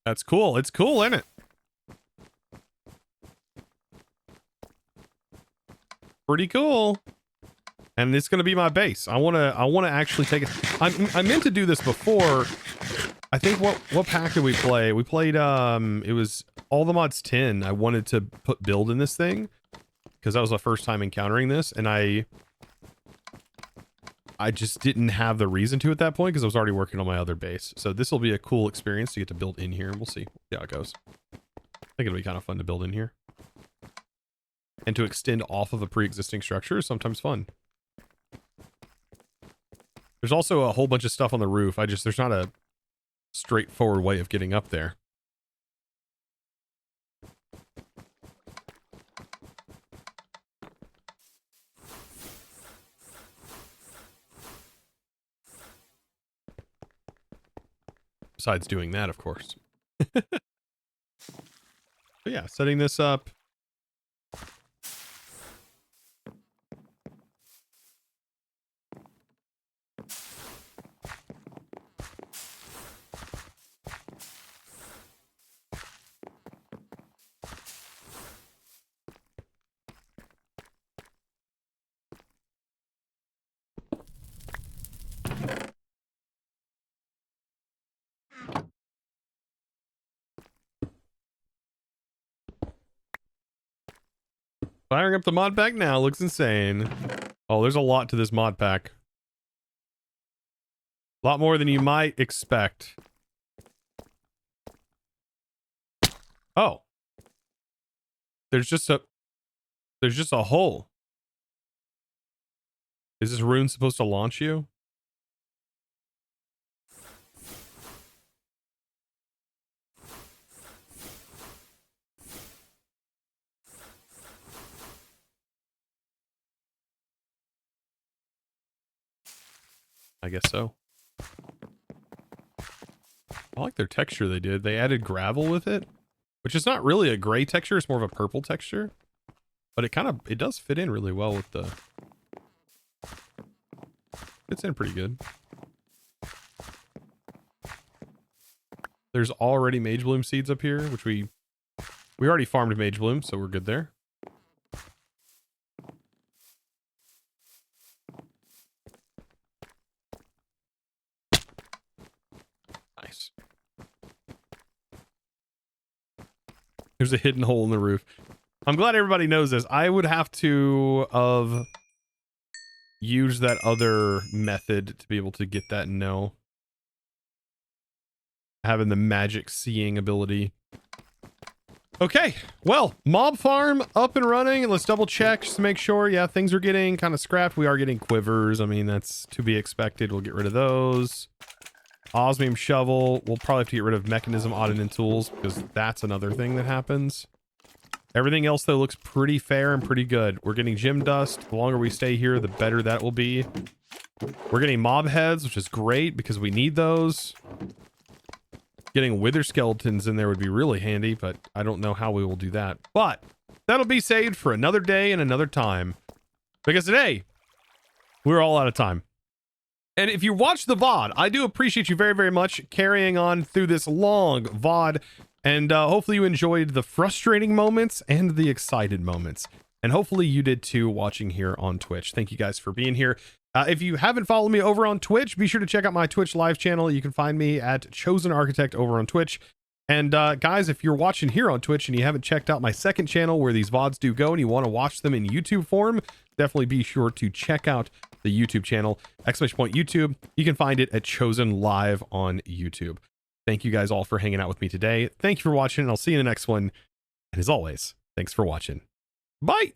Speaker 1: That's cool. It's cool, isn't it? Pretty cool. And it's going to be my base. I want to actually take it. I meant to do this before. I think what pack did we play? We played it was All the Mods 10. I wanted to put build in this thing because that was the first time encountering this, and I just didn't have the reason to at that point because I was already working on my other base. So this will be a cool experience to get to build in here, and we'll see how it goes. I think it'll be kind of fun to build in here. And to extend off of a pre-existing structure is sometimes fun. There's also a whole bunch of stuff on the roof. There's not a straightforward way of getting up there. Besides doing that, of course. But yeah, setting this up. Firing up the mod pack now looks insane. Oh, there's a lot to this mod pack. A lot more than you might expect. Oh. There's just a hole. Is this rune supposed to launch you? I guess so. I like their texture they did. They added gravel with it, which is not really a gray texture. It's more of a purple texture, but it does fit in really well with the, fits in pretty good. There's already Mage Bloom seeds up here, which we already farmed Mage Bloom, so we're good there. Nice. There's a hidden hole in the roof. I'm glad everybody knows this. I would have to use that other method to be able to get that no. Having the magic seeing ability. Okay, well, mob farm up and running. Let's double check just to make sure. Yeah, things are getting kind of scrapped. We are getting quivers. I mean, that's to be expected. We'll get rid of those. Osmium shovel. We'll probably have to get rid of mechanism audit and tools because that's another thing that happens. Everything else, though, looks pretty fair and pretty good. We're getting gym dust. The longer we stay here, the better that will be. We're getting mob heads, which is great because we need those. Getting wither skeletons in there would be really handy, but I don't know how we will do that. But that'll be saved for another day and another time. Because today, we're all out of time. And if you watch the VOD, I do appreciate you very, very much carrying on through this long VOD. And hopefully you enjoyed the frustrating moments and the excited moments. And hopefully you did too watching here on Twitch. Thank you guys for being here. If you haven't followed me over on Twitch, be sure to check out my Twitch live channel. You can find me at Chosen Architect over on Twitch. And guys, if you're watching here on Twitch and you haven't checked out my second channel where these VODs do go and you want to watch them in YouTube form, definitely be sure to check out the YouTube channel, !YouTube. You can find it at Chosen Live on YouTube. Thank you guys all for hanging out with me today. Thank you for watching, and I'll see you in the next one. And as always, thanks for watching. Bye!